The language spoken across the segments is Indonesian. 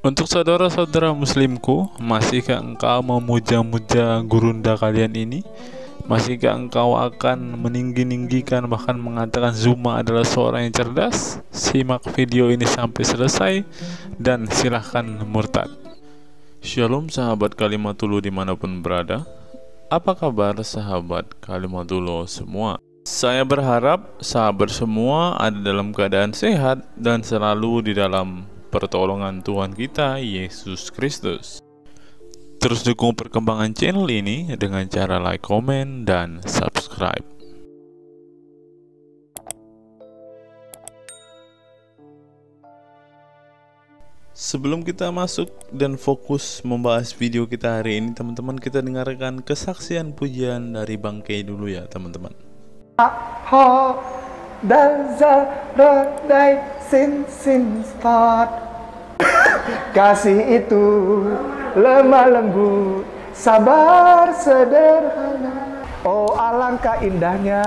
Untuk saudara-saudara muslimku, masihkah engkau memuja-muja gurunda kalian ini? Masihkah engkau akan meninggi-ninggikan bahkan mengatakan Zuma adalah seorang yang cerdas? Simak video ini sampai selesai dan silahkan murtad. Shalom sahabat Kalimatullah dimanapun berada. Apa kabar sahabat Kalimatullah semua? Saya berharap sahabat semua ada dalam keadaan sehat dan selalu di dalam pertolongan Tuhan kita Yesus Kristus. Terus dukung perkembangan channel ini dengan cara like, komen, dan subscribe. Sebelum kita masuk dan fokus membahas video kita hari ini, teman-teman, kita dengarkan kesaksian pujian dari Bang Kay dulu ya, teman-teman. Sin start. Kasih itu lemah lembut, sabar sederhana. Oh alangkah indahnya,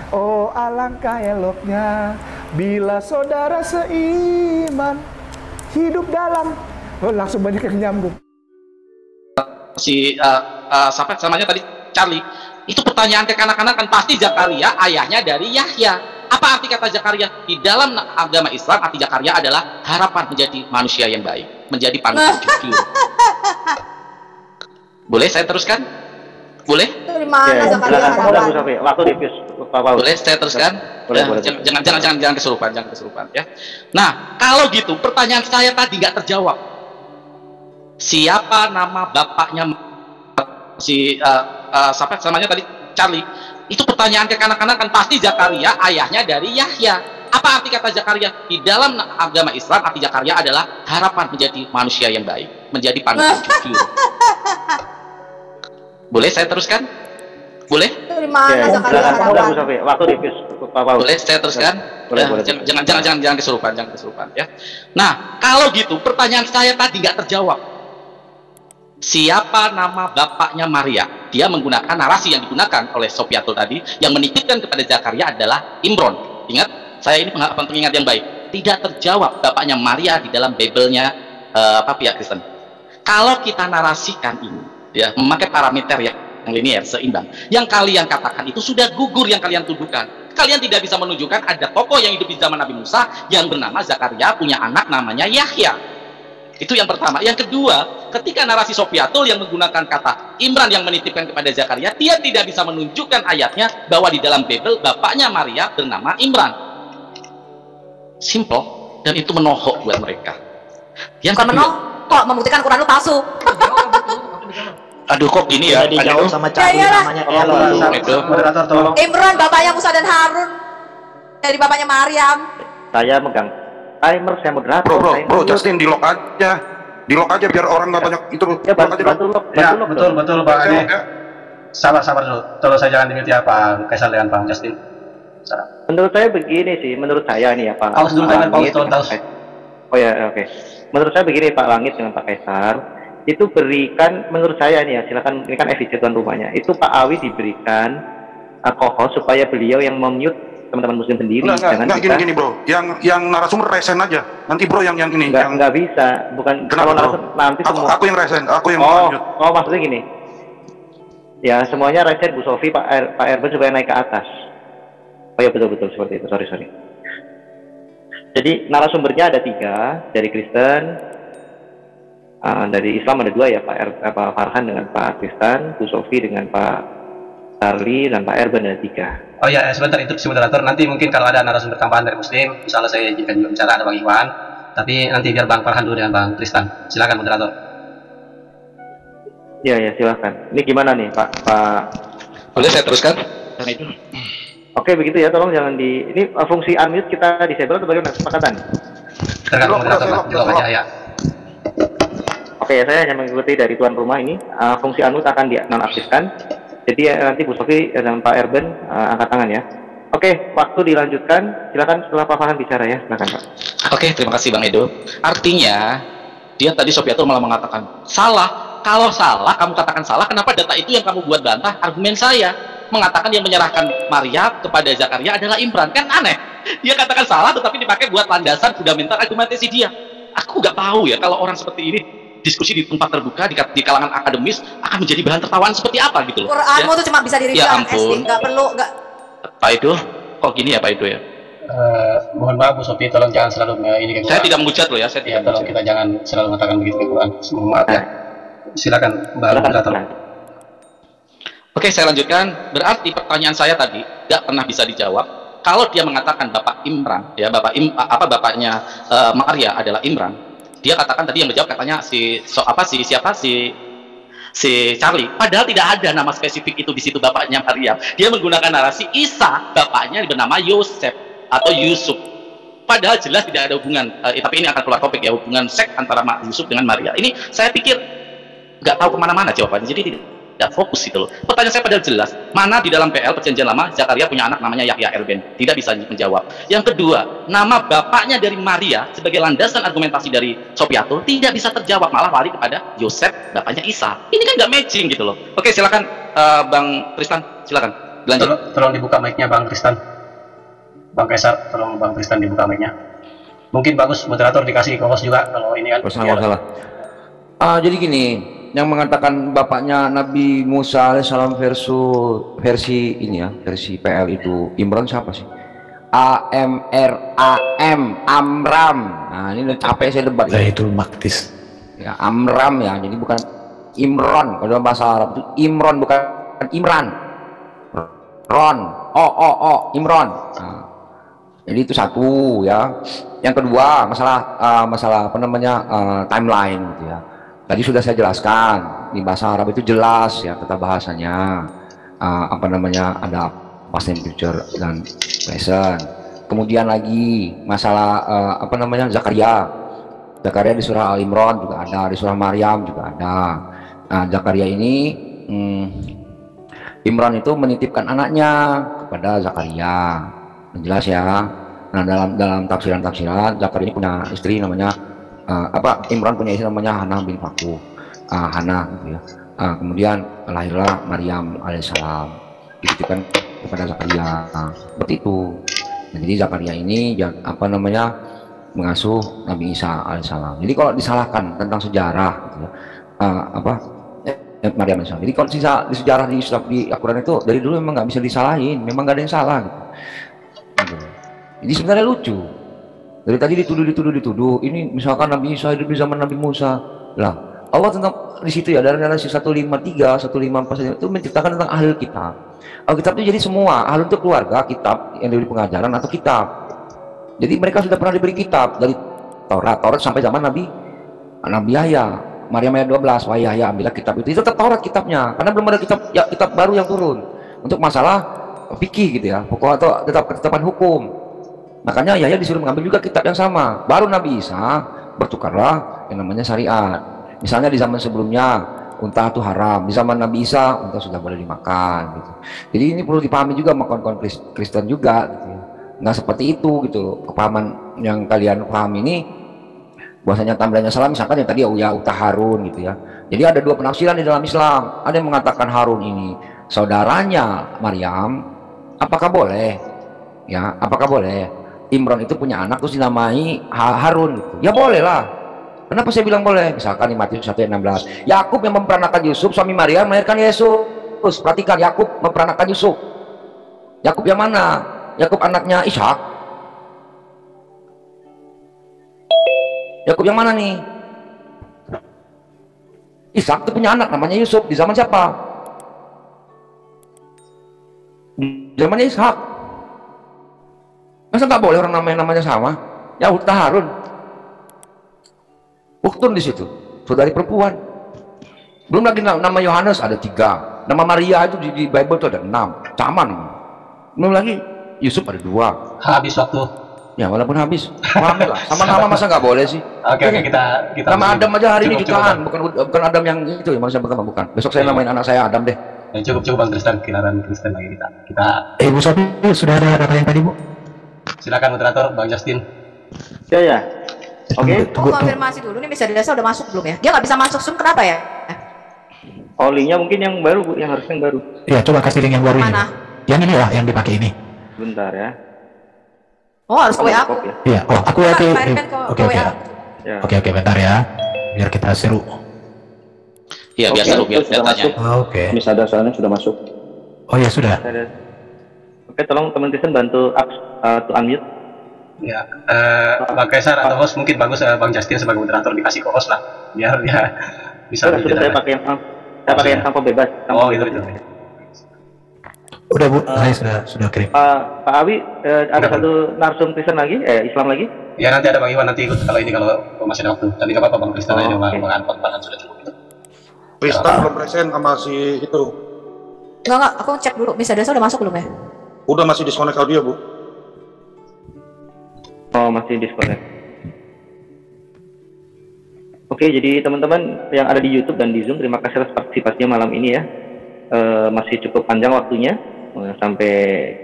oh alangkah eloknya, bila saudara seiman hidup dalam. Oh, langsung banyak yang nyambung. Siapa namanya tadi, Charlie. Itu pertanyaan ke kanak-kanak kan, pasti Zakaria ayahnya dari Yahya. Apa arti kata Zakaria? Di dalam agama Islam, arti Zakaria adalah harapan menjadi manusia yang baik, menjadi panutan jujur. Boleh saya teruskan? Boleh? Boleh saya teruskan? Jangan kesurupan ya. Nah, kalau gitu pertanyaan saya tadi nggak terjawab. Siapa nama bapaknya siapa namanya tadi, Charlie? Itu pertanyaan ke kanak-kanak kan, pasti Zakaria ayahnya dari Yahya. Apa arti kata Zakaria? Di dalam agama Islam, arti Zakaria adalah harapan menjadi manusia yang baik, menjadi panutan jujur. Boleh saya teruskan? Boleh? Boleh saya teruskan? Jangan kesurupan ya. Nah, kalau gitu pertanyaan saya tadi nggak terjawab. Siapa nama bapaknya Maria? Dia menggunakan narasi yang digunakan oleh Sofiatul tadi, yang menitipkan kepada Zakaria adalah Imron. Ingat, saya ini pengingat yang baik. Tidak terjawab bapaknya Maria di dalam Bible-nya pihak Kristen. Kalau kita narasikan ini, ya, memakai parameter yang linear, seimbang, yang kalian katakan itu sudah gugur yang kalian tuduhkan. Kalian tidak bisa menunjukkan ada tokoh yang hidup di zaman Nabi Musa yang bernama Zakaria punya anak namanya Yahya. Itu yang pertama. Yang kedua, ketika narasi Sofiatul yang menggunakan kata Imran yang menitipkan kepada Zakaria, dia tidak bisa menunjukkan ayatnya bahwa di dalam Bible bapaknya Maria bernama Imran. Simple, dan itu menohok buat mereka. Yang bukan menohok, membuktikan Quran lu palsu. Aduh, kok gini ya? Dijawab sama Charlie namanya. Moderator tolong. Imran bapaknya Musa dan Harun dari bapaknya Maryam. Saya megang timer, saya moderator. Bro, Justin di lock aja biar orang nggak banyak itu. Ya, bantu lock. Betul Bang Ade. Sabar dulu. Tolong saya jangan dimiti ya Pak Kaisar dengan Bang Justin. Menurut saya begini sih, menurut saya nih ya Pak. Paus dulu kan, Paus. Oh ya, oke. Menurut saya begini Pak Langit dengan Pak Kaisar, itu berikan, menurut saya nih ya, silakan, ini kan FIC tuan rumahnya. Itu Pak Awi diberikan alkohol supaya beliau yang memute teman-teman muslim sendiri. Enggak gini bro, yang narasumber resen aja nanti bro, yang ini nggak bisa, bukan. Kenapa, kalau narasumber nanti semua aku yang resen, aku yang maksudnya gini ya, semuanya resen Bu Sofi, Pak Erben supaya naik ke atas. Oh ya, betul seperti itu. Sorry. Jadi narasumbernya ada 3 dari Kristen, dari Islam ada 2 ya, Pak Farhan dengan Pak Kristen, Bu Sofi dengan Pak Charlie, dan Pak Erben ada 3. Oh ya, sebentar, itu si moderator. Nanti mungkin kalau ada narasumber tambahan dari Muslim, misalnya saya izinkan juga bicara, ada Bang Iwan. Tapi nanti biar Bang Farhan dulu dengan Bang Tristan. Silakan moderator. Ya, silakan. Ini gimana nih Pak? Boleh saya teruskan? Oke, begitu ya. Tolong jangan ini fungsi unmute kita disable atau bagaimana kesepakatan? Tergantung moderator, Pak. Jawab aja ya. Oke, saya hanya mengikuti dari tuan rumah ini. Fungsi unmute akan dinonaktifkan. Jadi nanti Bu Sofi dan Pak Erben angkat tangan ya. Oke, waktu dilanjutkan. Silakan setelah Pak Farhan bicara ya. Silakan Pak. Oke, terima kasih Bang Edo. Artinya, dia tadi Sofiatul malah mengatakan salah. Kalau salah, kamu katakan salah. Kenapa data itu yang kamu buat bantah? Argumen saya mengatakan yang menyerahkan Maria kepada Zakaria adalah Imran. Kan aneh. Dia katakan salah, tetapi dipakai buat landasan fundamental argumentasi dia. aku nggak tahu ya kalau orang seperti ini diskusi di tempat terbuka di kalangan akademis akan menjadi bahan tertawaan seperti apa gitu loh. Quranmu tuh cuma bisa Ya direview anak SD, ampun. nggak perlu, nggak. Pak Edo, kok gini ya Pak Edo ya? Mohon maaf Bu Sofi, tolong jangan selalu ini ke Saya Quran. tidak menghujat loh ya, saya Ya, tidak tolong menghujat. kita jangan selalu mengatakan begitu ke Quran. Mohon maaf ya. Silakan Mbak moderator. Oke, saya lanjutkan. Berarti pertanyaan saya tadi nggak pernah bisa dijawab. Kalau dia mengatakan Bapak Imran, ya bapaknya Maria adalah Imran, dia katakan tadi yang menjawab katanya si Charlie. Padahal tidak ada nama spesifik itu di situ bapaknya Maria. Dia menggunakan narasi Isa, bapaknya bernama Yosef atau Yusuf. Padahal jelas tidak ada hubungan. Tapi ini akan keluar topik ya, hubungan seks antara Yusuf dengan Maria. Ini saya pikir nggak tahu kemana-mana jawabannya. Jadi tidak fokus gitu loh. Pertanyaan saya padahal jelas. Mana di dalam PL Perjanjian Lama Zakaria punya anak namanya Yahya Erben? Tidak bisa menjawab. Yang kedua, nama bapaknya dari Maria sebagai landasan argumentasi dari Sopiatul tidak bisa terjawab, malah lari kepada Yosef, bapaknya Isa. Ini kan nggak matching gitu loh. Oke, silakan Bang Tristan, silakan lanjut. Tolong dibuka mic-nya Bang Tristan. Bang Kaisar, tolong Bang Tristan dibuka mic-nya. Mungkin bagus moderator dikasih co-host juga kalau ini kan. Masalah. Jadi gini, yang mengatakan bapaknya Nabi Musa alaihissalam versi ini ya, versi PL itu Imran siapa sih? Amram. Nah, ini udah capek saya debat. Zaidul Maqdis. Ya, Amram ya, jadi bukan Imron. Kalau dalam bahasa Arab itu Imron, bukan Imran. Ron, Imron. Nah, jadi itu satu ya. Yang kedua masalah apa namanya timeline gitu ya. Tadi sudah saya jelaskan di bahasa Arab itu jelas ya tata bahasanya apa namanya ada past and future dan present. Kemudian lagi masalah apa namanya Zakaria di surah Al Imran juga ada, di surah Maryam juga ada. Nah, Zakaria ini Imran itu menitipkan anaknya kepada Zakaria. Jelas ya. Nah, dalam tafsiran Zakaria ini punya istri namanya Imran punya istri namanya Hana bin Faku, Hana gitu ya. Kemudian lahirlah Maryam alaihissalam dititipkan kepada Zakaria, seperti itu. Nah, jadi Zakaria ini apa namanya mengasuh Nabi Isa alaihissalam. Jadi kalau disalahkan tentang sejarah gitu ya, Maryam alaihissalam. Jadi kalau di sejarah di Al-Quran itu dari dulu memang nggak bisa disalahin, memang nggak ada yang salah gitu. Jadi sebenarnya lucu. Dari tadi dituduh. Ini misalkan Nabi Isa hidup di zaman Nabi Musa. Lah, Allah tentang di situ ya, dari narasi 153, 154 itu menceritakan tentang ahlul kitab. Alkitab itu jadi semua, ahlul itu keluarga, kitab yang diberi pengajaran atau kitab. Jadi mereka sudah pernah diberi kitab dari Taurat sampai zaman Nabi Yahya. Maryam ayat 12, wahai Yahya ambillah kitab itu tetap Taurat kitabnya, karena belum ada kitab baru yang turun untuk masalah fikih gitu ya, pokok atau ketetapan hukum. Makanya Yahya disuruh mengambil juga kitab yang sama. Baru Nabi Isa bertukarlah yang namanya syariat. Misalnya di zaman sebelumnya unta itu haram, di zaman Nabi Isa unta sudah boleh dimakan gitu. Jadi ini perlu dipahami juga sama kawan-kawan Kristen juga gitu ya. Nggak seperti itu gitu. Kepahaman yang kalian paham ini bahwasanya tampilannya salah, misalkan yang tadi ya unta Harun gitu ya. Jadi ada dua penafsiran di dalam Islam. Ada yang mengatakan Harun ini saudaranya Maryam, apakah boleh? Ya, apakah boleh? Imran itu punya anak terus dinamai Harun gitu. Ya boleh lah. Kenapa saya bilang boleh? Misalkan di Matius 1 ayat 16, Yakub yang memperanakan Yusuf, suami Maria melahirkan Yesus. Perhatikan, Yakub memperanakan Yusuf. Yakub yang mana? Yakub anaknya Ishak. Yakub yang mana nih? Ishak itu punya anak namanya Yusuf di zaman siapa? Di zamannya Ishak. Masa nggak boleh orang namanya sama? Ya udah Harun. Uktun di situ, saudari perempuan. Belum lagi nama Yohanes ada 3. Nama Maria itu di Bible itu ada 6. Sama nih. Belum lagi Yusuf ada 2. Habis waktu. Ya walaupun habis. Paham lah. Sama-sama masa nggak boleh sih? Oke, kita nama Adam aja hari ini cukup, jutaan, bukan Adam yang itu ya, manusia pertama bukan. Besok saya namain anak saya Adam deh. Cukup Bang Tristan, kiraran Kristen lagi kita. Bu Sofi, sudah ada data yang tadi Bu? Silakan moderator Bang Justin. Ya. Oke. Aku konfirmasi dulu nih, Miss Adesa udah masuk belum ya? Dia nggak bisa masuk Zoom, kenapa ya? Oh, linknya mungkin yang baru Bu, yang harusnya yang baru. Iya, coba kasih link yang baru ini. Mana? Yang ini lah, yang dipakai ini. Bentar ya. Oh, harus ke WA aku. Iya, aku Pak, oke. Pak Irfan ke WA. Ya. Oke, bentar ya. Biar kita seru. Iya, biar seru, biar saya tanya. Oke. Misalnya soalnya sudah masuk. Oh ya sudah. Oke, tolong teman Kristen bantu to unmute. Ya, Bang Kaisar atau host mungkin bagus Bang Justin sebagai moderator dikasih co-host lah, biar dia bisa. Sudah saya pakai yang tanpa bebas. Oh, itu. Udah Bu, saya sudah kirim. Pak Awi, ada satu narsum Kristen lagi, Islam lagi? Ya nanti ada Bang Iwan nanti ikut kalau masih ada waktu. Tapi nggak apa-apa Bang Kristen aja Bang Anton sudah cukup. Kristen belum present sama si itu. Enggak, aku cek dulu. Miss Adasa udah masuk belum ya? Udah masih disconnect audio, Bu. Oh, masih disconnect. Oke, jadi teman-teman yang ada di YouTube dan di Zoom, terima kasih atas partisipasinya malam ini ya. Masih cukup panjang waktunya, sampai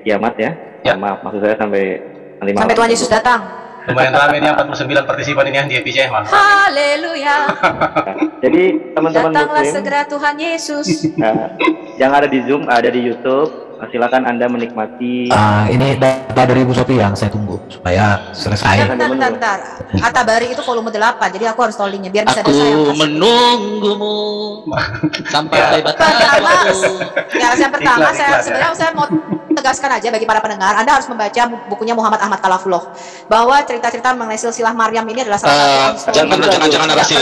kiamat ya. Maaf, maksud saya sampai nanti malam. Sampai Tuhan Yesus datang. Lumayan ramai ini 49 partisipan ini di FPC. Haleluya. Jadi teman-teman datanglah Muslim, segera Tuhan Yesus. yang ada di Zoom, ada di YouTube, silakan Anda menikmati. Ini data dari Bu Sophie yang saya tunggu supaya selesai. Bentar. Atabari itu volume 8, jadi aku harus tolingnya biar bisa Aku saya menunggumu sampai yang pertama saya mau tegaskan aja bagi para pendengar, Anda harus membaca bukunya Muhammad Ahmad Khalafullah bahwa cerita-cerita mengenai silsilah Maryam ini adalah salah satu jangan narasi,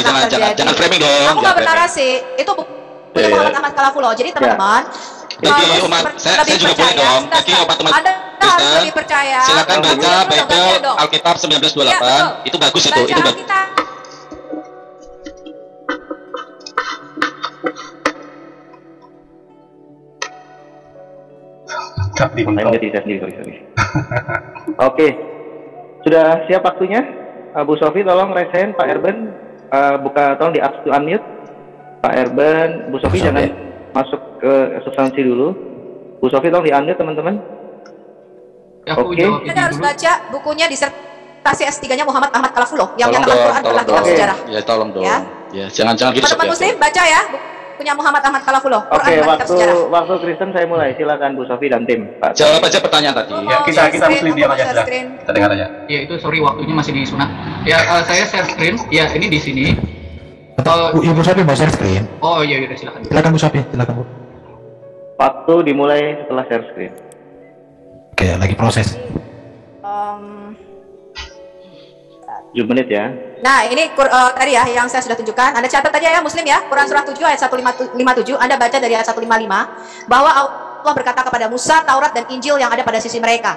jangan framing dong. Aku nggak bernarasi, itu bukunya Muhammad Ahmad Khalafullah. Jadi teman-teman, bagi umat, saya juga boleh dong. Bagi umat Anda harus lebih percaya. Silakan baca Bible Alkitab 1928. Itu bagus itu bagus. Oke, sudah siap waktunya? Bu Sophie tolong resen, Pak Erben tolong di unmute. Pak Erben, Bu Sophie jangan masuk ke substansi dulu. Bu Sophie tolong di unmute teman-teman. Oke. Anda harus baca bukunya disertasi S3-nya Muhammad Ahmad Khalafullah yang menyatakan Quran adalah kitab sejarah. Ya tolong dong. Ya jangan gitu. Teman-teman Muslim baca ya punya Muhammad Ahmad Khalafullah. Oke, waktu Kristen saya mulai. Silakan Bu Sophie dan tim. Pak. Jawab aja pertanyaan tadi. Ya, kita Muslim diam aja sudah. Kita dengar aja. Ya itu sorry waktunya masih di sunat. Ya saya share screen. Ya ini di sini. Ibu Sophie mau share screen. Oh iya silakan. Silakan Bu Sophie, silakan Bu. Waktu dimulai setelah share screen. Oke, lagi proses. 7 menit ya. Nah ini tadi ya yang saya sudah tunjukkan. Anda catat aja ya Muslim ya, Quran surah 7 ayat 157. Anda baca dari ayat 155 bahwa Allah berkata kepada Musa, Taurat dan Injil yang ada pada sisi mereka.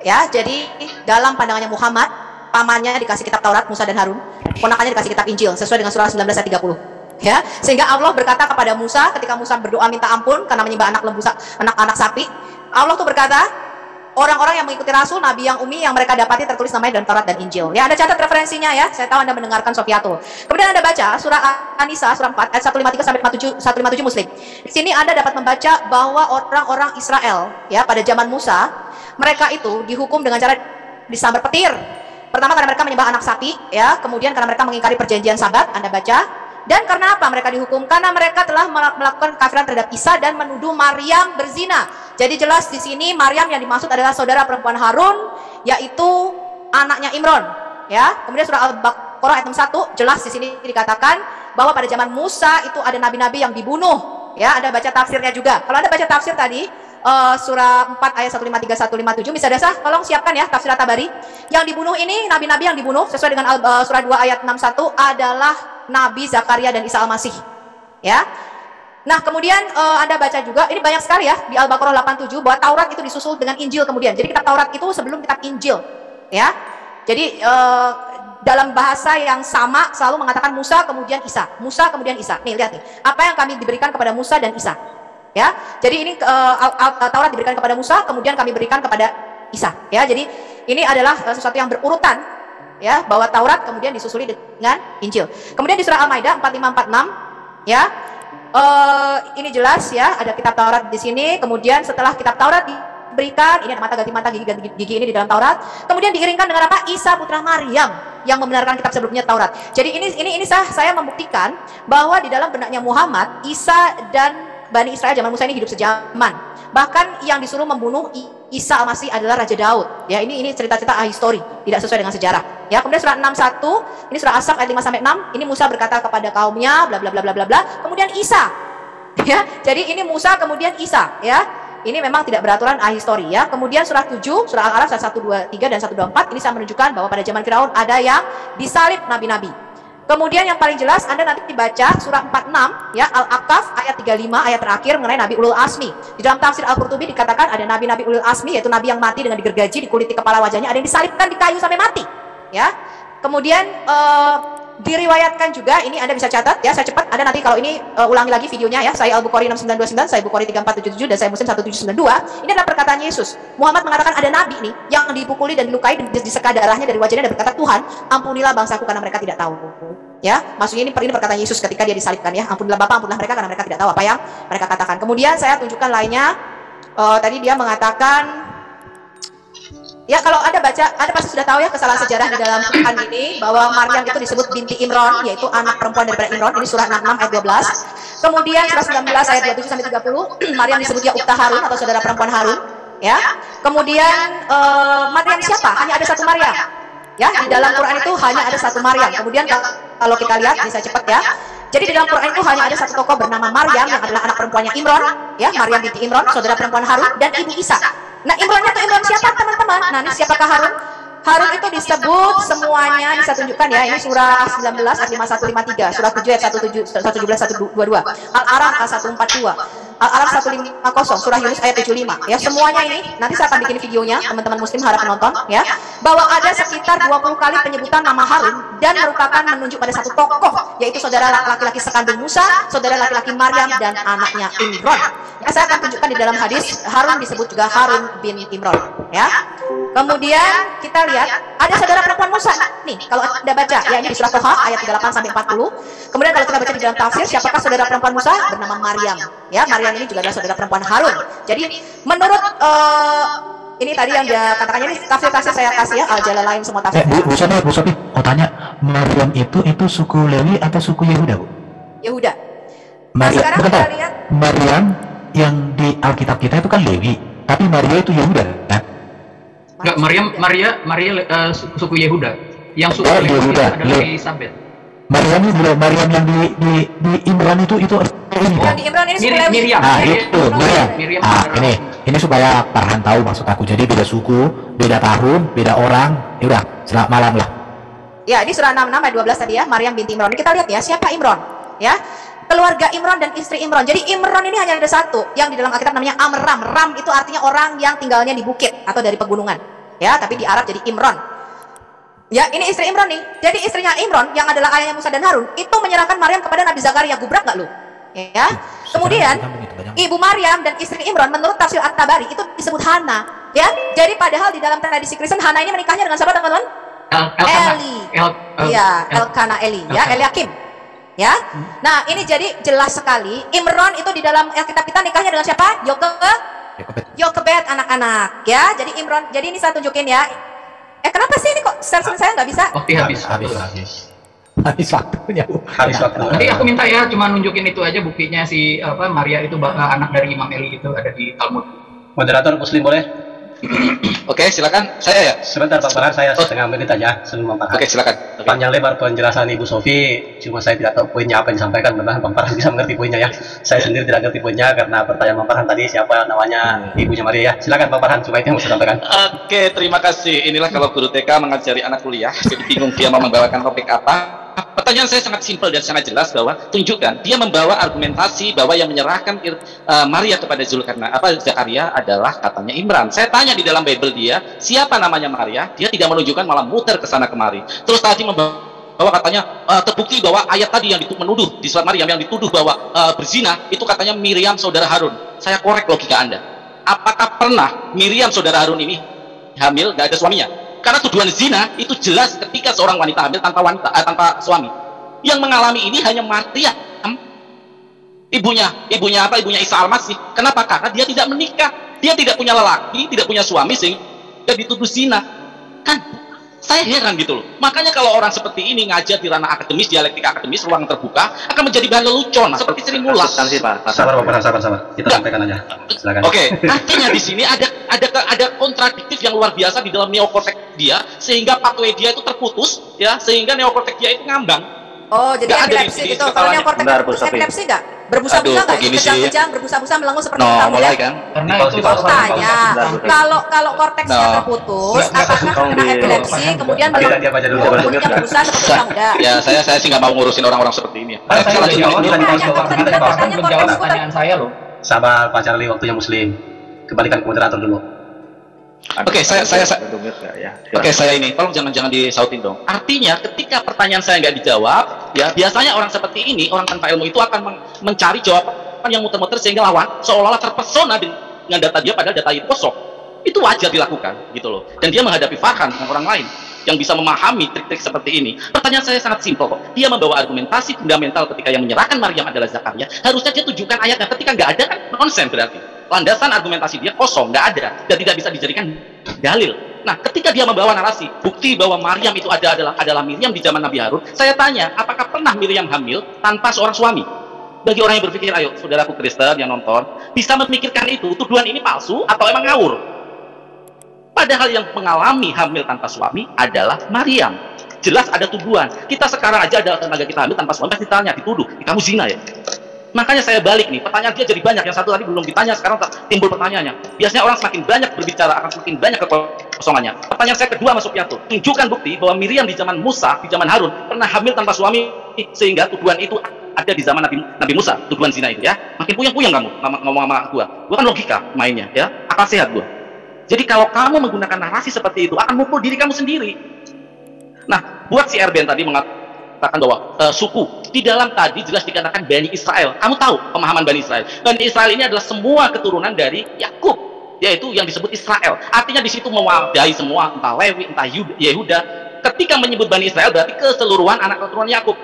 Ya, jadi dalam pandangannya Muhammad, pamannya dikasih kitab Taurat, Musa dan Harun, ponakannya dikasih kitab Injil sesuai dengan surah 19 ayat 30. Ya, sehingga Allah berkata kepada Musa ketika Musa berdoa minta ampun karena menyembah anak sapi, Allah tuh berkata, orang-orang yang mengikuti Rasul, Nabi yang umi yang mereka dapati tertulis namanya dalam Taurat dan Injil. Ya, Anda catat referensinya ya. Saya tahu Anda mendengarkan Sofiatul. Kemudian Anda baca surah An-Nisa surah 4 ayat 153 sampai 157 Muslim. Di sini Anda dapat membaca bahwa orang-orang Israel ya pada zaman Musa, mereka itu dihukum dengan cara disambar petir. Pertama karena mereka menyembah anak sapi, ya. Kemudian karena mereka mengingkari perjanjian Sabat. Anda baca. Dan karena apa mereka dihukum? Karena mereka telah melakukan kafiran terhadap Isa dan menuduh Maryam berzina. Jadi jelas di sini Maryam yang dimaksud adalah saudara perempuan Harun, yaitu anaknya Imron. Ya, kemudian surah Al-Baqarah ayat 61 jelas di sini dikatakan bahwa pada zaman Musa itu ada nabi-nabi yang dibunuh. Ya, Anda baca tafsirnya juga. Kalau Anda baca tafsir tadi surah 4 ayat 153 157 bisa dasar, tolong siapkan ya tafsir At-Tabari. Yang dibunuh ini nabi-nabi yang dibunuh sesuai dengan surah 2 ayat 61 adalah Nabi Zakaria dan Isa Al-Masih. Ya. Nah, kemudian Anda baca juga, ini banyak sekali ya di Al-Baqarah 87 bahwa Taurat itu disusul dengan Injil kemudian. Jadi kitab Taurat itu sebelum kitab Injil. Ya. Jadi dalam bahasa yang sama selalu mengatakan Musa kemudian Isa. Musa kemudian Isa. Nih, lihat nih. Apa yang kami diberikan kepada Musa dan Isa. Ya. Jadi ini Taurat diberikan kepada Musa, kemudian kami berikan kepada Isa. Ya. Jadi ini adalah sesuatu yang berurutan. Ya, bahwa Taurat kemudian disusuli dengan Injil. Kemudian di surah Al-Maidah 4546 ya. Ini jelas ya, ada kitab Taurat di sini. Kemudian setelah kitab Taurat diberikan, ini ada mata ganti mata, gigi ini di dalam Taurat. Kemudian diiringkan dengan apa? Isa putra Maryam yang membenarkan kitab sebelumnya Taurat. Jadi ini saya membuktikan bahwa di dalam benaknya Muhammad, Isa dan Bani Israel zaman Musa ini hidup sejaman. Bahkan yang disuruh membunuh Isa Al-Masih adalah Raja Daud. Ya, ini cerita-cerita ahistori, tidak sesuai dengan sejarah. Ya, kemudian surah 61, ini surah As-Saff ayat 5 sampai 6, ini Musa berkata kepada kaumnya bla bla bla bla bla bla. Kemudian Isa. Ya, jadi ini Musa kemudian Isa, ya. Ini memang tidak beraturan ahistori, ya. Kemudian surah 7, surah Al-Araf ayat 123 dan 124, ini saya menunjukkan bahwa pada zaman Firaun ada yang disalib nabi-nabi. Kemudian yang paling jelas Anda nanti dibaca surah 46 ya, Al-Aqaf ayat 35 ayat terakhir mengenai Nabi Ulul Asmi. Di dalam tafsir Al-Qurtubi dikatakan ada nabi-nabi Ulul Asmi, yaitu nabi yang mati dengan digergaji, dikuliti kepala wajahnya, ada yang disalibkan di kayu sampai mati. Ya. Kemudian diriwayatkan juga, ini Anda bisa catat ya, saya cepat, Anda nanti kalau ini ulangi lagi videonya ya, saya Al-Bukhari 6929, saya Bukhari 3477 dan saya Muslim 1792. Ini adalah perkataan Yesus. Muhammad mengatakan ada nabi nih yang dipukuli dan dilukai dan diseka darahnya dari wajahnya dan berkata, Tuhan, ampunilah bangsaku karena mereka tidak tahu. Ya, maksudnya ini perkataan Yesus ketika dia disalibkan ya, ampunilah Bapa, ampunilah mereka karena mereka tidak tahu apa yang mereka katakan. Kemudian saya tunjukkan lainnya, tadi dia mengatakan ya, kalau Anda baca, Anda pasti sudah tahu ya kesalahan sejarah di dalam Quran ini, bahwa Maryam itu disebut binti Imron, yaitu anak perempuan daripada Imron. Ini surah 66 ayat 12. Kemudian surah 19 ayat 27 sampai 30, Maryam disebut ya Ukta Harun atau saudara perempuan Harun, ya. Kemudian Maryam siapa? Hanya ada satu Maryam. Ya, di dalam Quran itu hanya ada satu Maryam. Kemudian kalau kita lihat, ini saya cepat ya. Jadi di dalam Quran itu hanya ada satu tokoh bernama Maryam yang adalah anak perempuannya Imron, ya, Maryam binti Imron, saudara perempuan Harun dan ibu Isa. Nah, Imronnya itu Imron siapa teman-teman? Nah, ini siapakah Harun? Harun itu disebut semuanya, bisa tunjukkan ya, ini surah 19 ayat 5153, surah 7 ayat 117 122, Al-Araf ayat 142, Al-Araf 150, surah Yunus ayat 75. Ya, semuanya ini nanti saya akan bikin videonya, teman-teman muslim harap menonton ya, bahwa ada sekitar 20 kali penyebutan nama Harun dan merupakan menunjuk pada satu tokoh, yaitu saudara laki-laki sekandung Musa, saudara laki-laki Maryam dan anaknya Imron. Ya, saya akan tunjukkan di dalam hadis Harun disebut juga Harun bin Imron ya. Kemudian kita lihat ada saudara perempuan Musa nih, kalau Anda baca ya, ini di surah Toha ayat 38 sampai 40. Kemudian kalau kita baca di dalam tafsir, siapakah saudara perempuan Musa? Bernama Maryam. Ya, Maryam ini juga adalah saudara perempuan Harun. Jadi menurut ini tadi yang dia katakannya, ini tafsir saya kasih ya, Al-Jalalain semua tafsir. Bu Sofi, mau tanya, Maryam itu suku Lewi atau suku Yehuda, Bu? Yehuda. Nah, sekarang kita lihat Maryam yang di Alkitab kita itu kan Lewi, tapi Maria itu Yehuda kan? Enggak, Maria suku Yehuda. Yang suku Lewi adalah Elisabeth. Maryam yang di Imran itu ini kan? Di Imran ini suku Lewi. Miriam. Ah, itu Miriam. Ini supaya Farhan tahu maksud aku. Jadi beda suku, beda tahun, beda orang. Ya udah, selamat malam lah. Ya, ini surah 66 ayat 12 tadi ya, Maryam binti Imron. Ini kita lihat ya, siapa Imron? Ya. Keluarga Imron dan istri Imron. Jadi Imron ini hanya ada satu yang di dalam Alkitab namanya Amram. Ram itu artinya orang yang tinggalnya di bukit atau dari pegunungan. Ya, tapi di Arab jadi Imron. Ya, ini istri Imron nih. Jadi istrinya Imron yang adalah ayahnya Musa dan Harun itu menyerahkan Maryam kepada Nabi Zakaria. Gubrak nggak lu? Ya. Kemudian ibu Maryam dan istri Imron menurut tafsir At-Tabari itu disebut Hana. Ya. Jadi padahal di dalam tradisi Kristen Hana ini menikahnya dengan siapa teman-teman? Eli. Iya, Elkana Eli. Ya, Eliakim. Ya, nah ini jadi jelas sekali Imron itu di dalam Alkitab kita nikahnya dengan siapa? Yokebed anak-anak ya. Jadi Imron, jadi ini saya tunjukin ya. Kenapa sih ini kok sersen saya nggak bisa? Habis waktunya. Nanti aku minta ya, cuma nunjukin itu aja buktinya si Maria itu anak dari Imam Eli itu ada di Talmud. Moderator muslim boleh? Oke, silakan. Saya ya. Sebentar Pak Farhan, saya setengah menit aja sebelum Bang Farhan. Oke, silakan. Panjang lebar penjelasan Ibu Sofi, cuma saya tidak tahu poinnya apa yang disampaikan. Mudah-mudahan Bang Farhan bisa mengerti poinnya ya. Saya sendiri tidak ngerti poinnya karena pertanyaan Bang Farhan tadi siapa namanya ibunya Maria ya. Silakan Bang Farhan, cuma itu yang mau saya sampaikan. Oke, terima kasih. Inilah kalau guru TK mengajari anak kuliah, jadi bingung dia mau membawakan topik apa. Pertanyaan saya sangat simpel dan sangat jelas bahwa tunjukkan dia membawa argumentasi bahwa yang menyerahkan Maria kepada Zakaria adalah katanya Imran. Saya tanya di dalam Bible dia siapa namanya Maria, dia tidak menunjukkan, malah muter ke sana kemari. Terus tadi membawa katanya terbukti bahwa ayat tadi yang menuduh di surat Maryam yang dituduh bahwa berzina itu katanya Miriam saudara Harun. Saya korek logika Anda. Apakah pernah Miriam saudara Harun ini hamil nggak ada suaminya? Karena tuduhan zina itu jelas ketika seorang wanita hamil tanpa suami. Yang mengalami ini hanya Maryam, ibunya Isa Al-Masih. Kenapa? Karena dia tidak menikah, dia tidak punya lelaki, tidak punya suami sehingga dituduh zina. Kan Saya heran gitu loh. Makanya kalau orang seperti ini ngajar di ranah akademis, dialektika akademis, ruang terbuka, akan menjadi bahan lelucon seperti Sri Mulat. Sabar, sabar. Kita sampaikan aja. Silakan. Oke, artinya di sini ada kontradiktif yang luar biasa di dalam neokortek dia, sehingga pathway dia itu terputus, ya, sehingga neokortek dia itu ngambang. Oh, jadi epilepsi gitu. Kalau neokortek terputus epilepsi nggak? Berbusa-busa nggak? Kejang-kejang, berbusa-busa melengu seperti kamu mulai ya? kan? Karena itu Tanya, kalau korteksnya terputus, apakah kena epilepsi, kemudian berbusa seperti kamu enggak? Ya, saya sih nggak mau ngurusin orang-orang seperti ini. Belum jawab pertanyaan saya loh. Sabar Pak Charlie, waktunya Muslim. Kembalikan ke moderator dulu. Oke, saya ini, tolong jangan disautin dong. Artinya, ketika pertanyaan saya nggak dijawab, ya biasanya orang seperti ini, orang tanpa ilmu itu akan mencari jawaban yang muter-muter sehingga lawan seolah-olah terpesona dengan data dia, padahal data itu kosong. Itu wajar dilakukan, gitu loh. Dan dia menghadapi Farhan dan orang lain yang bisa memahami trik-trik seperti ini. Pertanyaan saya sangat simpel kok. Dia membawa argumentasi fundamental ketika yang menyerahkan Maryam adalah Zakaria. Harusnya dia tunjukkan ayatnya. Ketika nggak ada kan nonsen berarti. Landasan argumentasi dia kosong, nggak ada, dan tidak bisa dijadikan dalil. Nah, ketika dia membawa narasi bukti bahwa Maryam itu adalah Miriam di zaman Nabi Harun, saya tanya, apakah pernah Miriam hamil tanpa seorang suami? Bagi orang yang berpikir, ayo saudaraku Kristen yang nonton, bisa memikirkan itu, tuduhan ini palsu atau emang ngawur? Padahal yang mengalami hamil tanpa suami adalah Maryam. Jelas ada tuduhan. Kita sekarang aja ada tenaga kita hamil tanpa suami, pasti ditanya, dituduh, kamu zina ya? Makanya saya balik nih, pertanyaan dia jadi banyak. Yang satu tadi belum ditanya, sekarang timbul pertanyaannya. Biasanya orang semakin banyak berbicara, akan semakin banyak kekosongannya. Pertanyaan saya kedua Mas Supianto, tunjukkan bukti bahwa Miriam di zaman Musa, di zaman Harun, pernah hamil tanpa suami, sehingga tuduhan itu ada di zaman Nabi Musa, tuduhan zina itu ya. Makin puyeng-puyeng kamu ngomong sama gua kan logika mainnya ya, akal sehat gua. Jadi kalau kamu menggunakan narasi seperti itu, akan mukul diri kamu sendiri. Nah, buat si Erben tadi mengatakan bahwa suku di dalam tadi jelas dikatakan Bani Israel. Kamu tahu pemahaman Bani Israel? Bani Israel ini adalah semua keturunan dari Yakub, yaitu yang disebut Israel. Artinya di situ mewadahi semua, entah Lewi, entah Yehuda. Ketika menyebut Bani Israel berarti keseluruhan anak keturunan Yakub.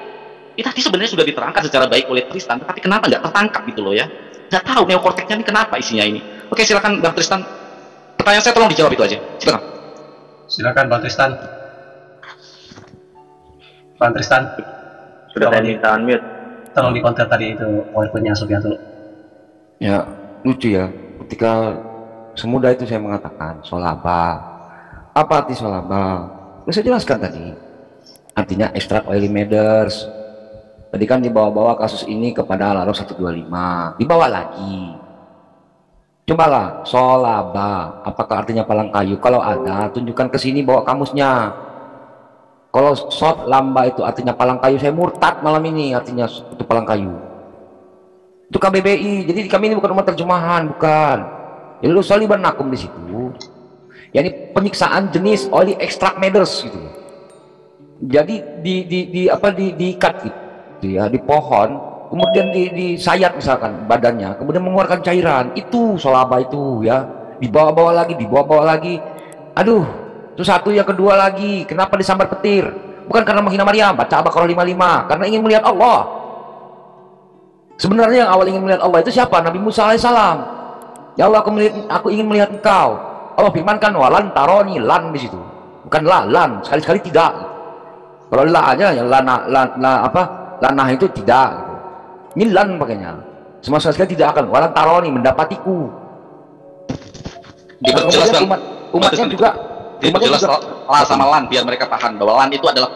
Itu tadi sebenarnya sudah diterangkan secara baik oleh Tristan, tapi kenapa nggak tertangkap gitu loh ya? Nggak tahu neokorteknya ini kenapa isinya ini. Oke, silakan Bang Tristan. Pertanyaan saya tolong dijawab itu aja. Silakan. Silakan Bang Tristan. Bang Tristan, sudah saya minta unmute. Tolong dikonter tadi itu poin-poinnya Supianto. Ya, lucu ya. Ketika semudah itu saya mengatakan solaba. Apa arti solaba? Saya jelaskan tadi. Artinya extract oily matters. Tadi kan dibawa-bawa kasus ini kepada Al-Araf 125. Dibawa lagi. Cobalah solaba. Apakah artinya palang kayu? Kalau ada, tunjukkan ke sini bawa kamusnya. Kalau shot lamba itu artinya palang kayu, saya murtad malam ini artinya itu palang kayu. Itu KBBI. Jadi kami ini bukan umat terjemahan, bukan. Jadi lu saliban nakum di situ. Ya ini penyiksaan jenis oily extract matters gitu. Jadi diikat gitu ya di pohon, kemudian disayat misalkan badannya, kemudian mengeluarkan cairan. Itu solaba itu ya. Dibawa-bawa lagi. Aduh. Itu satu, yang kedua lagi, kenapa disambar petir? Bukan karena menghina Maryam, baca Al-Baqarah 55, karena ingin melihat Allah. Sebenarnya yang awal ingin melihat Allah itu siapa? Nabi Musa alaihissalam. Ya Allah, aku ingin melihat engkau. Allah firmankan, walan taroni, lan di situ. Bukan lan, sekali-sekali tidak. Kalau la aja ya lanah itu tidak. Gitu. Ini lan pakainya. Semua sekali tidak akan. Walan taroni, mendapatiku. Diperjelas umatnya juga. Jelas la sama lan biar mereka paham bahwa lan itu adalah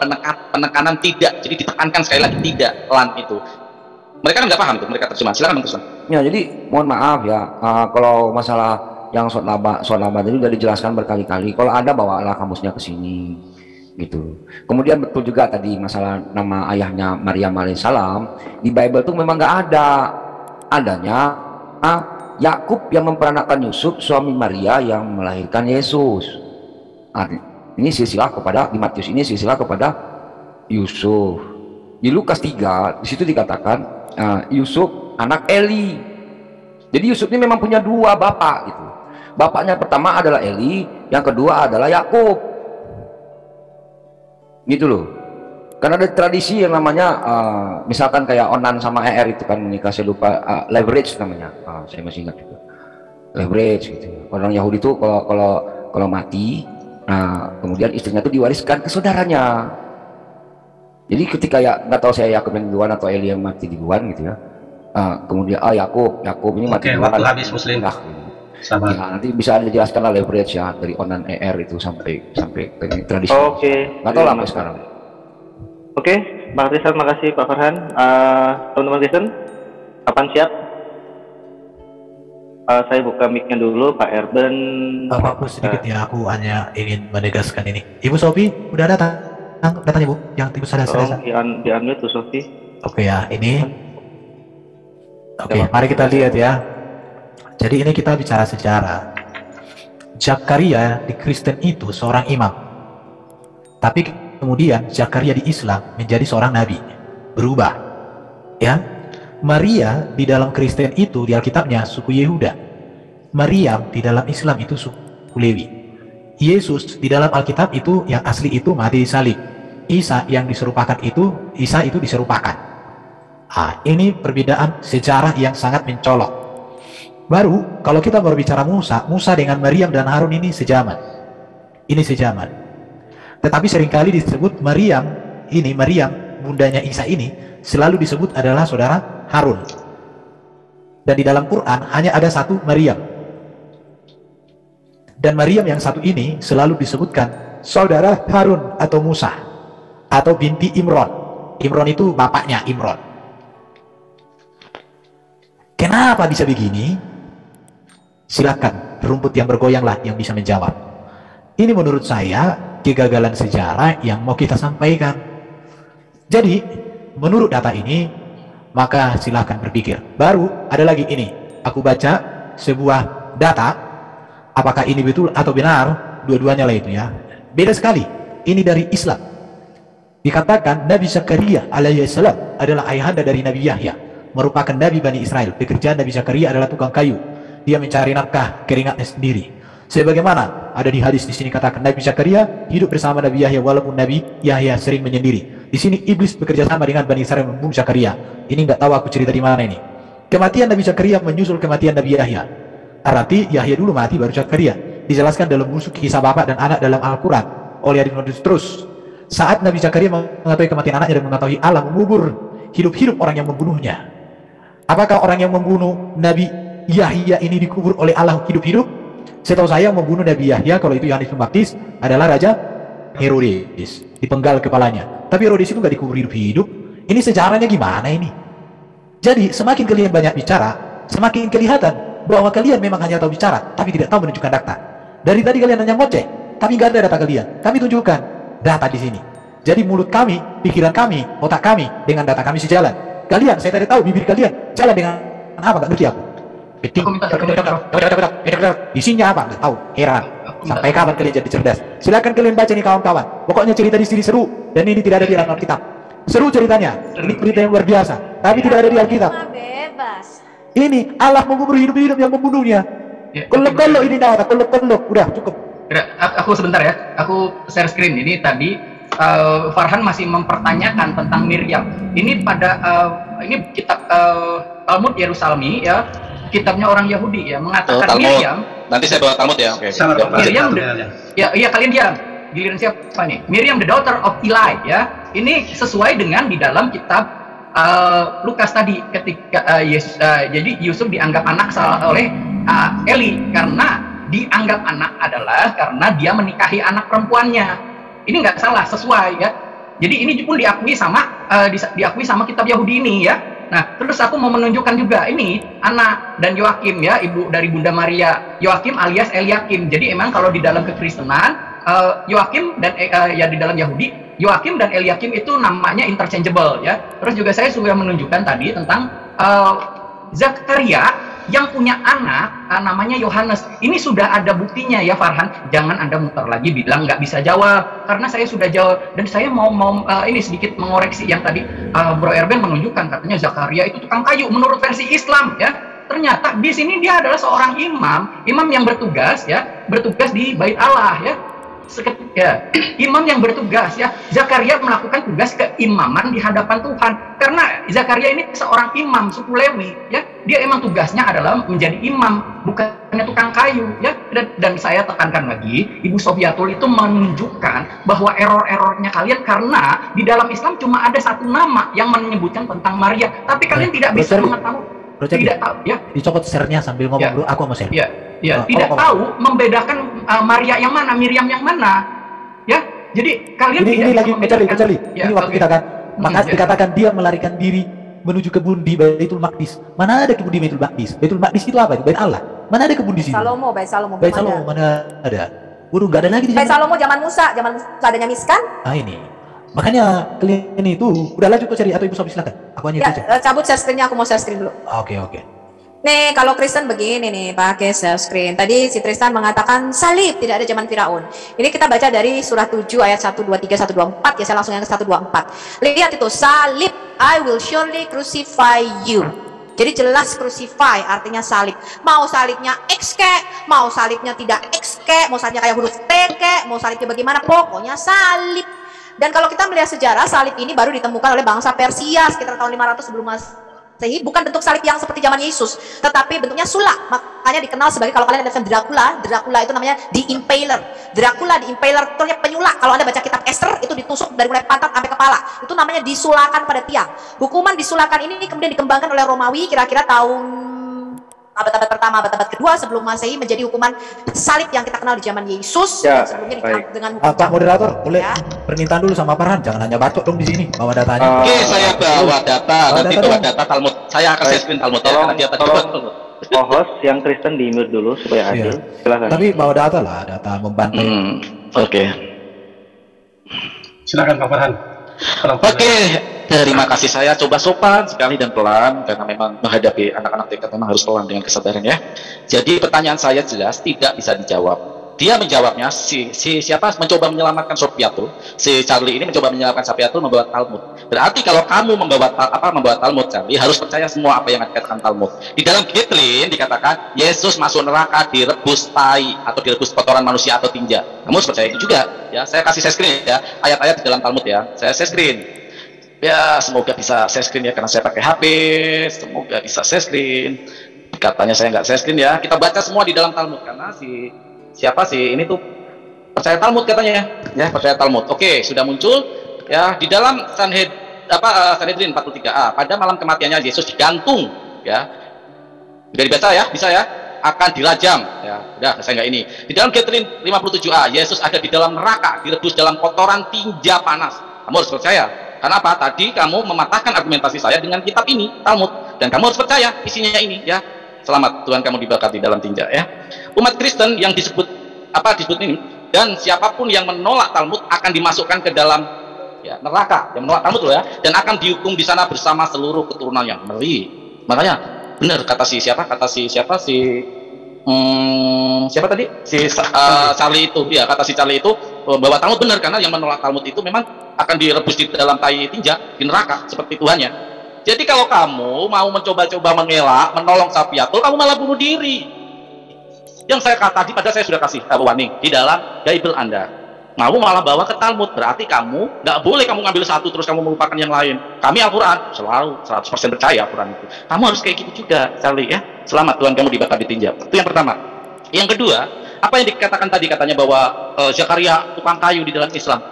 penekanan tidak, jadi ditekankan sekali lagi tidak lan itu. Mereka kan nggak paham itu, mereka terjemah. Silakan Bang Tristan. Ya, jadi mohon maaf ya, kalau masalah yang shot laba tadi sudah dijelaskan berkali-kali. Kalau ada bawalah kamusnya ke sini, gitu. Kemudian betul juga tadi masalah nama ayahnya Maryam alaihissalam di Bible itu memang nggak ada. Adanya Yakub yang memperanakan Yusuf, suami Maria yang melahirkan Yesus. Ini silsilah kepada, di Matius ini silsilah kepada Yusuf. Di Lukas 3 di situ dikatakan Yusuf anak Eli. Jadi Yusuf ini memang punya dua bapak gitu. Bapaknya pertama adalah Eli, yang kedua adalah Yakub. Gitu loh. Karena ada tradisi yang namanya misalkan kayak Onan sama ER itu kan menikah, saya lupa, leverage namanya. Saya masih ingat juga. Leverage gitu. Orang Yahudi itu kalau mati Nah, kemudian istrinya itu diwariskan ke saudaranya. Jadi ketika ya nggak tahu saya Yakub yang duluan atau Eli yang mati duluan gitu ya. Kemudian Yakub ini mati duluan. Waktu habis Muslim. Nah, ya, nanti bisa dijelaskan lah leverage ya dari Onan ER itu sampai ke tradisi. Oke. Nggak tahu lah sampai sekarang. Oke, Bang Rizal, makasih Pak Farhan. Teman-teman Kristen, kapan siap? Saya buka mic-nya dulu, Pak Erben. Pak sedikit ya, aku hanya ingin menegaskan ini. Ibu Sofi, udah datang? Datang Ibu, yang Ibu sadar. Di unmute tuh Sofi. Oke ya, ini. Oke, mari kita lihat ya. Jadi ini kita bicara sejarah. Zakaria di Kristen itu seorang imam. Tapi kemudian Zakaria di Islam menjadi seorang nabi. Berubah. Ya. Maria di dalam Kristen itu di Alkitabnya suku Yehuda. Maryam di dalam Islam itu suku Lewi. Yesus di dalam Alkitab itu yang asli itu mati di salib. Isa yang diserupakan itu, Isa itu diserupakan. Ini perbedaan sejarah yang sangat mencolok. Baru kalau kita berbicara Musa dengan Maryam dan Harun ini sejaman. Ini sejaman. Tetapi seringkali disebut Maryam, bundanya Isa ini selalu disebut adalah saudara Harun. Dan di dalam Quran hanya ada satu Maryam. Dan Maryam yang satu ini selalu disebutkan saudara Harun atau Musa atau binti Imron. Imron itu bapaknya Imron. Kenapa bisa begini? Silakan rumput yang bergoyanglah yang bisa menjawab. Ini menurut saya kegagalan sejarah yang mau kita sampaikan. Jadi menurut data ini, maka silahkan berpikir. Baru ada lagi ini, aku baca sebuah data, apakah ini betul atau benar, dua-duanya lah itu ya. Beda sekali, ini dari Islam. Dikatakan Nabi Zakaria alaihissalam adalah ayahanda dari Nabi Yahya, merupakan Nabi Bani Israel. Pekerjaan Nabi Zakaria adalah tukang kayu. Dia mencari nafkah keringatnya sendiri. Sebagaimana ada di hadis di sini katakan Nabi Zakaria hidup bersama Nabi Yahya walaupun Nabi Yahya sering menyendiri. Di sini iblis bekerja sama dengan Bani Israel membunuh Zakaria. Ini nggak tahu aku cerita di mana ini. Kematian Nabi Zakaria menyusul kematian Nabi Yahya. Arti Yahya dulu mati baru Zakaria. Dijelaskan dalam buku kisah bapak dan anak dalam Al-Quran oleh Adinodus terus. Saat Nabi Zakaria mengetahui kematian anaknya dan mengetahui Allah mengubur hidup-hidup orang yang membunuhnya. Apakah orang yang membunuh Nabi Yahya ini dikubur oleh Allah hidup-hidup? Setahu saya yang membunuh Nabi Yahya kalau itu Yohanes Pembaptis adalah Raja Herodes, dipenggal kepalanya. Tapi Herodes itu nggak dikubur hidup-hidup. Ini sejarahnya gimana ini? Jadi semakin kalian banyak bicara, semakin kelihatan bahwa kalian memang hanya tahu bicara, tapi tidak tahu menunjukkan data. Dari tadi kalian hanya ngoceh, tapi nggak ada data kalian. Kami tunjukkan data di sini. Jadi mulut kami, pikiran kami, otak kami dengan data kami sejalan. Kalian, saya tidak tahu bibir kalian jalan dengan apa? Nggak ngerti aku. Isinya apa? Nggak tahu. Heran. Sampai kapan kalian jadi cerdas? Silakan kalian baca nih kawan-kawan. Pokoknya cerita di sini seru dan ini tidak ada di dalam Alkitab. Seru ceritanya. Ini cerita yang luar biasa. Tapi tidak ada di Alkitab. Ini Allah mengubur hidup-hidup yang membunuhnya. Kelok-kelok ini data. Kelok-kelok. Udah cukup. Aku sebentar ya. Aku share screen ini tadi. Farhan masih mempertanyakan tentang Miriam. Ini pada ini kitab Talmud Yerusalemi ya. Kitabnya orang Yahudi ya mengatakan Miriam. Nanti saya bawa Talmud ya. Oke. Miriam, ya kalian diam. Giliran siapa nih? Miriam the daughter of Eli ya. Ini sesuai dengan di dalam kitab Lukas tadi ketika jadi Yusuf dianggap anak oleh Eli karena dianggap anak adalah karena dia menikahi anak perempuannya. Ini nggak salah, sesuai ya. Jadi ini pun diakui sama kitab Yahudi ini ya. Nah, terus aku mau menunjukkan juga ini Ana dan Yoakim ya, ibu dari Bunda Maria. Yoakim alias Eliakim. Jadi emang kalau di dalam kekristenan Yoakim dan ya di dalam Yahudi, Yoakim dan Eliakim itu namanya interchangeable ya. Terus juga saya sudah menunjukkan tadi tentang Zakaria yang punya anak namanya Yohanes. Ini sudah ada buktinya ya Farhan. Jangan Anda muter lagi bilang nggak bisa jawab karena saya sudah jawab dan saya mau ini sedikit mengoreksi yang tadi Bro Erben menunjukkan katanya Zakaria itu tukang kayu menurut versi Islam ya. Ternyata di sini dia adalah seorang imam yang bertugas ya, bertugas di Bait Allah ya. Imam yang bertugas ya. Zakaria melakukan tugas keimaman di hadapan Tuhan karena Zakaria ini seorang imam suku Lewi, ya. Dia emang tugasnya adalah menjadi imam, bukannya tukang kayu, ya. Dan saya tekankan lagi, Ibu Sofiatul itu menunjukkan bahwa error-errornya kalian karena di dalam Islam cuma ada satu nama yang menyebutkan tentang Maria, tapi kalian tidak bisa mengetahui, tidak tahu, ya. Dicopot share-nya sambil ngomong dulu, aku mau share. Ya, tidak tahu membedakan Maria yang mana, Miriam yang mana, ya. Jadi kalian ini lagi Charlie. Ya, ini waktu kita kan, maka dikatakan dia melarikan diri menuju kebun di Baitul Maqdis. Mana ada kebun di Baitul Maqdis? Baitul Maqdis itu apa? Bait Allah. Mana ada kebun di sini? Bait Salomo mana ada? Waduh, nggak ada lagi di sini. Bait Salomo zaman Musa adanya miskan. Ah, ini. Makanya kalian itu udah lanjut kok cari atau Ibu Sofi silakan. Aku hanya itu aja. Cabut share screen-nya, aku mau share screen dulu. Oke. Nih, kalau Kristen begini nih, pakai share screen. Tadi si Tristan mengatakan salib tidak ada zaman Firaun. Ini kita baca dari surah 7 ayat 1, 2, 3, 1, 2, 4. Ya, saya langsung yang ke 1, 2, 4. Lihat itu, salib, I will surely crucify you. Jadi jelas crucify artinya salib. Mau salibnya X kek, mau salibnya tidak X kek, mau salibnya kayak huruf T kek, mau salibnya bagaimana, pokoknya salib. Dan kalau kita melihat sejarah, salib ini baru ditemukan oleh bangsa Persia sekitar tahun 500 sebelum Masehi. Bukan bentuk salib yang seperti zaman Yesus, tetapi bentuknya sulak. Makanya dikenal sebagai, kalau kalian ada film Dracula itu namanya The Impaler. Dracula, The Impaler itu penyulak. Kalau Anda baca kitab Esther, itu ditusuk dari mulai pantat sampai kepala. Itu namanya disulakan pada tiang. Hukuman disulakan ini kemudian dikembangkan oleh Romawi kira-kira tahun abad-abad pertama, abad-abad kedua sebelum Masehi, menjadi hukuman salib yang kita kenal di zaman Yesus. Dan sebelumnya dengan hukum Pak moderator, boleh permintaan dulu sama Farhan, jangan hanya bacot dong di sini, bawa datanya. Oke, saya bawa data, nanti bawa data Talmud. Saya akan share screen Talmud ya, karena dia tadi host yang Kristen di mute dulu supaya adil. Silakan. Tapi bawa data lah, data membantu. Oke. Silakan Pak Farhan. Oke, terima kasih. Saya coba sopan sekali dan pelan karena memang menghadapi anak-anak TK memang harus pelan dengan kesabaran ya. Jadi pertanyaan saya jelas tidak bisa dijawab. Dia menjawabnya si siapa mencoba menyelamatkan Sofiatul, si Charlie ini mencoba menyelamatkan Sofiatul membawa Talmud. Berarti kalau kamu membawa Talmud, Charlie harus percaya semua apa yang dikatakan Talmud. Di dalam Gitlin dikatakan Yesus masuk neraka direbus tai atau direbus kotoran manusia atau tinja. Kamu harus percaya itu juga ya. Saya kasih share screen ya, ayat-ayat di dalam Talmud ya. Saya share screen. Ya, semoga bisa share screen ya karena saya pakai HP. Semoga bisa share screen. Katanya saya nggak share screen ya. Kita baca semua di dalam Talmud karena siapa sih ini tuh percaya Talmud katanya ya, percaya Talmud. Oke, sudah muncul ya di dalam Sanhedrin 43a. Pada malam kematiannya Yesus digantung ya. Udah dibaca ya, bisa ya, akan dirajam ya. Udah, saya nggak ini. Di dalam Gitlin 57a, Yesus ada di dalam neraka, direbus dalam kotoran tinja panas. Kamu harus percaya. Karena apa? Tadi kamu mematahkan argumentasi saya dengan kitab ini, Talmud, dan kamu harus percaya isinya ini ya. Selamat, Tuhan kamu diberkati dalam tinja ya. Umat Kristen yang disebut ini, dan siapapun yang menolak Talmud akan dimasukkan ke dalam ya neraka, yang menolak Talmud loh ya, dan akan dihukum di sana bersama seluruh keturunan yang ngeri. Makanya benar kata siapa tadi Charlie itu ya, kata si Charlie itu bahwa Talmud benar, karena yang menolak Talmud itu memang akan direbus di dalam tai tinja di neraka seperti Tuhannya. Jadi kalau kamu mau mencoba-coba mengelak, menolong Sofiatul, kamu malah bunuh diri. Yang saya kata tadi, padahal saya sudah kasih warning di dalam Bible Anda. Mau malah bawa ke Talmud, berarti kamu nggak boleh kamu ngambil satu terus kamu melupakan yang lain. Kami Al-Quran selalu 100% percaya Al-Quran itu. Kamu harus kayak gitu juga, Charlie ya. Selamat, Tuhan kamu dibakar ditinja. Itu yang pertama. Yang kedua, apa yang dikatakan tadi katanya bahwa Zakaria tukang kayu di dalam Islam?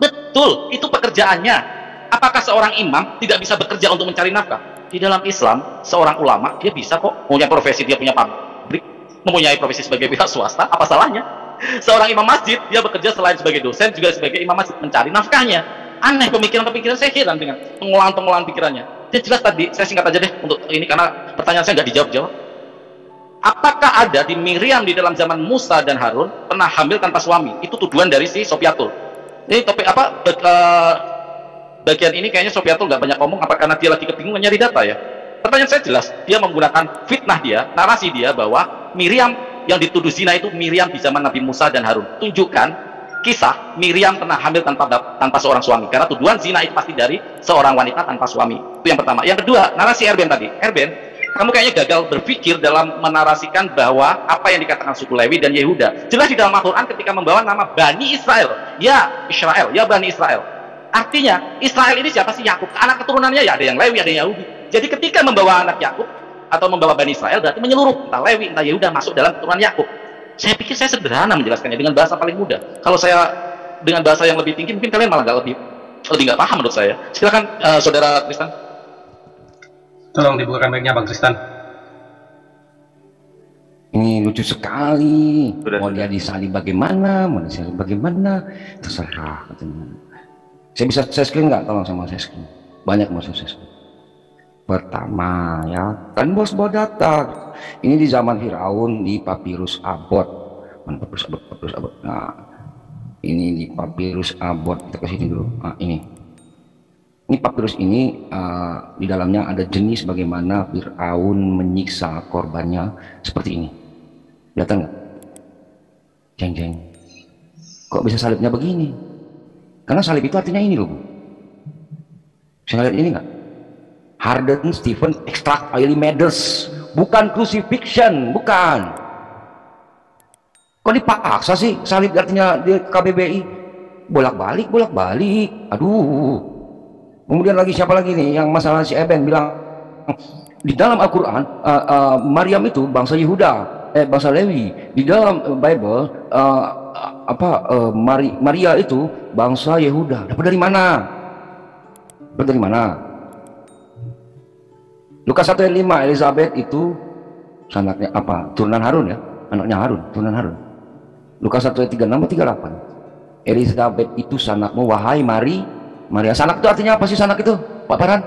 Betul, itu pekerjaannya. Apakah seorang imam tidak bisa bekerja untuk mencari nafkah? Di dalam Islam, seorang ulama dia bisa kok punya profesi, dia punya pabrik, mempunyai profesi sebagai pihak swasta. Apa salahnya? Seorang imam masjid dia bekerja selain sebagai dosen juga sebagai imam masjid mencari nafkahnya. Aneh pemikiran-pemikiran, saya heran dengan pengolahan pikirannya. Dia jelas tadi, saya singkat aja deh untuk ini karena pertanyaan saya nggak dijawab-jawab. Apakah ada di Miriam di dalam zaman Musa dan Harun pernah hamil tanpa suami? Itu tuduhan dari si Sofiatul. Ini topik apa? Bagian ini kayaknya Sofiatul nggak banyak ngomong, apa karena dia lagi kebingungan nyari data ya? Pertanyaan saya jelas, dia menggunakan fitnah dia, narasi dia bahwa Miriam yang dituduh zina itu Miriam di zaman Nabi Musa dan Harun. Tunjukkan kisah Miriam pernah hamil tanpa seorang suami, karena tuduhan zina itu pasti dari seorang wanita tanpa suami. Itu yang pertama. Yang kedua, narasi Erben tadi. Erben, kamu kayaknya gagal berpikir dalam menarasikan bahwa apa yang dikatakan suku Lewi dan Yehuda. Jelas di dalam Al-Quran ketika membawa nama Bani Israel, ya Israel, ya Bani Israel. Artinya Israel ini siapa sih? Yakub. Anak keturunannya ya ada yang Lewi, ada yang Yahudi. Jadi ketika membawa anak Yakub atau membawa Bani Israel berarti menyeluruh, entah Lewi, entah Yehuda masuk dalam keturunan Yakub. Saya pikir saya sederhana menjelaskannya dengan bahasa paling mudah. Kalau saya dengan bahasa yang lebih tinggi mungkin kalian malah lebih nggak paham menurut saya. Silakan saudara Tristan. Tolong dibukakan mic-nya Bang Tristan. Ini lucu sekali. Mau dia disalib bagaimana, mau disalib bagaimana, terserah katanya. Saya bisa share screen nggak? Tolong sama share screen. Banyak mau share screen. Pertama ya, kan bos bawa data. Ini di zaman Firaun di Papirus Abot. Mana Papirus Abot? Nah, ini di Papirus Abot. Kita ke sini dulu. Nah, ini papirus ini di dalamnya ada jenis bagaimana Firaun menyiksa korbannya seperti ini. Kelihatan nggak? Jeng-jeng. Kok bisa salibnya begini? Karena salib itu artinya ini loh, Bu. Bisa lihat ini nggak? Harden Stephen Extract Oily Medals, bukan crucifixion, bukan. Kok dipaksa sih salib artinya di KBBI? Bolak-balik, bolak-balik. Aduh. Kemudian lagi siapa lagi nih yang masalah si Eben bilang di dalam Al-Quran Maryam itu bangsa Yehuda, bangsa Lewi. Di dalam Bible Maria itu bangsa Yehuda. Dapat dari mana? Dapat dari mana? Lukas 1 ayat 5, Elizabeth itu anaknya apa? Turunan Harun ya, anaknya Harun, turunan Harun. Lukas 1 ayat 36 38. Elizabeth itu sanakmu wahai Maria. Sanak itu artinya apa sih sanak itu, Pak Farhan?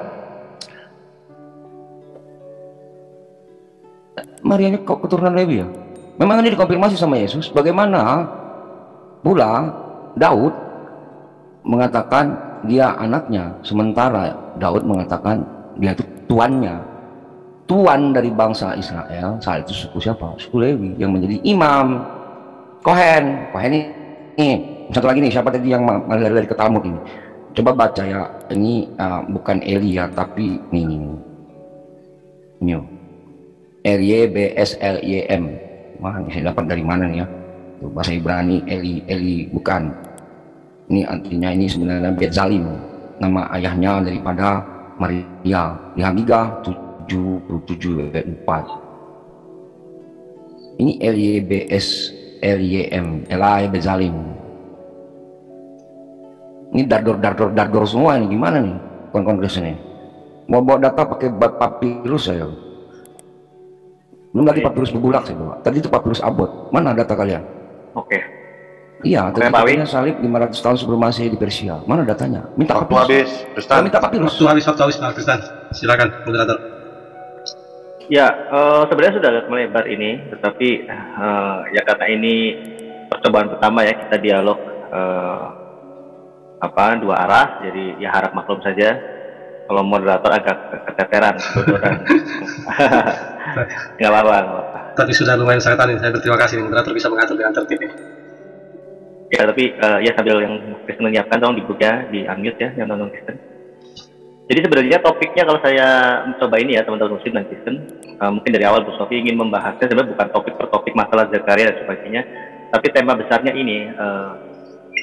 Marianya kok keturunan Lewi ya? Memang ini dikonfirmasi sama Yesus. Bagaimana pula Daud mengatakan dia anaknya, sementara Daud mengatakan dia itu tuannya. Tuan dari bangsa Israel saat itu suku siapa? Suku Lewi yang menjadi imam. Kohen ini satu lagi nih, siapa tadi yang dari ke Talmud ini? Coba baca ya, ini bukan Elia tapi ini L-Y-B-S-L-Y-M. Wah, ini saya dapat dari mana nih ya? Tuh, bahasa Ibrani Eli bukan. Ini artinya ini sebenarnya Betzalim, nama ayahnya daripada Maria. Di Hamigah 77 ayat 4. Ini L-Y-B-S-L-Y-M, Eli Betzalim. Ini dardor semua ini, gimana nih kongresnya? Mau bawa data pakai papirus saya. Belum lagi papirus bebulak saya bawa. Tadi itu papirus Abot. Mana data kalian? Oke. Iya, tadi katanya salib 500 tahun sebelum Masehi di Persia. Mana datanya? Minta papirus. Minta papirus. Waktu habis Pak Tristan. Silakan moderator. Ya, sebenarnya sudah agak melebar ini, tetapi ya karena ini percobaan pertama ya, kita dialog dua arah, jadi ya harap maklum saja kalau moderator agak keteteran kebetulan. Nggak apa-apa. Tapi sudah lumayan sangat aneh. Saya berterima kasih moderator bisa mengatur dengan tertib ini. Ya tapi ya sambil yang Kristen menyiapkan dong di buku-nya, di unmute ya yang nonton Kristen. Jadi sebenarnya topiknya kalau saya mencoba ini ya teman-teman Muslim dan Kristen, mungkin dari awal Bu Sofi ingin membahasnya sebenarnya bukan topik per topik masalah Zakaria dan sebagainya, tapi tema besarnya ini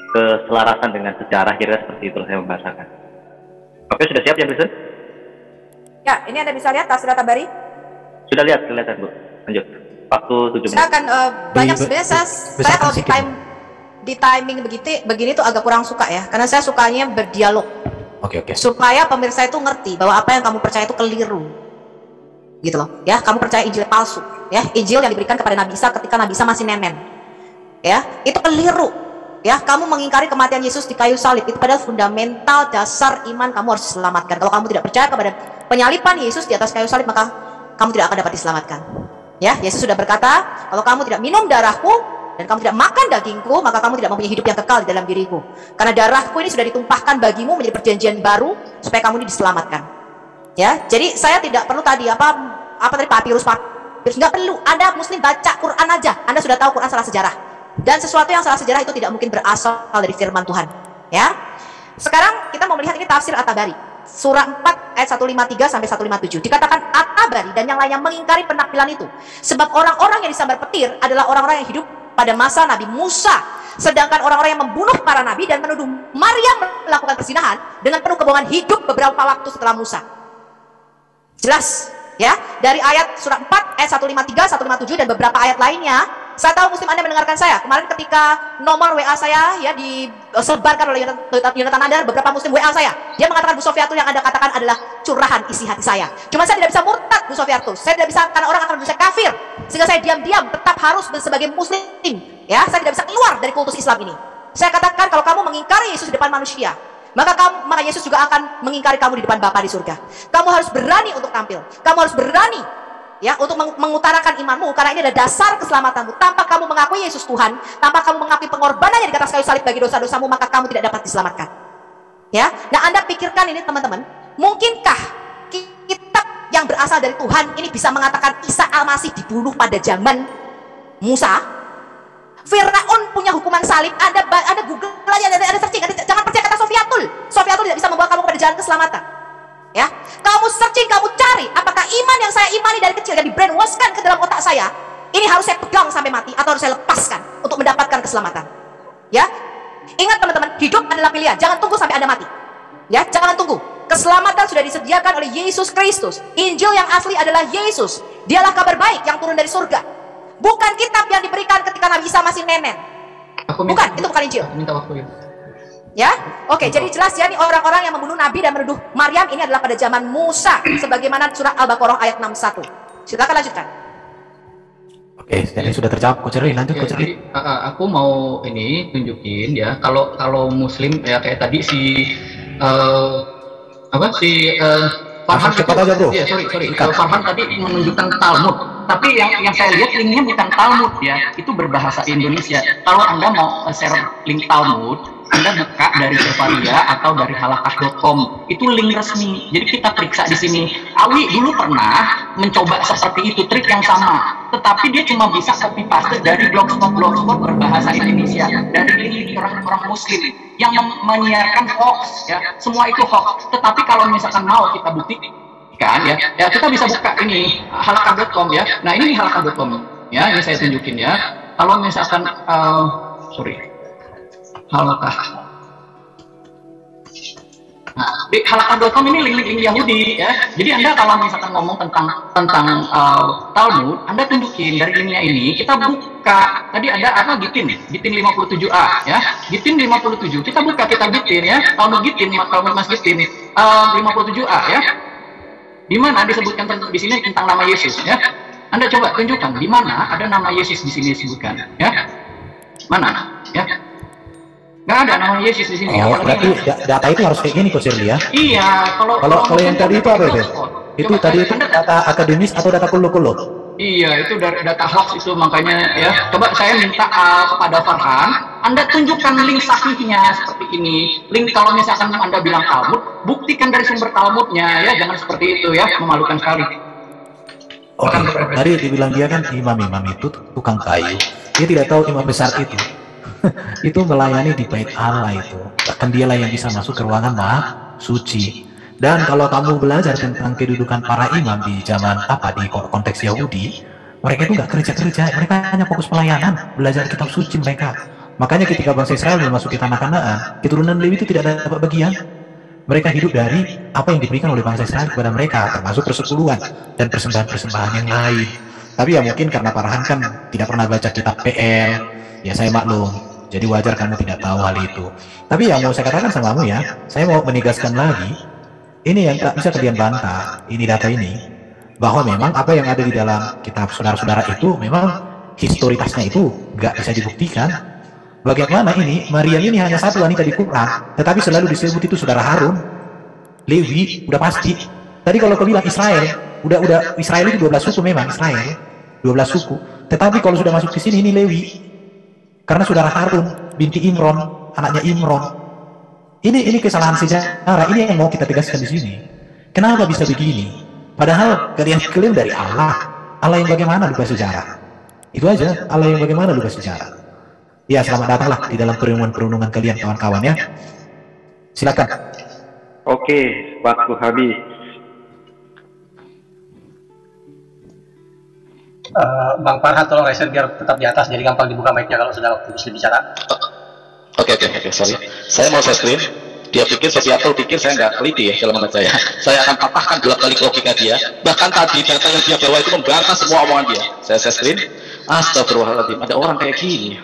keselarasan dengan sejarah, kira seperti itu saya membahasakan. Oke, sudah siap ya Kristen? Ya, ini Anda bisa lihat tafsir At-Tabari? Sudah lihat, kelihatan Bu. Lanjut. Waktu 7 menit. Silakan, banyak sebenarnya saya kalau di timing begini tuh agak kurang suka ya, karena saya sukanya berdialog. Oke. Supaya pemirsa itu ngerti bahwa apa yang kamu percaya itu keliru. Gitu loh, ya. Kamu percaya Injil palsu, ya. Injil yang diberikan kepada Nabi Isa ketika Nabi Isa masih nemen. Ya, itu keliru. Ya, kamu mengingkari kematian Yesus di kayu salib, itu padahal fundamental dasar iman kamu harus diselamatkan. Kalau kamu tidak percaya kepada penyaliban Yesus di atas kayu salib, maka kamu tidak akan dapat diselamatkan. Ya, Yesus sudah berkata, kalau kamu tidak minum darahku dan kamu tidak makan dagingku, maka kamu tidak mempunyai hidup yang kekal di dalam diriku. Karena darahku ini sudah ditumpahkan bagimu menjadi perjanjian baru supaya kamu ini diselamatkan. Ya, jadi saya tidak perlu tadi papirus nggak perlu. Anda Muslim baca Quran aja, Anda sudah tahu Quran salah sejarah. Dan sesuatu yang salah sejarah itu tidak mungkin berasal dari firman Tuhan. Ya. Sekarang kita mau melihat ini tafsir At-Tabari. Surah 4 ayat 153 sampai 157. Dikatakan At-Tabari dan yang lainnya mengingkari penampilan itu. Sebab orang-orang yang disambar petir adalah orang-orang yang hidup pada masa Nabi Musa. Sedangkan orang-orang yang membunuh para nabi dan menuduh Maryam melakukan perzinahan dengan penuh kebohongan hidup beberapa waktu setelah Musa. Jelas ya, dari ayat surat 4 ayat 153, 157 dan beberapa ayat lainnya. Saya tahu Muslim Anda mendengarkan saya. Kemarin ketika nomor WA saya ya disebarkan oleh Yonatan Anda, beberapa Muslim WA saya. Dia mengatakan Bu Sofiatul yang Anda katakan adalah curahan isi hati saya. Cuma saya tidak bisa murtad Bu Sofiatul. Saya tidak bisa, karena orang akan bisa kafir. Sehingga saya diam-diam tetap harus sebagai Muslim. Ya, saya tidak bisa keluar dari kultus Islam ini. Saya katakan kalau kamu mengingkari Yesus di depan manusia, maka Yesus juga akan mengingkari kamu di depan Bapa di surga. Kamu harus berani untuk tampil. Kamu harus berani ya untuk mengutarakan imanmu, karena ini adalah dasar keselamatanmu. Tanpa kamu mengakui Yesus Tuhan, tanpa kamu mengakui pengorbanannya di atas kayu salib bagi dosa-dosamu, maka kamu tidak dapat diselamatkan. Ya, nah Anda pikirkan ini teman-teman, mungkinkah kitab yang berasal dari Tuhan ini bisa mengatakan Isa Al-Masih dibunuh pada zaman Musa? Firaun punya hukuman salib. Anda Google aja, ada searching. Jangan percaya kata Sofiatul. Sofiatul tidak bisa membawa kamu kepada jalan keselamatan. Ya, kamu searching, kamu cari apakah iman yang saya imani dari kecil dan di brainwashkan ke dalam otak saya ini harus saya pegang sampai mati atau harus saya lepaskan untuk mendapatkan keselamatan. Ya, ingat teman-teman, hidup adalah pilihan. Jangan tunggu sampai Anda mati. Ya, jangan tunggu. Keselamatan sudah disediakan oleh Yesus Kristus. Injil yang asli adalah Yesus. Dialah kabar baik yang turun dari surga. Bukan kitab yang diberikan ketika Nabi Isa masih nenek. Bukan, itu bukan Injil. Minta waktu ya. Ya, oke, jadi jelas ya, nih orang-orang yang membunuh Nabi dan menuduh Maryam ini adalah pada zaman Musa, sebagaimana surah Al-Baqarah ayat 61. Silakan lanjutkan. Oke, jadi sudah terjawab. Coach Erwin, lanjut Ya, Coach Erwin. aku mau ini tunjukin ya, kalau Muslim ya kayak tadi Farhan cepat aja bro. Iya, sorry. Farhan tadi menunjukkan Talmud. Tapi yang saya lihat linknya bukan Talmud ya, itu berbahasa Indonesia. Kalau Anda mau share link Talmud, Anda buka dari Sefaria atau dari halakah.com. Itu link resmi. Jadi kita periksa di sini. Awi dulu pernah mencoba seperti itu, trik yang sama. Tetapi dia cuma bisa copy paste dari blogspot berbahasa Indonesia, dari link orang-orang Muslim yang menyiarkan hoax ya. Semua itu hoax. Tetapi kalau misalkan mau kita buktikan ya kita bisa buka ini halakah.com ya. Nah, ini halakah.com ya, ini saya tunjukin ya. Kalau misalkan halakah. Nah, di halakah.com ini link-link Yahudi ya. Jadi Anda kalau misalkan ngomong tentang Talmud, Anda tunjukin dari linknya ini. Kita buka. Tadi ada apa? Gitin 57A ya. Gitin 57. Kita buka, kita Gitin ya. Talmud Gitin, Talmud Mas Gitin 57A ya. Di mana disebutkan di sini tentang nama Yesus ya. Anda coba tunjukkan di mana ada nama Yesus di sini disebutkan ya. Mana ya? Nggak ada nama Yesus di sini. Oh, berarti data itu harus kayak gini Coach Erwin ya? Iya, kalau yang tadi itu apa itu? Itu tadi itu data akademis atau data kulo-kulo? Iya, itu dari data hoax itu, makanya ya. Coba saya minta kepada Farhan, Anda tunjukkan link sahihnya seperti ini. Link kalau misalkan Anda bilang Talmud, buktikan dari sumber Talmudnya ya, jangan seperti itu ya, memalukan sekali. Oke, tadi dibilang dia kan imam-imam itu tukang kayu. Dia tidak tahu imam besar itu. Itu melayani di bait Allah itu. Bahkan dialah yang bisa masuk ke ruangan maha suci. Dan kalau kamu belajar tentang kedudukan para imam di zaman di konteks Yahudi, mereka itu nggak kerja-kerja, mereka hanya fokus pelayanan, belajar kitab suci mereka. Makanya ketika bangsa Israel memasuki tanah Kanaan, keturunan Lewi itu tidak ada dapat bagian. Mereka hidup dari apa yang diberikan oleh bangsa Israel kepada mereka, termasuk persepuluhan dan persembahan-persembahan yang lain. Tapi ya mungkin karena Farhan kan tidak pernah baca kitab PL, ya saya maklum. Jadi wajar kamu tidak tahu hal itu. Tapi yang mau saya katakan sama kamu ya, saya mau menegaskan lagi, ini yang tak bisa kalian bantah, ini data ini, bahwa memang apa yang ada di dalam kitab saudara-saudara itu memang historitasnya itu nggak bisa dibuktikan. Bagaimana ini, Maryam ini hanya satu wanita di Quran, tetapi selalu disebut itu saudara Harun, Lewi, udah pasti. Tadi kalau kau bilang Israel, udah Israel itu 12 suku memang, Israel, 12 suku. Tetapi kalau sudah masuk ke sini, ini Lewi. Karena saudara Harun binti Imron, anaknya Imron. Ini kesalahan sejarah. Ini yang mau kita tegaskan di sini. Kenapa bisa begini? Padahal kalian klaim dari Allah. Allah yang bagaimana lupa sejarah? Itu aja. Allah yang bagaimana lupa sejarah? Ya, selamat datanglah di dalam perundungan kalian kawan-kawan ya. Silakan. Oke, waktu habis. Bang Farhan tolong reset biar tetap di atas, jadi gampang dibuka mic-nya kalau sudah waktu bicara. Oke, sorry. Saya mau share screen. Dia pikir, Sofiatul pikir saya nggak teliti ya dalam membaca saya. Saya akan patahkan bolak-balik logika dia. Bahkan tadi data yang dia bawa itu membantah semua omongan dia. Saya share screen. Astagfirullahaladzim, ada orang kayak gini.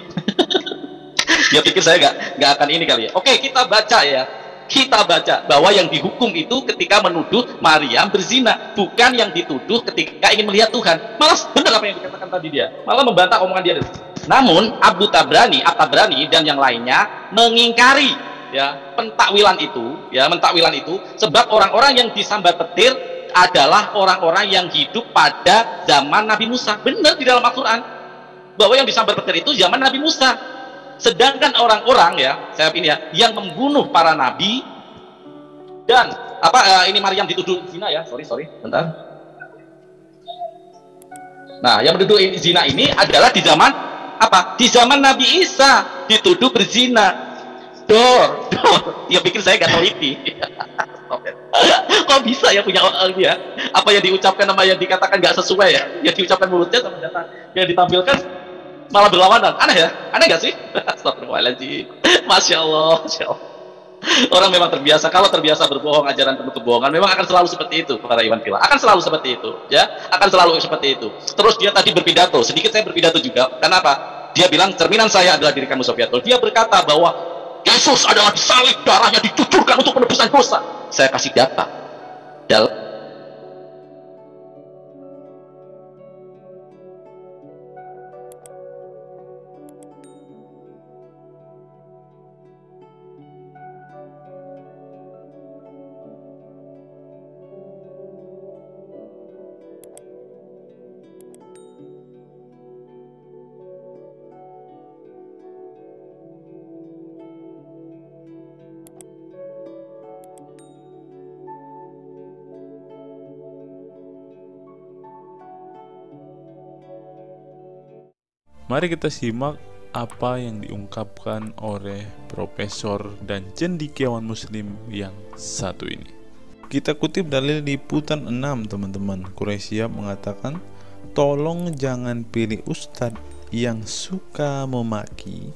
Dia pikir saya nggak akan ini kali ya. Oke, kita baca ya. Kita baca bahwa yang dihukum itu ketika menuduh Maryam berzina, bukan yang dituduh ketika ingin melihat Tuhan. Malah benar apa yang dikatakan tadi dia, malah membantah omongan dia. Namun At-Tabrani dan yang lainnya mengingkari ya pentakwilan itu, sebab orang-orang yang disambar petir adalah orang-orang yang hidup pada zaman Nabi Musa. Benar di dalam Al-Quran bahwa yang disambar petir itu zaman Nabi Musa. Sedangkan orang-orang yang membunuh para nabi dan ini Maryam dituduh zina ya, sorry bentar. Nah, yang menuduh zina ini adalah di zaman di zaman Nabi Isa dituduh berzina. Dor, dia pikir saya gak teliti. Kok bisa ya punya dia? Apa yang diucapkan sama yang dikatakan gak sesuai ya? Yang diucapkan mulutnya sama data yang ditampilkan malah berlawanan. Aneh ya? Aneh gak sih? Astagfirullahaladzim. Masya Allah. Orang memang terbiasa, kalau terbiasa berbohong, ajaran penuh kebohongan, memang akan selalu seperti itu para Iwan Villa. Akan selalu seperti itu, ya. Akan selalu seperti itu. Terus dia tadi berpidato, sedikit saya berpidato juga. Kenapa? Dia bilang cerminan saya adalah diri kamu Sofiatul. Dia berkata bahwa Yesus adalah disalib, darahnya dicucurkan untuk penebusan dosa. Saya kasih data. Mari kita simak apa yang diungkapkan oleh profesor dan cendekiawan muslim yang satu ini. Kita kutip dalil liputan 6 teman-teman. Quraisy Shihab mengatakan, tolong jangan pilih ustadz yang suka memaki.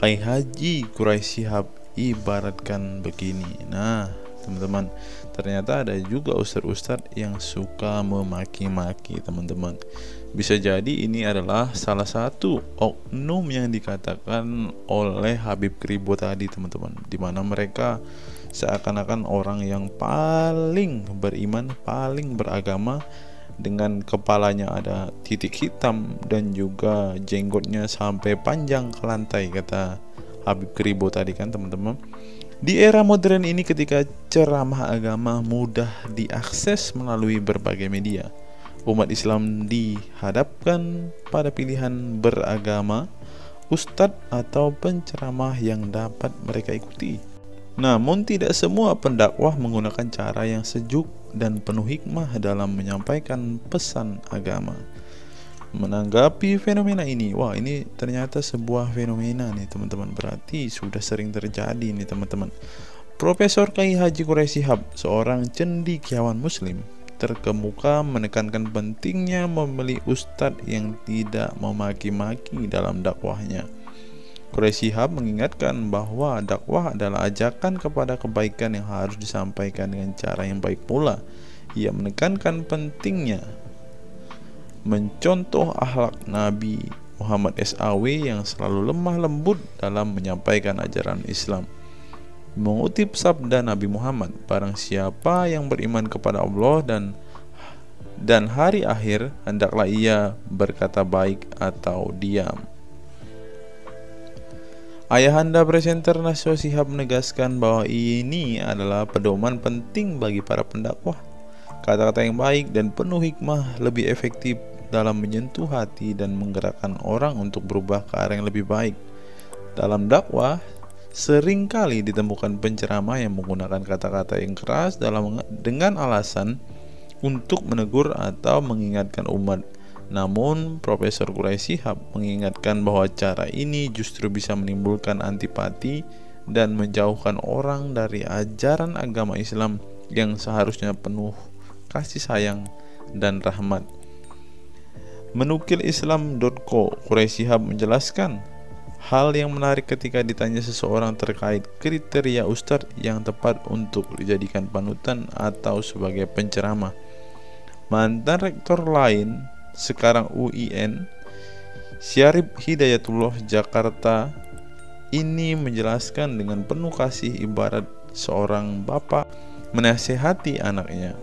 Kiai Haji Quraisy Shihab ibaratkan begini. Nah teman-teman, ternyata ada juga ustadz-ustadz yang suka memaki-maki teman-teman. Bisa jadi ini adalah salah satu oknum yang dikatakan oleh Habib Kribo tadi teman-teman, di mana mereka seakan-akan orang yang paling beriman, paling beragama, dengan kepalanya ada titik hitam dan juga jenggotnya sampai panjang ke lantai, kata Habib Kribo tadi kan teman-teman. Di era modern ini ketika ceramah agama mudah diakses melalui berbagai media, umat Islam dihadapkan pada pilihan beragama, ustadz atau penceramah yang dapat mereka ikuti. Namun tidak semua pendakwah menggunakan cara yang sejuk dan penuh hikmah dalam menyampaikan pesan agama. Menanggapi fenomena ini, wah ini ternyata sebuah fenomena nih teman-teman, berarti sudah sering terjadi nih teman-teman. Profesor Kiai Haji Quraisy Shihab, seorang cendekiawan muslim, terkemuka menekankan pentingnya memilih ustadz yang tidak memaki-maki dalam dakwahnya. Quraisy Shihab mengingatkan bahwa dakwah adalah ajakan kepada kebaikan yang harus disampaikan dengan cara yang baik pula. Ia menekankan pentingnya mencontoh akhlak Nabi Muhammad SAW yang selalu lemah lembut dalam menyampaikan ajaran Islam. Mengutip sabda Nabi Muhammad, barang siapa yang beriman kepada Allah dan hari akhir, hendaklah ia berkata baik atau diam. Ayahanda presenter Naswa Shihab menegaskan bahwa ini adalah pedoman penting bagi para pendakwah. Kata-kata yang baik dan penuh hikmah lebih efektif dalam menyentuh hati dan menggerakkan orang untuk berubah ke arah yang lebih baik. Dalam dakwah, seringkali ditemukan penceramah yang menggunakan kata-kata yang keras dengan alasan untuk menegur atau mengingatkan umat. Namun, Profesor Quraisy Shihab mengingatkan bahwa cara ini justru bisa menimbulkan antipati dan menjauhkan orang dari ajaran agama Islam yang seharusnya penuh kasih sayang dan rahmat. Menukil Islam.co, Quraisy Shihab menjelaskan, Hal yang menarik ketika ditanya seseorang terkait kriteria ustadz yang tepat untuk dijadikan panutan atau sebagai penceramah. Mantan rektor lain, sekarang UIN, Syarif Hidayatullah Jakarta, ini menjelaskan dengan penuh kasih ibarat seorang bapak menasihati anaknya.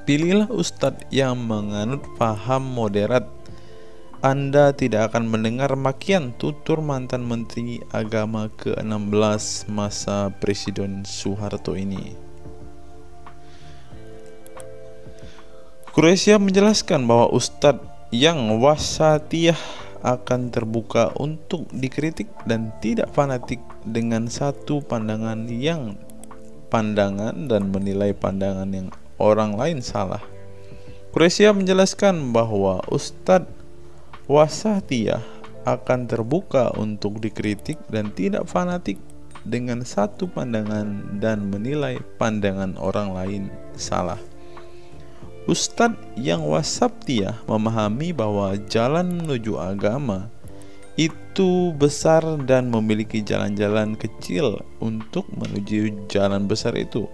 Pilihlah ustadz yang menganut paham moderat. Anda tidak akan mendengar makian tutur mantan Menteri Agama ke-16 masa Presiden Soeharto ini. Quraisyah menjelaskan bahwa ustadz yang wasatiyah akan terbuka untuk dikritik dan tidak fanatik dengan satu pandangan dan menilai pandangan yang orang lain salah. Quraisyah menjelaskan bahwa ustadz wasatiyah akan terbuka untuk dikritik dan tidak fanatik dengan satu pandangan dan menilai pandangan orang lain salah. Ustadz yang wasatiyah memahami bahwa jalan menuju agama itu besar dan memiliki jalan-jalan kecil untuk menuju jalan besar itu.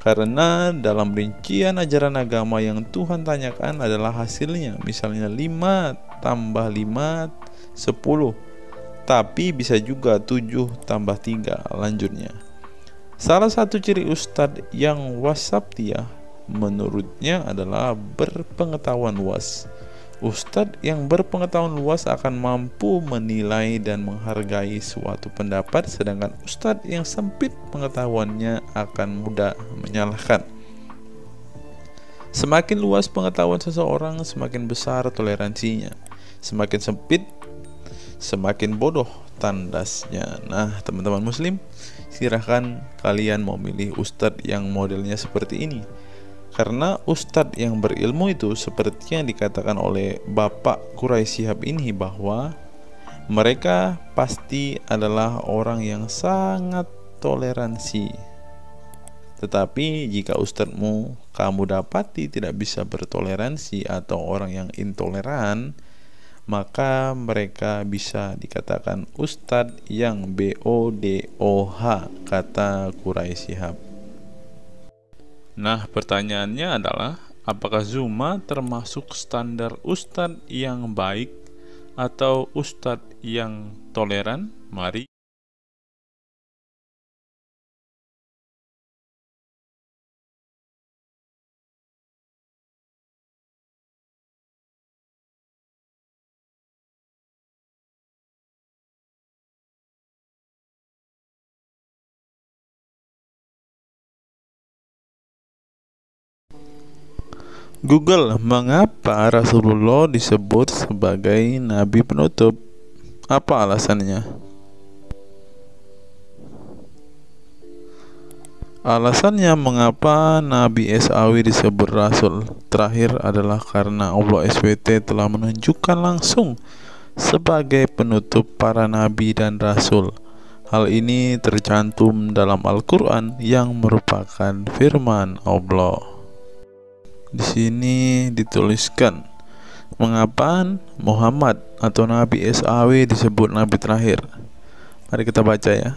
Karena dalam rincian ajaran agama yang Tuhan tanyakan adalah hasilnya, misalnya 5 tambah 5 10, tapi bisa juga 7 tambah 3 lanjutnya. Salah satu ciri ustadz yang wasatiyah menurutnya adalah berpengetahuan luas. Ustadz yang berpengetahuan luas akan mampu menilai dan menghargai suatu pendapat, sedangkan ustadz yang sempit pengetahuannya akan mudah menyalahkan. Semakin luas pengetahuan seseorang, semakin besar toleransinya. Semakin sempit, semakin bodoh tandasnya. Nah, teman-teman muslim, silahkan kalian mau milih ustadz yang modelnya seperti ini. Karena ustadz yang berilmu itu seperti yang dikatakan oleh Bapak Quraisyah ini, bahwa mereka pasti adalah orang yang sangat toleransi. Tetapi jika ustadzmu kamu dapati tidak bisa bertoleransi atau orang yang intoleran, maka mereka bisa dikatakan ustadz yang BODOH, kata Quraisyah. Nah, pertanyaannya adalah, apakah Zuma termasuk standar ustadz yang baik atau ustadz yang toleran? Mari Google, mengapa Rasulullah disebut sebagai nabi penutup? Apa alasannya? Alasannya mengapa Nabi SAW disebut Rasul terakhir adalah karena Allah SWT telah menunjukkan langsung sebagai penutup para nabi dan rasul. Hal ini tercantum dalam Al-Quran yang merupakan firman Allah. Di sini dituliskan, mengapa Muhammad atau Nabi SAW disebut Nabi terakhir? Mari kita baca ya.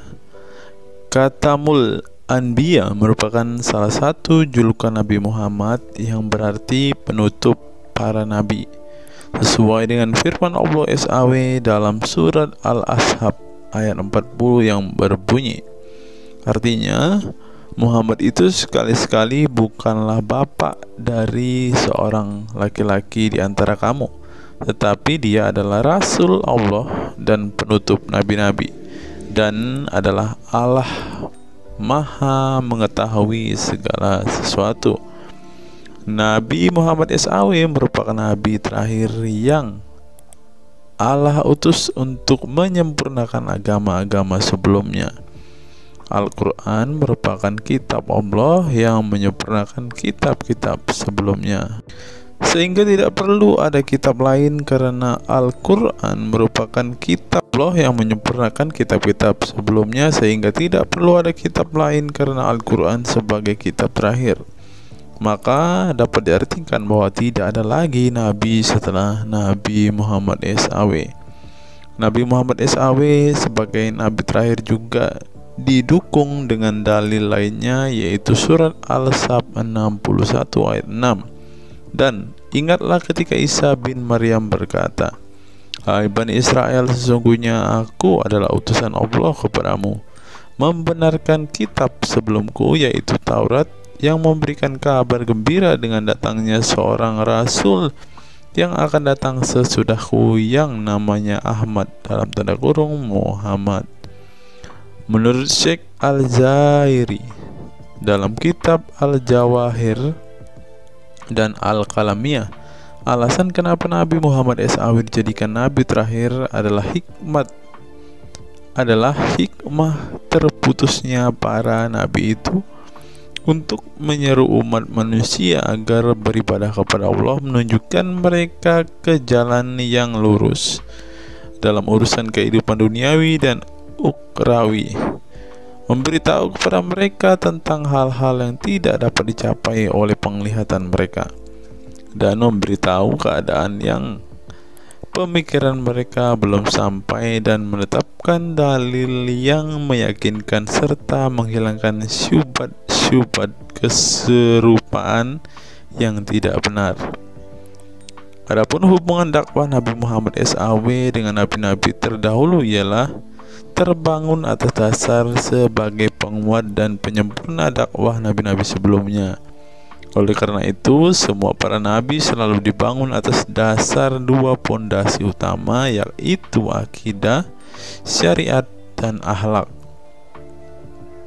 Katamul Anbiya merupakan salah satu julukan Nabi Muhammad yang berarti penutup para nabi, sesuai dengan firman Allah SAW dalam surat Al-Ashab ayat 40 yang berbunyi, artinya Muhammad itu sekali-sekali bukanlah bapak dari seorang laki-laki di antara kamu, tetapi dia adalah Rasul Allah dan penutup nabi-nabi, dan adalah Allah Maha mengetahui segala sesuatu. Nabi Muhammad SAW merupakan nabi terakhir yang Allah utus untuk menyempurnakan agama-agama sebelumnya. Al-Quran merupakan kitab Allah yang menyempurnakan kitab-kitab sebelumnya, sehingga tidak perlu ada kitab lain karena Al-Quran merupakan kitab Allah yang menyempurnakan kitab-kitab sebelumnya, sehingga tidak perlu ada kitab lain karena Al-Quran sebagai kitab terakhir. Maka dapat diartikan bahwa tidak ada lagi nabi setelah Nabi Muhammad SAW. Nabi Muhammad SAW sebagai nabi terakhir juga didukung dengan dalil lainnya, yaitu surat Al-Sab 61 ayat 6. Dan ingatlah ketika Isa bin Maryam berkata, "Hai Bani Israel, sesungguhnya aku adalah utusan Allah kepadamu, membenarkan kitab sebelumku, yaitu Taurat, yang memberikan kabar gembira dengan datangnya seorang rasul yang akan datang sesudahku, yang namanya Ahmad, dalam tanda kurung Muhammad." Menurut Syekh Al-Zairi dalam kitab Al-Jawahir dan Al-Kalamiyah, alasan kenapa Nabi Muhammad SAW dijadikan nabi terakhir adalah hikmah terputusnya para nabi itu untuk menyeru umat manusia agar beribadah kepada Allah, menunjukkan mereka ke jalan yang lurus dalam urusan kehidupan duniawi dan ukrawi, memberitahu kepada mereka tentang hal-hal yang tidak dapat dicapai oleh penglihatan mereka, dan memberitahu keadaan yang pemikiran mereka belum sampai, dan menetapkan dalil yang meyakinkan serta menghilangkan syubhat keserupaan yang tidak benar. Adapun hubungan dakwah Nabi Muhammad SAW dengan nabi-nabi terdahulu ialah terbangun atas dasar sebagai penguat dan penyempurna dakwah nabi-nabi sebelumnya. Oleh karena itu, semua para nabi selalu dibangun atas dasar dua pondasi utama, yaitu akidah, syariat, dan akhlak.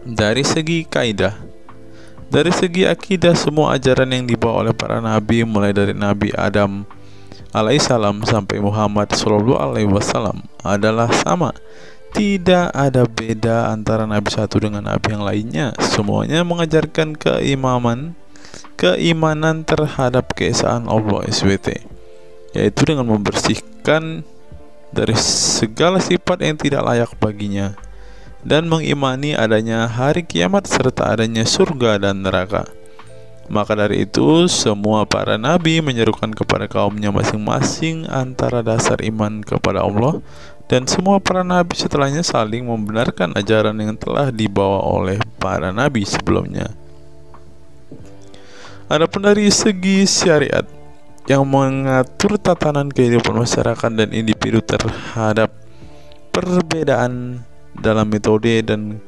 Dari segi kaidah, dari segi akidah, semua ajaran yang dibawa oleh para nabi, mulai dari Nabi Adam alaihissalam sampai Muhammad SAW, adalah sama. Tidak ada beda antara nabi satu dengan nabi yang lainnya. Semuanya mengajarkan keimanan terhadap keesaan Allah SWT, yaitu dengan membersihkan dari segala sifat yang tidak layak baginya, dan mengimani adanya hari kiamat serta adanya surga dan neraka. Maka dari itu, semua para nabi menyerukan kepada kaumnya masing-masing antara dasar iman kepada Allah, dan semua para nabi setelahnya saling membenarkan ajaran yang telah dibawa oleh para nabi sebelumnya. Adapun dari segi syariat yang mengatur tatanan kehidupan masyarakat dan individu terhadap perbedaan dalam metode dan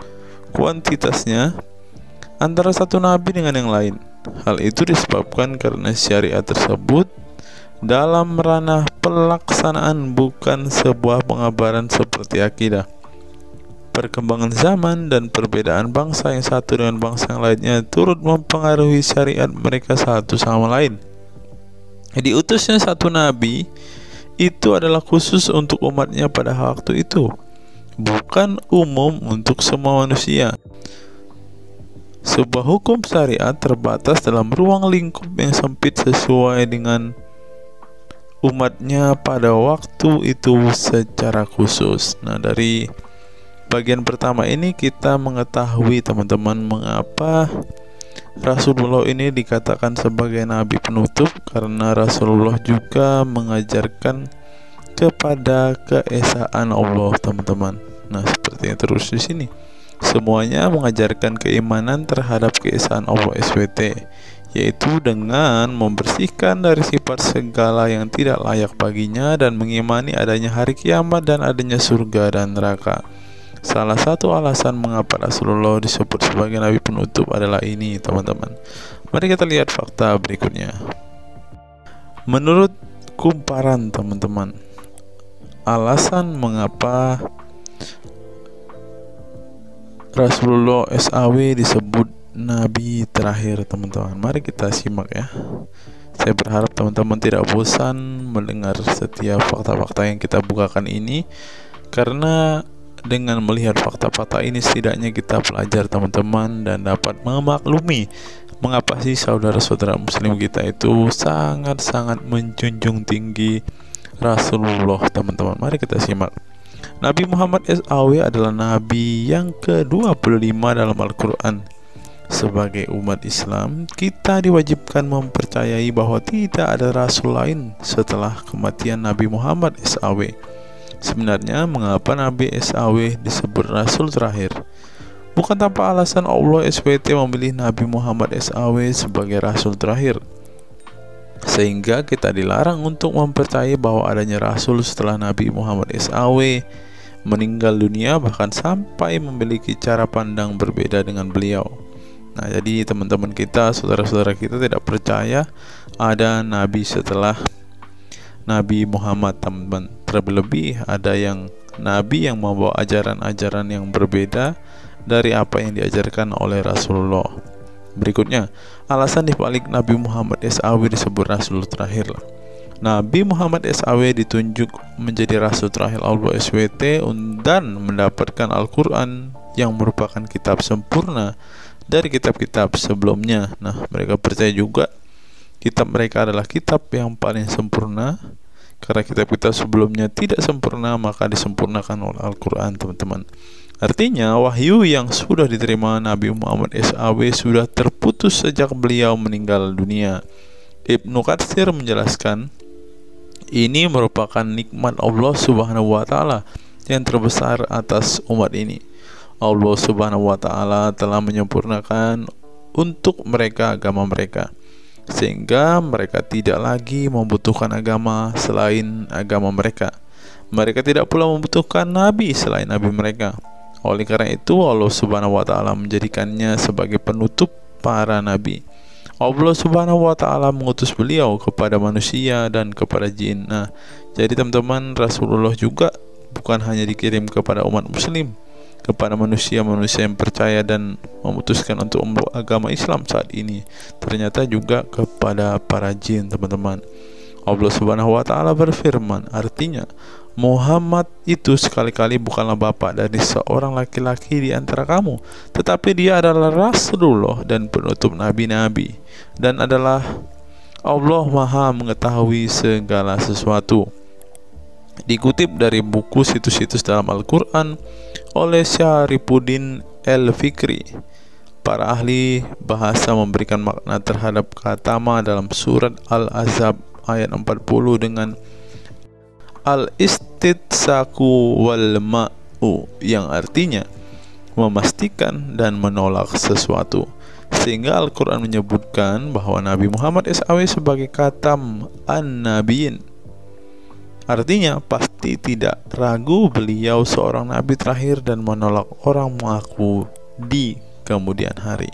kuantitasnya antara satu nabi dengan yang lain. Hal itu disebabkan karena syariat tersebut dalam ranah pelaksanaan, bukan sebuah pengabaran seperti akidah. Perkembangan zaman dan perbedaan bangsa yang satu dengan bangsa yang lainnya turut mempengaruhi syariat mereka satu sama lain. Diutusnya satu nabi itu adalah khusus untuk umatnya pada waktu itu, bukan umum untuk semua manusia. Sebuah hukum syariat terbatas dalam ruang lingkup yang sempit sesuai dengan umatnya pada waktu itu secara khusus. Nah, dari bagian pertama ini kita mengetahui, teman-teman, mengapa Rasulullah ini dikatakan sebagai nabi penutup, karena Rasulullah juga mengajarkan kepada keesaan Allah, teman-teman. Nah, seperti yang terus di sini, semuanya mengajarkan keimanan terhadap keesaan Allah SWT, yaitu dengan membersihkan dari sifat segala yang tidak layak baginya, dan mengimani adanya hari kiamat dan adanya surga dan neraka. Salah satu alasan mengapa Rasulullah disebut sebagai nabi penutup adalah ini, teman-teman. Mari kita lihat fakta berikutnya. Menurut kumparan, teman-teman, alasan mengapa Rasulullah SAW disebut nabi terakhir, teman-teman, mari kita simak ya. Saya berharap teman-teman tidak bosan mendengar setiap fakta-fakta yang kita bukakan ini, karena dengan melihat fakta-fakta ini setidaknya kita belajar, teman-teman, dan dapat memaklumi mengapa sih saudara-saudara muslim kita itu sangat-sangat menjunjung tinggi Rasulullah, teman-teman. Mari kita simak. Nabi Muhammad SAW adalah nabi yang ke-25 dalam Al-Quran. Sebagai umat Islam, kita diwajibkan mempercayai bahwa tidak ada rasul lain setelah kematian Nabi Muhammad SAW. Sebenarnya mengapa Nabi SAW disebut Rasul terakhir? Bukan tanpa alasan Allah SWT memilih Nabi Muhammad SAW sebagai Rasul terakhir, sehingga kita dilarang untuk mempercayai bahwa adanya Rasul setelah Nabi Muhammad SAW meninggal dunia, bahkan sampai memiliki cara pandang berbeda dengan beliau. Nah, jadi teman-teman kita, saudara-saudara kita tidak percaya ada Nabi setelah Nabi Muhammad, teman-teman. Terlebih ada yang Nabi yang membawa ajaran-ajaran yang berbeda dari apa yang diajarkan oleh Rasulullah. Berikutnya, alasan dibalik Nabi Muhammad SAW disebut Rasul terakhir. Nabi Muhammad SAW ditunjuk menjadi Rasul terakhir Allah SWT dan mendapatkan Al-Quran yang merupakan kitab sempurna dari kitab-kitab sebelumnya. Nah, mereka percaya juga kitab mereka adalah kitab yang paling sempurna. Karena kitab-kitab sebelumnya tidak sempurna, maka disempurnakan oleh Al-Quran, teman-teman. Artinya, wahyu yang sudah diterima Nabi Muhammad SAW sudah terputus sejak beliau meninggal dunia. Ibnu Katsir menjelaskan, ini merupakan nikmat Allah Subhanahu wa Ta'ala yang terbesar atas umat ini. Allah Subhanahu wa Ta'ala telah menyempurnakan untuk mereka agama mereka, sehingga mereka tidak lagi membutuhkan agama selain agama mereka. Mereka tidak pula membutuhkan nabi selain nabi mereka. Oleh karena itu, Allah Subhanahu wa Ta'ala menjadikannya sebagai penutup para nabi. Allah Subhanahu wa Ta'ala mengutus beliau kepada manusia dan kepada jin. Nah, jadi teman-teman, Rasulullah juga bukan hanya dikirim kepada umat muslim, kepada manusia-manusia yang percaya dan memutuskan untuk memeluk agama Islam saat ini, ternyata juga kepada para jin, teman-teman. Allah Subhanahu wa Ta'ala berfirman, artinya Muhammad itu sekali-kali bukanlah bapak dari seorang laki-laki di antara kamu, tetapi dia adalah Rasulullah dan penutup nabi-nabi, dan adalah Allah Maha mengetahui segala sesuatu. Dikutip dari buku situs-situs dalam Al-Quran oleh Syarifuddin El-Fikri, para ahli bahasa memberikan makna terhadap kata ma dalam surat Al-Ahzab ayat 40 dengan al-istitsaku wal ma'u, yang artinya memastikan dan menolak sesuatu, sehingga Al-Quran menyebutkan bahwa Nabi Muhammad SAW sebagai khatam an-nabiyin. Artinya pasti tidak ragu beliau seorang nabi terakhir dan menolak orang mengaku di kemudian hari.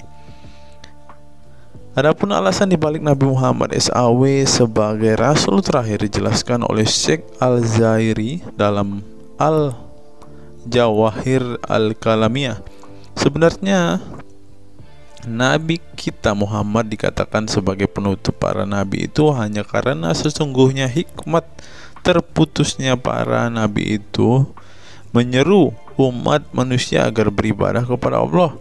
Adapun alasan dibalik Nabi Muhammad SAW sebagai Rasul terakhir dijelaskan oleh Syekh Al-Zairi dalam Al-Jawahir Al-Kalamiyah. Sebenarnya Nabi kita Muhammad dikatakan sebagai penutup para nabi itu hanya karena sesungguhnya hikmat terputusnya para nabi itu menyeru umat manusia agar beribadah kepada Allah,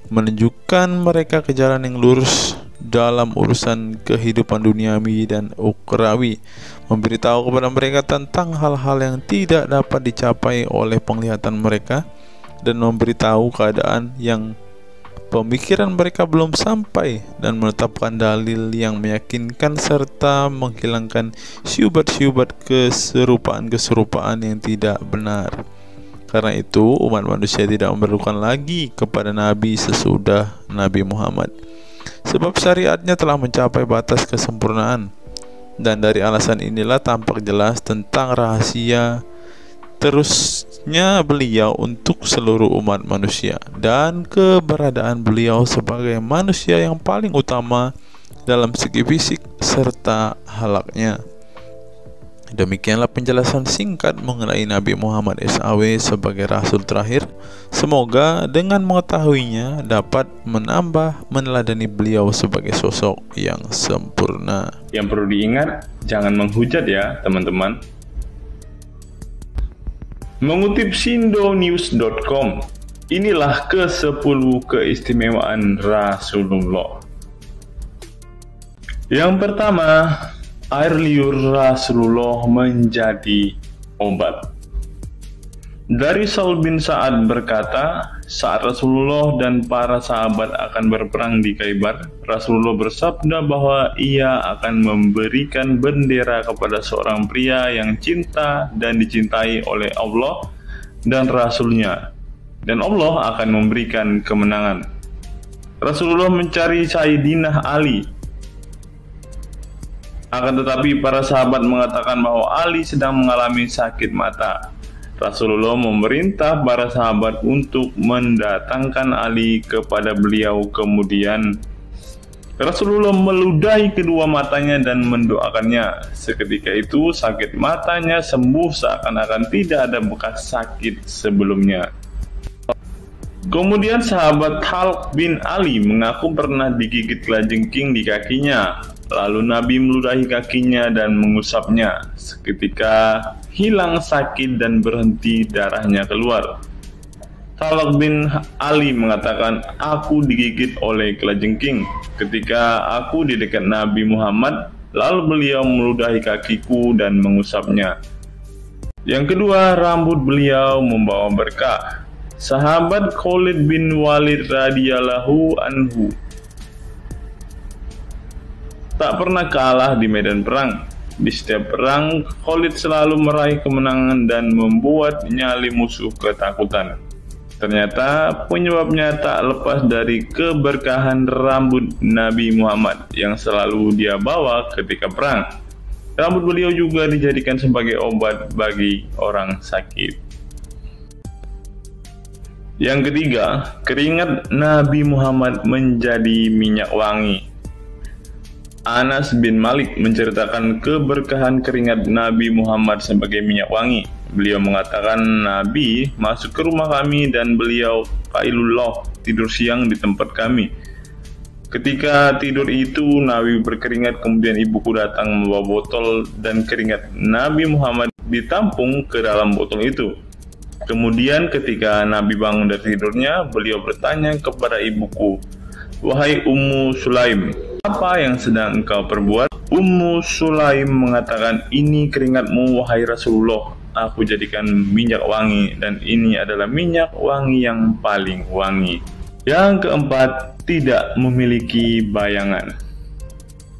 menunjukkan mereka ke jalan yang lurus dalam urusan kehidupan duniawi dan ukhrawi, memberitahu kepada mereka tentang hal-hal yang tidak dapat dicapai oleh penglihatan mereka, dan memberitahu keadaan yang pemikiran mereka belum sampai, dan menetapkan dalil yang meyakinkan serta menghilangkan syubhat-syubhat keserupaan-keserupaan yang tidak benar. Karena itu, umat manusia tidak memerlukan lagi kepada nabi sesudah Nabi Muhammad, sebab syariatnya telah mencapai batas kesempurnaan. Dan dari alasan inilah tampak jelas tentang rahasia terusnya beliau untuk seluruh umat manusia, dan keberadaan beliau sebagai manusia yang paling utama dalam segi fisik serta halaknya. Demikianlah penjelasan singkat mengenai Nabi Muhammad SAW sebagai Rasul terakhir. Semoga dengan mengetahuinya dapat menambah meneladani beliau sebagai sosok yang sempurna. Yang perlu diingat, jangan menghujat ya teman-teman. Mengutip sindonews.com, inilah ke-10 keistimewaan Rasulullah. Yang pertama, air liur Rasulullah menjadi obat. Dari Saul bin Sa'ad berkata, saat Rasulullah dan para sahabat akan berperang di Khaybar, Rasulullah bersabda bahwa ia akan memberikan bendera kepada seorang pria yang cinta dan dicintai oleh Allah dan Rasul-Nya, dan Allah akan memberikan kemenangan. Rasulullah mencari Sayyidina Ali, akan tetapi para sahabat mengatakan bahwa Ali sedang mengalami sakit mata. Rasulullah memerintah para sahabat untuk mendatangkan Ali kepada beliau. Kemudian Rasulullah meludahi kedua matanya dan mendoakannya. Seketika itu sakit matanya sembuh seakan-akan tidak ada bekas sakit sebelumnya. Kemudian sahabat Khalid bin Ali mengaku pernah digigit kalajengking di kakinya. Lalu Nabi meludahi kakinya dan mengusapnya. Seketika hilang sakit dan berhenti darahnya keluar. Khalid bin Ali mengatakan, aku digigit oleh kalajengking ketika aku di dekat Nabi Muhammad, lalu beliau meludahi kakiku dan mengusapnya. Yang kedua, rambut beliau membawa berkah. Sahabat Khalid bin Walid radhiyallahu anhu tak pernah kalah di medan perang. Di setiap perang, Khalid selalu meraih kemenangan dan membuat nyali musuh ketakutan. Ternyata penyebabnya tak lepas dari keberkahan rambut Nabi Muhammad yang selalu dia bawa ketika perang. Rambut beliau juga dijadikan sebagai obat bagi orang sakit. Yang ketiga, keringat Nabi Muhammad menjadi minyak wangi. Anas bin Malik menceritakan keberkahan keringat Nabi Muhammad sebagai minyak wangi. Beliau mengatakan, Nabi masuk ke rumah kami dan beliau qailullah, tidur siang di tempat kami. Ketika tidur itu Nabi berkeringat, kemudian ibuku datang membawa botol dan keringat Nabi Muhammad ditampung ke dalam botol itu. Kemudian ketika Nabi bangun dari tidurnya, beliau bertanya kepada ibuku, wahai Ummu Sulaim, apa yang sedang engkau perbuat? Ummu Sulaim mengatakan, ini keringatmu wahai Rasulullah, aku jadikan minyak wangi dan ini adalah minyak wangi yang paling wangi. Yang keempat, tidak memiliki bayangan.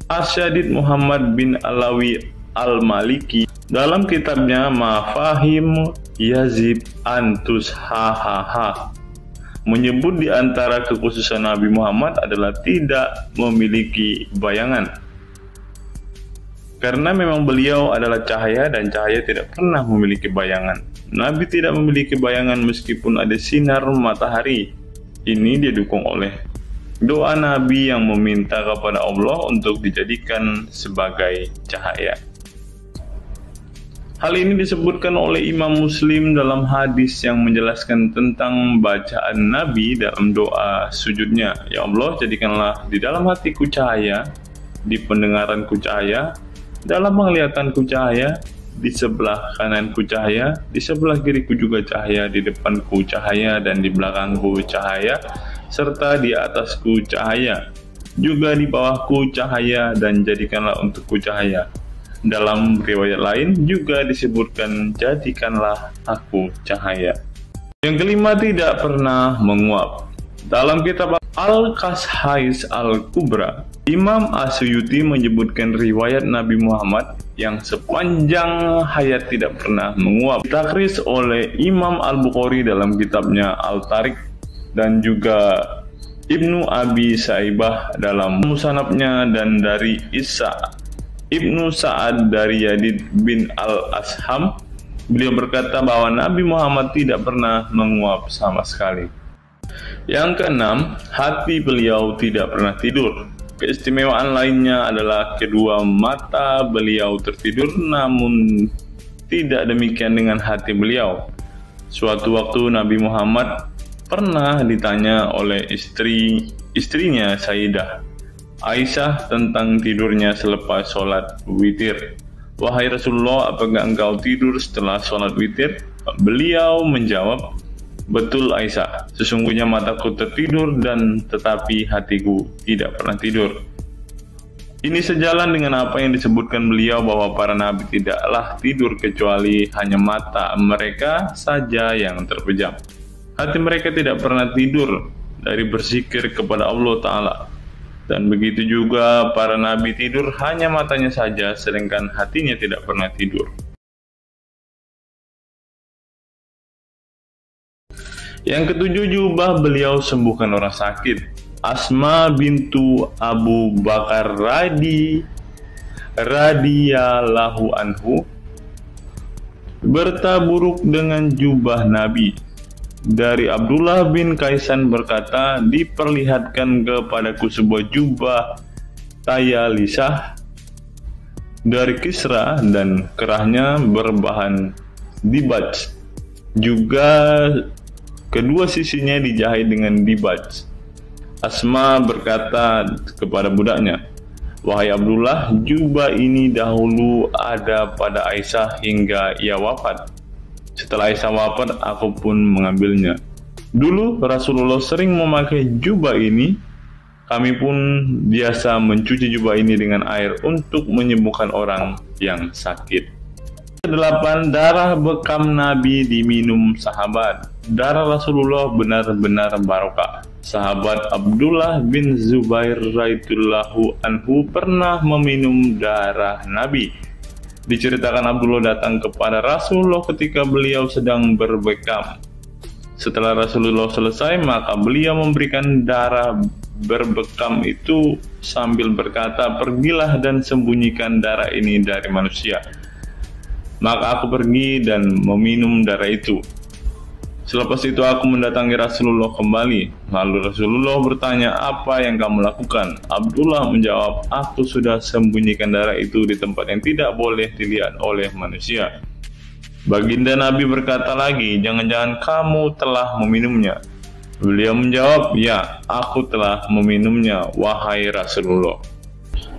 Asyadid Muhammad bin Alawi Al-Maliki dalam kitabnya Mafahim Yazid Antus Hahaha menyebut di antara kekhususan Nabi Muhammad adalah tidak memiliki bayangan. Karena memang beliau adalah cahaya dan cahaya tidak pernah memiliki bayangan. Nabi tidak memiliki bayangan meskipun ada sinar matahari. Ini didukung oleh doa Nabi yang meminta kepada Allah untuk dijadikan sebagai cahaya. Hal ini disebutkan oleh Imam Muslim dalam hadis yang menjelaskan tentang bacaan Nabi dalam doa sujudnya. Ya Allah, jadikanlah di dalam hatiku cahaya, di pendengaranku cahaya, dalam penglihatanku cahaya, di sebelah kananku cahaya, di sebelah kiriku juga cahaya, di depanku cahaya, dan di belakangku cahaya, serta di atasku cahaya, juga di bawahku cahaya, dan jadikanlah untukku cahaya. Dalam riwayat lain juga disebutkan, jadikanlah aku cahaya. Yang kelima, tidak pernah menguap. Dalam kitab Al-Qashais Al-Kubra, Imam Asyuyuti menyebutkan riwayat Nabi Muhammad yang sepanjang hayat tidak pernah menguap. Ditakris oleh Imam Al-Bukhari dalam kitabnya Al-Tariq dan juga Ibnu Abi Saibah dalam Musannafnya, dan dari Isa Ibnu Sa'ad dari Yazid bin Al-Asham, beliau berkata bahwa Nabi Muhammad tidak pernah menguap sama sekali. Yang keenam, hati beliau tidak pernah tidur. Keistimewaan lainnya adalah kedua mata beliau tertidur, namun tidak demikian dengan hati beliau. Suatu waktu Nabi Muhammad pernah ditanya oleh istrinya Sayyidah Aisyah tentang tidurnya selepas sholat witir. Wahai Rasulullah, apakah engkau tidur setelah sholat witir? Beliau menjawab, betul Aisyah, sesungguhnya mataku tertidur dan tetapi hatiku tidak pernah tidur. Ini sejalan dengan apa yang disebutkan beliau bahwa para nabi tidaklah tidur kecuali hanya mata mereka saja yang terpejam. Hati mereka tidak pernah tidur dari berzikir kepada Allah Ta'ala. Dan begitu juga para nabi tidur hanya matanya saja, sedangkan hatinya tidak pernah tidur. Yang ketujuh, jubah beliau sembuhkan orang sakit. Asma bintu Abu Bakar radhiyallahu anhu bertaburuk dengan jubah Nabi. Dari Abdullah bin Kaisan berkata, diperlihatkan kepadaku sebuah jubah tayalisah dari Kisra dan kerahnya berbahan dibaj. Juga kedua sisinya dijahit dengan dibaj. Asma berkata kepada budaknya, "Wahai Abdullah, jubah ini dahulu ada pada Aisyah hingga ia wafat. Setelah Aisyah wafat, aku pun mengambilnya. Dulu Rasulullah sering memakai jubah ini. Kami pun biasa mencuci jubah ini dengan air untuk menyembuhkan orang yang sakit." 8. Darah bekam Nabi diminum sahabat. Darah Rasulullah benar-benar barokah. Sahabat Abdullah bin Zubair radhiyallahu anhu pernah meminum darah Nabi. Diceritakan Abdullah datang kepada Rasulullah ketika beliau sedang berbekam. Setelah Rasulullah selesai, maka beliau memberikan darah berbekam itu sambil berkata, "Pergilah dan sembunyikan darah ini dari manusia." Maka aku pergi dan meminum darah itu. Selepas itu aku mendatangi Rasulullah kembali. Lalu Rasulullah bertanya, "Apa yang kamu lakukan?" Abdullah menjawab, "Aku sudah sembunyikan darah itu di tempat yang tidak boleh dilihat oleh manusia." Baginda Nabi berkata lagi, "Jangan-jangan kamu telah meminumnya?" Beliau menjawab, "Ya, aku telah meminumnya, wahai Rasulullah."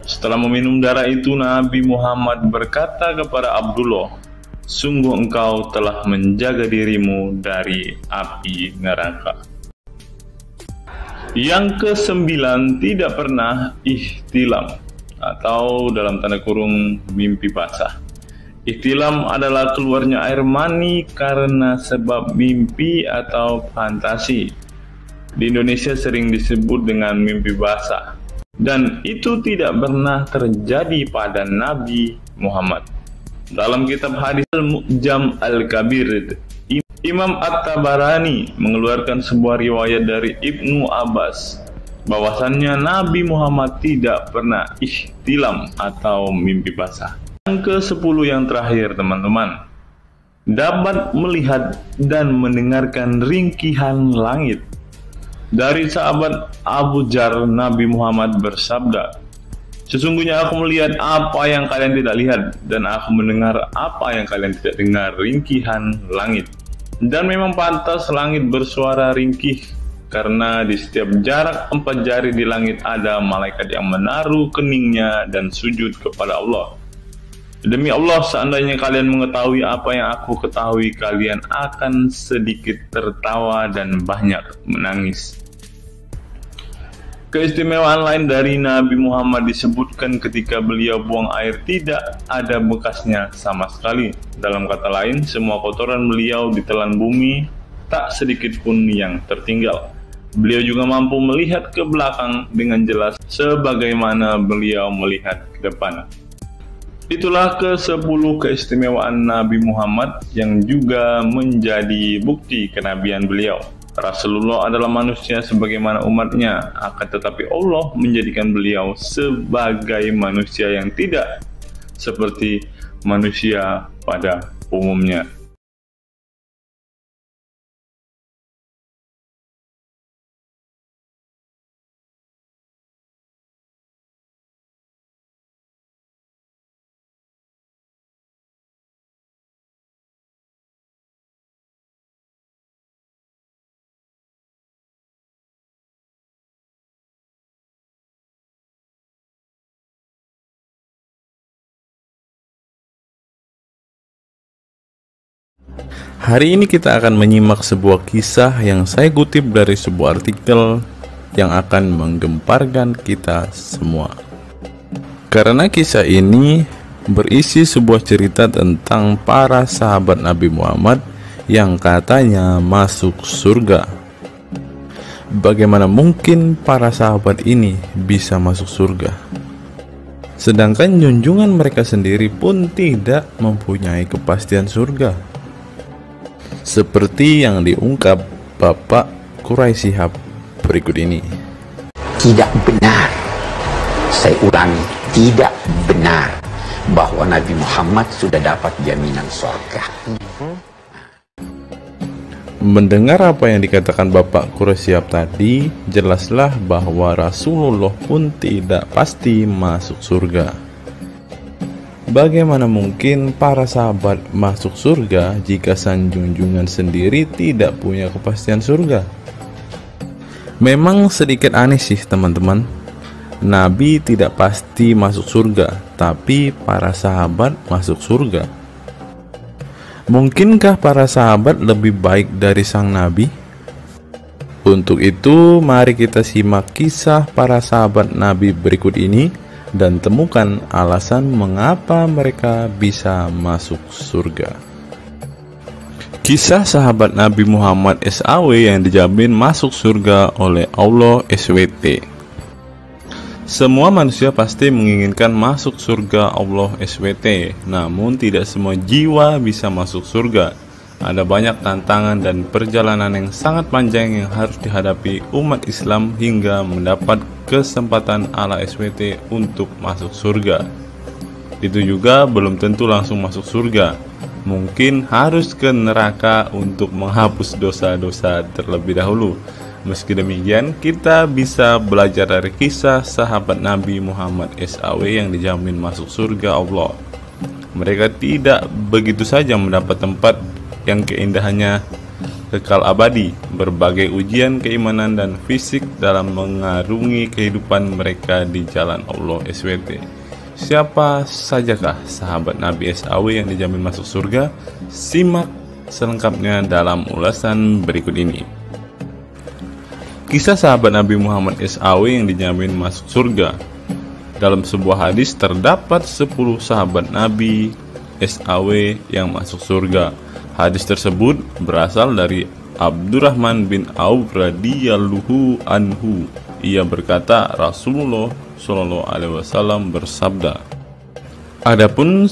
Setelah meminum darah itu, Nabi Muhammad berkata kepada Abdullah, "Sungguh engkau telah menjaga dirimu dari api neraka." Yang ke-9, tidak pernah ihtilam atau dalam tanda kurung mimpi basah. Ihtilam adalah keluarnya air mani karena sebab mimpi atau fantasi. Di Indonesia sering disebut dengan mimpi basah. Dan itu tidak pernah terjadi pada Nabi Muhammad. Dalam kitab hadis Al-Mu'jam Al-Kabir, Imam At-Tabarani mengeluarkan sebuah riwayat dari Ibnu Abbas bahwasannya Nabi Muhammad tidak pernah ihtilam atau mimpi basah. Yang ke-10 yang terakhir, teman-teman, dapat melihat dan mendengarkan ringkihan langit. Dari sahabat Abu Jar, Nabi Muhammad bersabda, "Sesungguhnya aku melihat apa yang kalian tidak lihat, dan aku mendengar apa yang kalian tidak dengar, ringkihan langit. Dan memang pantas langit bersuara ringkih, karena di setiap jarak 4 jari di langit ada malaikat yang menaruh keningnya dan sujud kepada Allah. Demi Allah, seandainya kalian mengetahui apa yang aku ketahui, kalian akan sedikit tertawa dan banyak menangis." Keistimewaan lain dari Nabi Muhammad disebutkan ketika beliau buang air tidak ada bekasnya sama sekali. Dalam kata lain, semua kotoran beliau ditelan bumi, tak sedikit pun yang tertinggal. Beliau juga mampu melihat ke belakang dengan jelas sebagaimana beliau melihat ke depan. Itulah ke-10 keistimewaan Nabi Muhammad yang juga menjadi bukti kenabian beliau. Rasulullah adalah manusia sebagaimana umatnya, akan tetapi Allah menjadikan beliau sebagai manusia yang tidak seperti manusia pada umumnya. Hari ini kita akan menyimak sebuah kisah yang saya kutip dari sebuah artikel yang akan menggemparkan kita semua. Karena kisah ini berisi sebuah cerita tentang para sahabat Nabi Muhammad yang katanya masuk surga. Bagaimana mungkin para sahabat ini bisa masuk surga? Sedangkan junjungan mereka sendiri pun tidak mempunyai kepastian surga. Seperti yang diungkap Bapak Quraisy Shihab berikut ini. Tidak benar, saya ulangi, tidak benar bahwa Nabi Muhammad sudah dapat jaminan surga. Mendengar apa yang dikatakan Bapak Quraisy Shihab tadi, jelaslah bahwa Rasulullah pun tidak pasti masuk surga. Bagaimana mungkin para sahabat masuk surga jika sang junjungan sendiri tidak punya kepastian surga? Memang sedikit aneh sih teman-teman. Nabi tidak pasti masuk surga, tapi para sahabat masuk surga. Mungkinkah para sahabat lebih baik dari sang Nabi? Untuk itu, mari kita simak kisah para sahabat Nabi berikut ini dan temukan alasan mengapa mereka bisa masuk surga. Kisah sahabat Nabi Muhammad SAW yang dijamin masuk surga oleh Allah SWT. Semua manusia pasti menginginkan masuk surga Allah SWT, namun tidak semua jiwa bisa masuk surga. Ada banyak tantangan dan perjalanan yang sangat panjang yang harus dihadapi umat Islam hingga mendapat kesempatan Allah SWT untuk masuk surga. Itu juga belum tentu langsung masuk surga. Mungkin harus ke neraka untuk menghapus dosa-dosa terlebih dahulu. Meski demikian, kita bisa belajar dari kisah sahabat Nabi Muhammad SAW yang dijamin masuk surga Allah. Mereka tidak begitu saja mendapat tempat yang keindahannya kekal abadi. Berbagai ujian keimanan dan fisik dalam mengarungi kehidupan mereka di jalan Allah SWT. Siapa sajakah sahabat Nabi SAW yang dijamin masuk surga? Simak selengkapnya dalam ulasan berikut ini. Kisah sahabat Nabi Muhammad SAW yang dijamin masuk surga. Dalam sebuah hadis terdapat 10 sahabat Nabi SAW yang masuk surga. Hadis tersebut berasal dari Abdurrahman bin Auf radhiyallahu anhu. Ia berkata, Rasulullah SAW bersabda. Adapun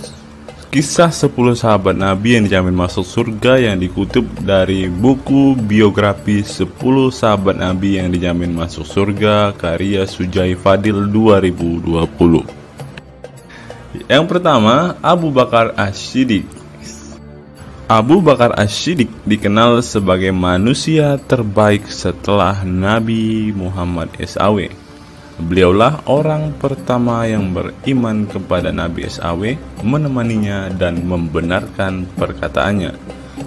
kisah 10 sahabat Nabi yang dijamin masuk surga yang dikutip dari buku biografi 10 sahabat Nabi yang dijamin masuk surga karya Sujai Fadil 2020. Yang pertama, Abu Bakar As-Siddiq. Abu Bakar As-Siddiq dikenal sebagai manusia terbaik setelah Nabi Muhammad SAW. Beliaulah orang pertama yang beriman kepada Nabi SAW, menemaninya dan membenarkan perkataannya.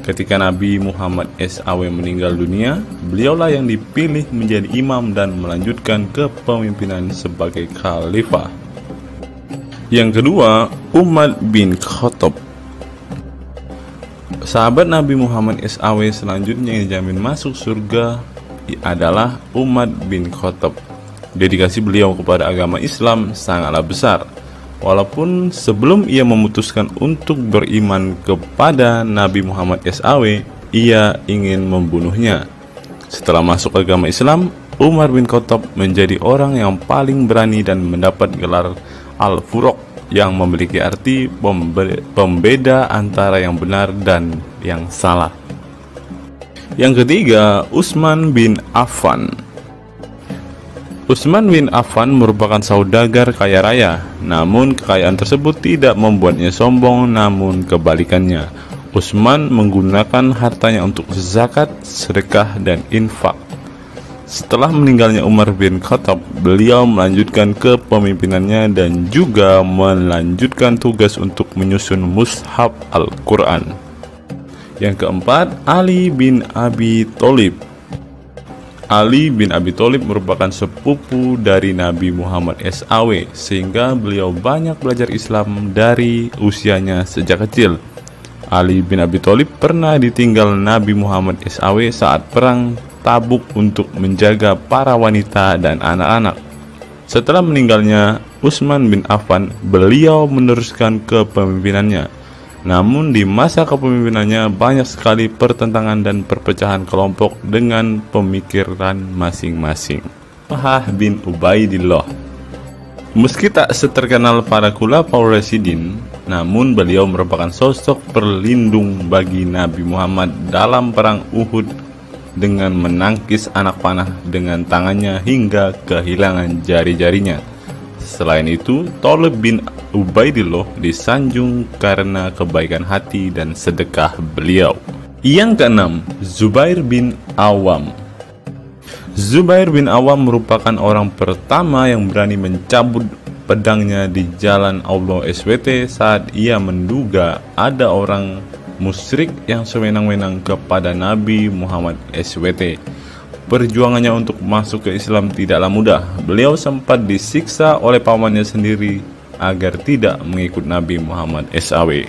Ketika Nabi Muhammad SAW meninggal dunia, beliaulah yang dipilih menjadi imam dan melanjutkan kepemimpinan sebagai khalifah. Yang kedua, Umar bin Khattab. Sahabat Nabi Muhammad SAW selanjutnya yang dijamin masuk surga adalah Umar bin Khattab. Dedikasi beliau kepada agama Islam sangatlah besar. Walaupun sebelum ia memutuskan untuk beriman kepada Nabi Muhammad SAW, ia ingin membunuhnya. Setelah masuk agama Islam, Umar bin Khattab menjadi orang yang paling berani dan mendapat gelar Al-Furuq yang memiliki arti pembeda antara yang benar dan yang salah. Yang ketiga, Utsman bin Affan. Utsman bin Affan merupakan saudagar kaya raya, namun kekayaan tersebut tidak membuatnya sombong, namun kebalikannya. Utsman menggunakan hartanya untuk zakat, sedekah, dan infak. Setelah meninggalnya Umar bin Khattab, beliau melanjutkan kepemimpinannya dan juga melanjutkan tugas untuk menyusun mushaf Al-Quran. Yang keempat, Ali bin Abi Thalib. Ali bin Abi Thalib merupakan sepupu dari Nabi Muhammad SAW, sehingga beliau banyak belajar Islam dari usianya sejak kecil. Ali bin Abi Thalib pernah ditinggal Nabi Muhammad SAW saat perang Tabuk untuk menjaga para wanita dan anak-anak. Setelah meninggalnya Utsman bin Affan, beliau meneruskan kepemimpinannya. Namun di masa kepemimpinannya banyak sekali pertentangan dan perpecahan kelompok dengan pemikiran masing-masing. Talhah bin Ubaidillah. Meski tak seterkenal para khulafaur rasyidin, namun beliau merupakan sosok perlindung bagi Nabi Muhammad dalam perang Uhud dengan menangkis anak panah dengan tangannya hingga kehilangan jari-jarinya. Selain itu, Talib bin Ubaidillah disanjung karena kebaikan hati dan sedekah beliau. Yang keenam, Zubair bin Awam. Zubair bin Awam merupakan orang pertama yang berani mencabut pedangnya di jalan Allah SWT saat ia menduga ada orang musyrik yang sewenang-wenang kepada Nabi Muhammad SWT. Perjuangannya untuk masuk ke Islam tidaklah mudah. Beliau sempat disiksa oleh pamannya sendiri agar tidak mengikut Nabi Muhammad SAW.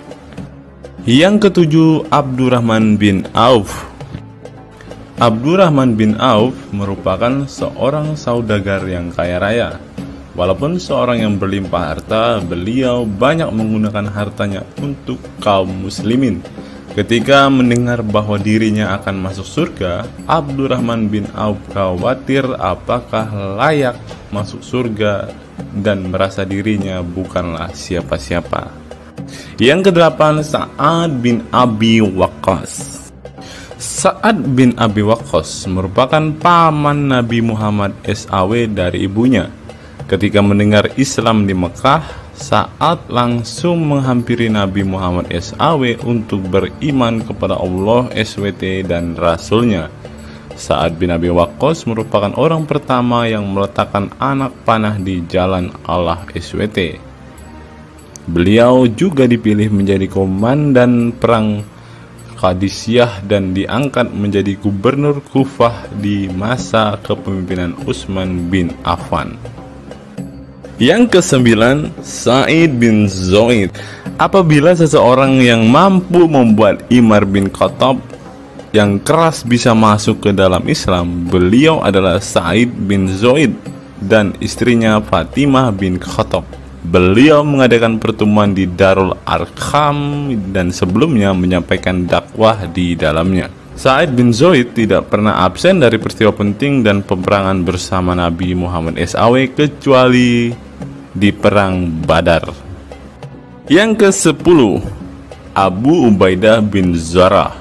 Yang ketujuh, Abdurrahman bin Auf. Abdurrahman bin Auf merupakan seorang saudagar yang kaya raya. Walaupun seorang yang berlimpah harta, beliau banyak menggunakan hartanya untuk kaum muslimin. Ketika mendengar bahwa dirinya akan masuk surga, Abdurrahman bin Auf khawatir apakah layak masuk surga dan merasa dirinya bukanlah siapa-siapa. Yang kedelapan, Sa'ad bin Abi Waqqas. Sa'ad bin Abi Waqqas merupakan paman Nabi Muhammad SAW dari ibunya. Ketika mendengar Islam di Mekah, Sa'ad langsung menghampiri Nabi Muhammad SAW untuk beriman kepada Allah SWT dan Rasulnya. Sa'ad bin Abi Waqqas merupakan orang pertama yang meletakkan anak panah di jalan Allah SWT. Beliau juga dipilih menjadi komandan perang Qadisiyah dan diangkat menjadi gubernur Kufah di masa kepemimpinan Utsman bin Affan. Yang kesembilan, Sa'id bin Zaid. Apabila seseorang yang mampu membuat Umar bin Khattab yang keras bisa masuk ke dalam Islam, beliau adalah Sa'id bin Zaid dan istrinya Fatimah bin Khattab. Beliau mengadakan pertemuan di Darul Arqam dan sebelumnya menyampaikan dakwah di dalamnya. Sa'id bin Zaid tidak pernah absen dari peristiwa penting dan peperangan bersama Nabi Muhammad SAW kecuali di perang Badar. Yang ke-10, Abu Ubaidah bin Zarah.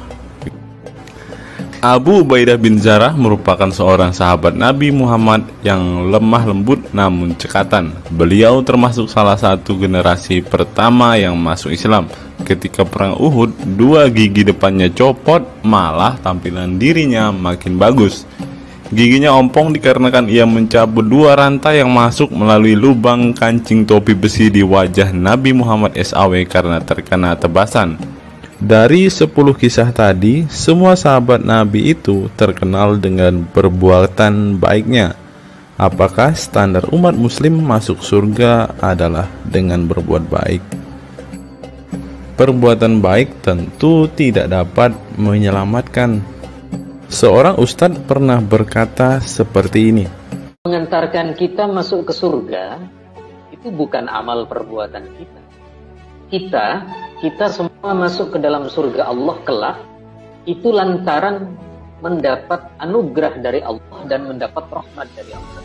Abu Ubaidah bin Zarah merupakan seorang sahabat Nabi Muhammad yang lemah lembut namun cekatan. Beliau termasuk salah satu generasi pertama yang masuk Islam. Ketika perang Uhud, dua gigi depannya copot, malah tampilan dirinya makin bagus. Giginya ompong dikarenakan ia mencabut dua rantai yang masuk melalui lubang kancing topi besi di wajah Nabi Muhammad SAW karena terkena tebasan. Dari 10 kisah tadi, semua sahabat Nabi itu terkenal dengan perbuatan baiknya. Apakah standar umat muslim masuk surga adalah dengan berbuat baik? Perbuatan baik tentu tidak dapat menyelamatkan. Seorang ustadz pernah berkata seperti ini. Mengantarkan kita masuk ke surga itu bukan amal perbuatan kita. Kita semua masuk ke dalam surga Allah kelak itu lantaran mendapat anugerah dari Allah dan mendapat rahmat dari Allah.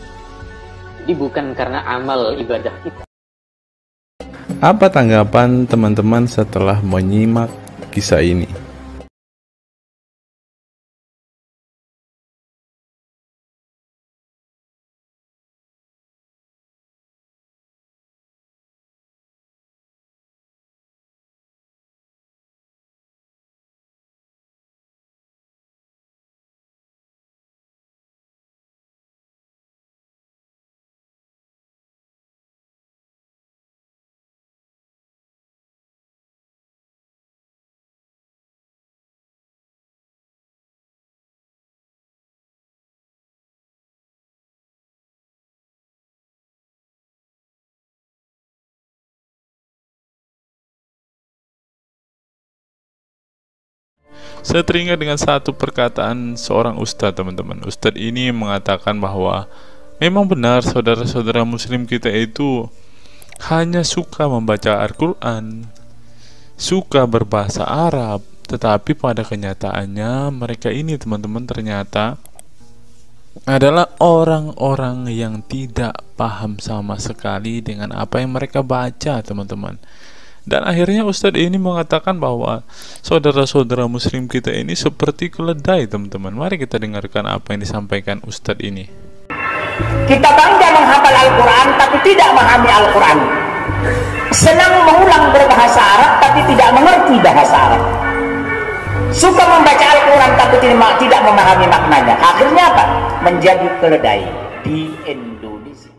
Jadi bukan karena amal ibadah kita. Apa tanggapan teman-teman setelah menyimak kisah ini? Saya teringat dengan satu perkataan seorang ustadz, teman-teman. Ustadz ini mengatakan bahwa Memang benar saudara-saudara muslim kita itu hanya suka membaca Al-Quran, suka berbahasa Arab, tetapi pada kenyataannya mereka ini teman-teman ternyata adalah orang-orang yang tidak paham sama sekali dengan apa yang mereka baca, teman-teman. Dan akhirnya Ustadz ini mengatakan bahwa saudara-saudara muslim kita ini seperti keledai, teman-teman. Mari kita dengarkan apa yang disampaikan Ustadz ini. Kita bangga menghafal Al-Quran tapi tidak memahami Al-Quran. Senang mengulang berbahasa Arab tapi tidak mengerti bahasa Arab. Suka membaca Al-Quran tapi tidak memahami maknanya. Akhirnya apa? Menjadi keledai di Indonesia.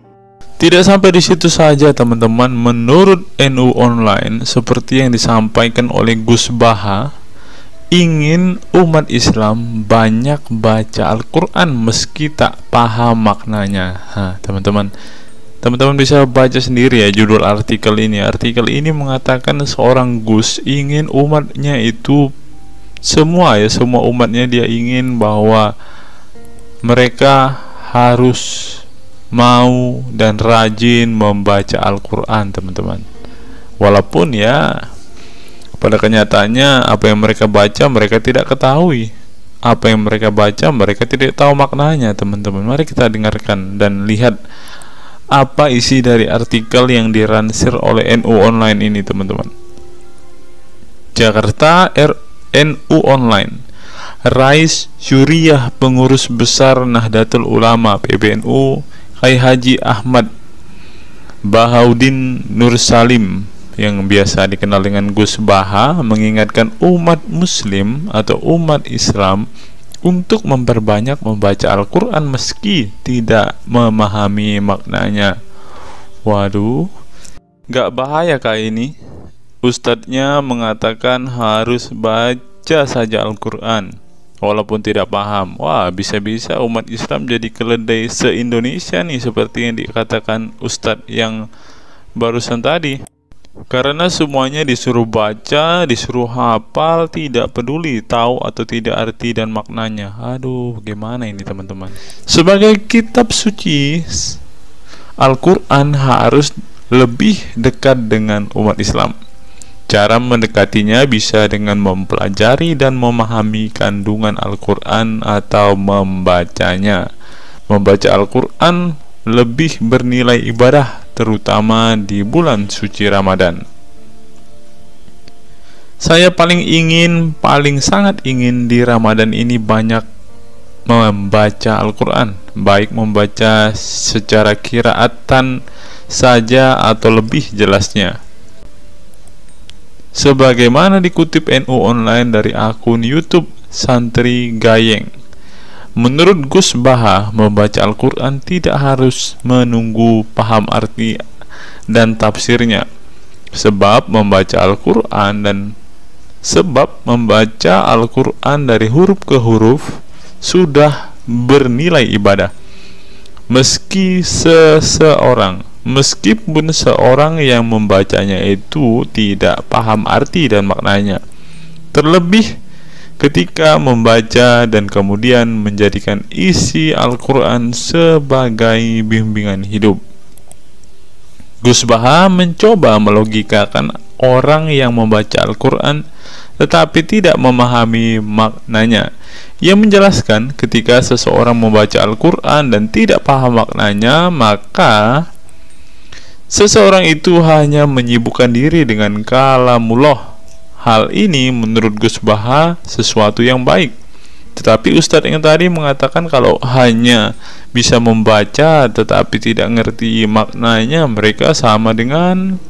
Tidak sampai di situ saja, teman-teman. Menurut NU Online, seperti yang disampaikan oleh Gus Baha, ingin umat Islam banyak baca Al-Quran meski tak paham maknanya. Teman-teman bisa baca sendiri ya judul artikel ini. Artikel ini mengatakan seorang Gus ingin umatnya itu semua umatnya dia ingin bahwa mereka harus mau dan rajin membaca Al-Quran, teman-teman. Walaupun ya pada kenyataannya apa yang mereka baca mereka tidak ketahui, apa yang mereka baca mereka tidak tahu maknanya, teman-teman. Mari kita dengarkan dan lihat apa isi dari artikel yang diransir oleh NU Online ini, teman-teman. Jakarta, NU Online. Rais Syuriah Pengurus Besar Nahdlatul Ulama PBNU Kiai Haji Ahmad Bahaudin Nur Salim yang biasa dikenal dengan Gus Baha mengingatkan umat muslim atau umat Islam untuk memperbanyak membaca Al-Quran meski tidak memahami maknanya. Waduh, gak bahaya kah ini? Ustadznya mengatakan harus baca saja Al-Quran walaupun tidak paham. Wah, bisa-bisa umat Islam jadi keledai se-Indonesia nih, seperti yang dikatakan Ustadz yang barusan tadi. Karena semuanya disuruh baca, disuruh hafal, tidak peduli tahu atau tidak arti dan maknanya. Aduh, gimana ini teman-teman? Sebagai kitab suci, Al-Quran harus lebih dekat dengan umat Islam. Cara mendekatinya bisa dengan mempelajari dan memahami kandungan Al-Quran atau membacanya. Membaca Al-Quran lebih bernilai ibadah, terutama di bulan suci Ramadan. Saya paling sangat ingin di Ramadan ini banyak membaca Al-Quran, baik membaca secara qiraatan saja atau lebih jelasnya. Sebagaimana dikutip NU Online dari akun YouTube Santri Gayeng, menurut Gus Baha, membaca Al-Quran tidak harus menunggu paham arti dan tafsirnya, sebab membaca Al-Quran dari huruf ke huruf sudah bernilai ibadah. Meskipun seorang yang membacanya itu tidak paham arti dan maknanya, terlebih ketika membaca dan kemudian menjadikan isi Al-Quran sebagai bimbingan hidup. Gus Baha mencoba melogikakan orang yang membaca Al-Quran tetapi tidak memahami maknanya. Ia menjelaskan ketika seseorang membaca Al-Quran dan tidak paham maknanya, maka seseorang itu hanya menyibukkan diri dengan kalamullah. Hal ini menurut Gus Baha sesuatu yang baik. Tetapi Ustadz yang tadi mengatakan kalau hanya bisa membaca tetapi tidak ngerti maknanya, mereka sama dengan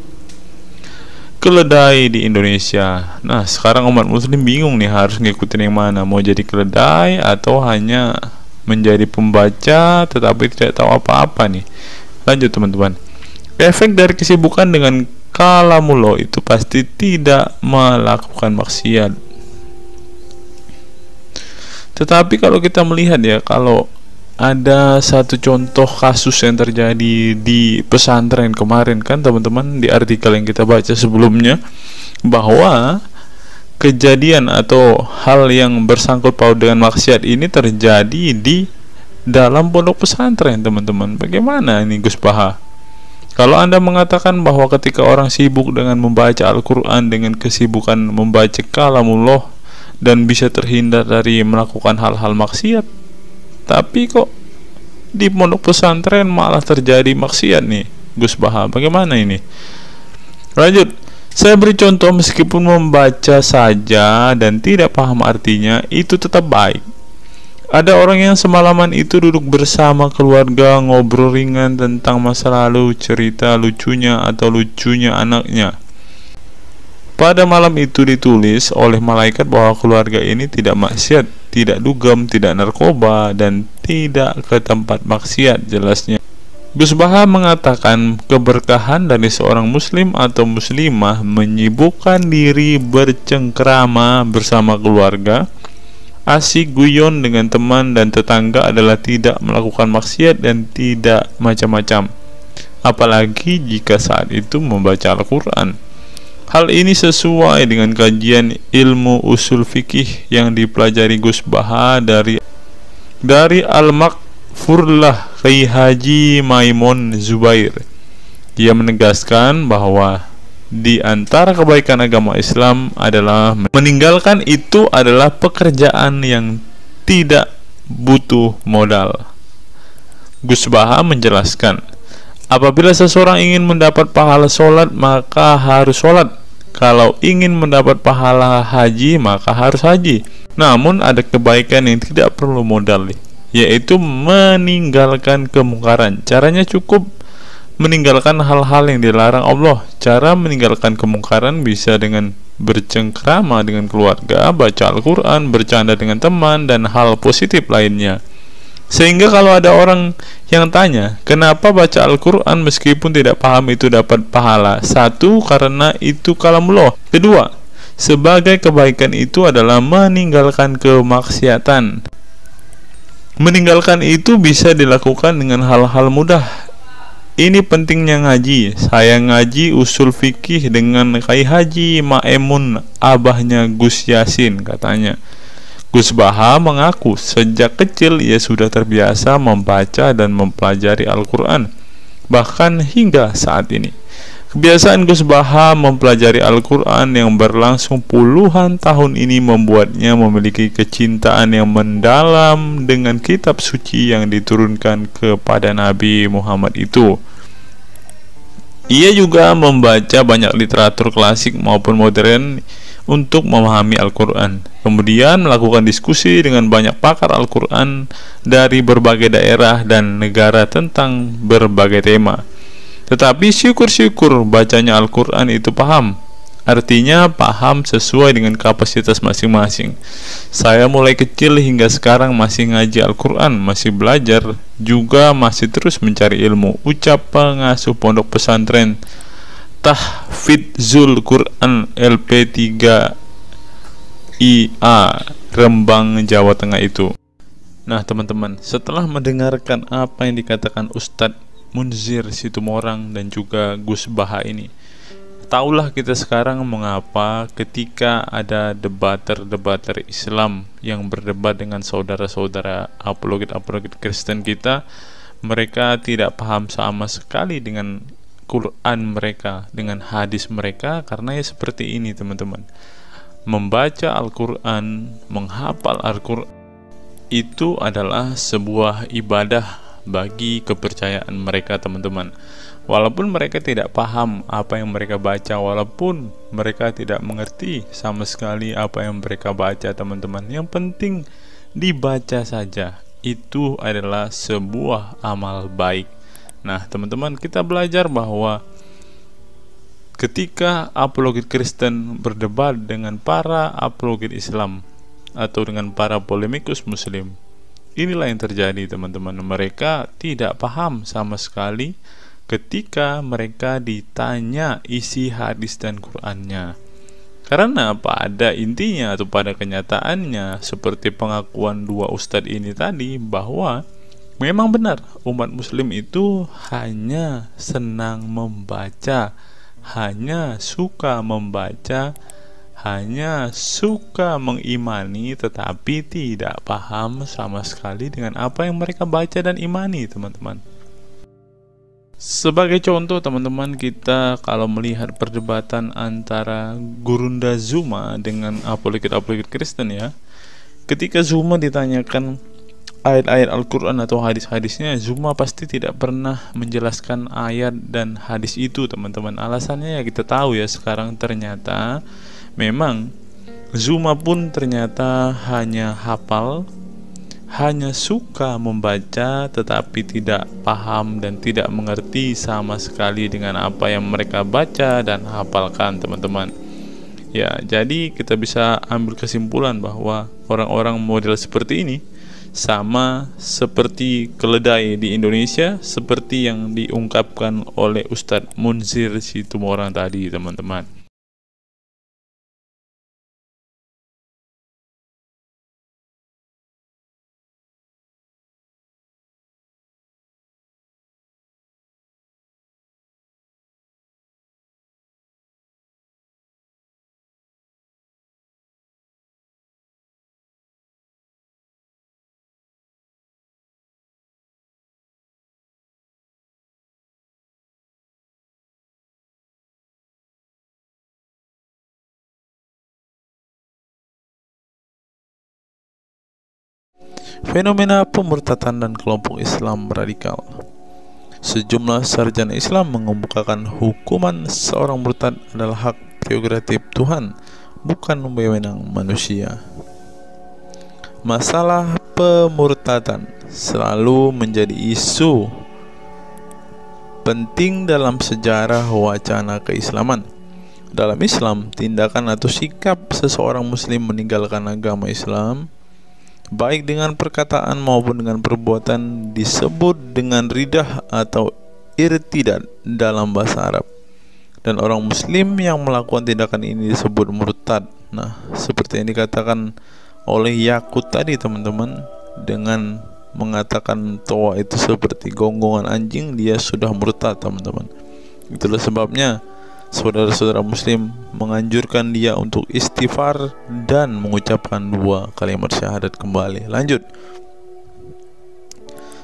keledai di Indonesia. Nah, sekarang umat muslim bingung nih harus ngikutin yang mana, mau jadi keledai atau hanya menjadi pembaca tetapi tidak tahu apa-apa nih. Lanjut teman-teman. Efek dari kesibukan dengan kalamullah itu pasti tidak melakukan maksiat. Tetapi kalau kita melihat ya, kalau ada satu contoh kasus yang terjadi di pesantren kemarin kan teman-teman, di artikel yang kita baca sebelumnya, bahwa kejadian atau hal yang bersangkut paut dengan maksiat ini terjadi di dalam pondok pesantren, teman-teman. Bagaimana ini Gus Baha? Kalau Anda mengatakan bahwa ketika orang sibuk dengan membaca Al-Quran dengan kesibukan membaca kalamullah dan bisa terhindar dari melakukan hal-hal maksiat, tapi kok di pondok pesantren malah terjadi maksiat nih Gus Baha, bagaimana ini? Lanjut, saya beri contoh, meskipun membaca saja dan tidak paham artinya, itu tetap baik. Ada orang yang semalaman itu duduk bersama keluarga, ngobrol ringan tentang masa lalu, cerita lucunya atau lucunya anaknya. Pada malam itu ditulis oleh malaikat bahwa keluarga ini tidak maksiat, tidak dugem, tidak narkoba, dan tidak ke tempat maksiat, jelasnya. Gus Baha mengatakan keberkahan dari seorang muslim atau muslimah menyibukkan diri bercengkrama bersama keluarga, asik guyon dengan teman dan tetangga adalah tidak melakukan maksiat dan tidak macam-macam, apalagi jika saat itu membaca Al-Quran. Hal ini sesuai dengan kajian ilmu usul fikih yang dipelajari Gus Baha dari Al-Maghfurlah Kiai Haji Maimun Zubair. Dia menegaskan bahwa di antara kebaikan agama Islam adalah meninggalkan itu adalah pekerjaan yang tidak butuh modal. Gus Baha menjelaskan, apabila seseorang ingin mendapat pahala sholat maka harus sholat. Kalau ingin mendapat pahala haji maka harus haji. Namun ada kebaikan yang tidak perlu modal, yaitu meninggalkan kemungkaran. Caranya cukup meninggalkan hal-hal yang dilarang Allah. Cara meninggalkan kemungkaran bisa dengan bercengkrama dengan keluarga, baca Al-Quran, bercanda dengan teman, dan hal positif lainnya. Sehingga kalau ada orang yang tanya, kenapa baca Al-Quran meskipun tidak paham itu dapat pahala? Satu, karena itu kalamullah. Kedua, sebagai kebaikan itu adalah meninggalkan kemaksiatan. Meninggalkan itu bisa dilakukan dengan hal-hal mudah. Ini pentingnya ngaji. Saya ngaji usul fikih dengan Kiai Haji Maimun, abahnya Gus Yasin, katanya. Gus Baha mengaku sejak kecil ia sudah terbiasa membaca dan mempelajari Al-Quran, bahkan hingga saat ini. Kebiasaan Gus Baha mempelajari Al-Quran yang berlangsung puluhan tahun ini membuatnya memiliki kecintaan yang mendalam dengan kitab suci yang diturunkan kepada Nabi Muhammad itu. Ia juga membaca banyak literatur klasik maupun modern untuk memahami Al-Quran. Kemudian melakukan diskusi dengan banyak pakar Al-Quran dari berbagai daerah dan negara tentang berbagai tema. Tetapi syukur-syukur bacanya Al-Quran itu paham. Artinya paham sesuai dengan kapasitas masing-masing. Saya mulai kecil hingga sekarang masih ngaji Al-Quran, masih belajar, juga masih terus mencari ilmu. Ucap pengasuh pondok pesantren Tahfidzul Quran LP3 IA Rembang, Jawa Tengah itu. Nah teman-teman, setelah mendengarkan apa yang dikatakan Ustadz Munzir Situmorang dan juga Gus Baha ini, taulah kita sekarang mengapa ketika ada debater Islam yang berdebat dengan saudara-saudara apologet Kristen kita, mereka tidak paham sama sekali dengan Quran mereka, dengan hadis mereka, karena ya seperti ini teman-teman. Membaca Al-Quran, menghafal Al-Quran itu adalah sebuah ibadah bagi kepercayaan mereka teman-teman. Walaupun mereka tidak paham apa yang mereka baca, walaupun mereka tidak mengerti sama sekali apa yang mereka baca teman-teman, yang penting dibaca saja, itu adalah sebuah amal baik. Nah teman-teman, kita belajar bahwa ketika apologet Kristen berdebat dengan para apologet Islam atau dengan para polemikus Muslim, inilah yang terjadi teman-teman. Mereka tidak paham sama sekali ketika mereka ditanya isi hadis dan Qur'annya. Karena pada intinya atau pada kenyataannya, seperti pengakuan dua ustadz ini tadi, bahwa memang benar umat muslim itu hanya senang membaca, hanya suka membaca hanya suka mengimani tetapi tidak paham sama sekali dengan apa yang mereka baca dan imani, teman-teman. Sebagai contoh, teman-teman, kita kalau melihat perdebatan antara Gurunda Zuma dengan apologet-apologet Kristen ya, ketika Zuma ditanyakan ayat-ayat Al-Quran atau hadis-hadisnya, Zuma pasti tidak pernah menjelaskan ayat dan hadis itu, teman-teman. Alasannya ya kita tahu ya, sekarang ternyata memang Zuma pun ternyata hanya hafal, hanya suka membaca tetapi tidak paham dan tidak mengerti sama sekali dengan apa yang mereka baca dan hafalkan, teman-teman. Ya, jadi kita bisa ambil kesimpulan bahwa orang-orang model seperti ini sama seperti keledai di Indonesia, seperti yang diungkapkan oleh Ustadz Munzir Situmorang tadi, teman-teman. Fenomena pemurtadan dan kelompok Islam radikal. Sejumlah sarjana Islam mengemukakan hukuman seorang murtad adalah hak prerogatif Tuhan, bukan wewenang manusia. Masalah pemurtadan selalu menjadi isu penting dalam sejarah wacana keislaman. Dalam Islam, tindakan atau sikap seseorang muslim meninggalkan agama Islam, baik dengan perkataan maupun dengan perbuatan, disebut dengan ridah atau irtidad dalam bahasa Arab. Dan orang muslim yang melakukan tindakan ini disebut murtad. Nah, seperti yang dikatakan oleh Yakut tadi, teman-teman, dengan mengatakan toa itu seperti gonggongan anjing, dia sudah murtad, teman-teman. Itulah sebabnya saudara-saudara muslim menganjurkan dia untuk istighfar dan mengucapkan 2 kalimat syahadat kembali. Lanjut.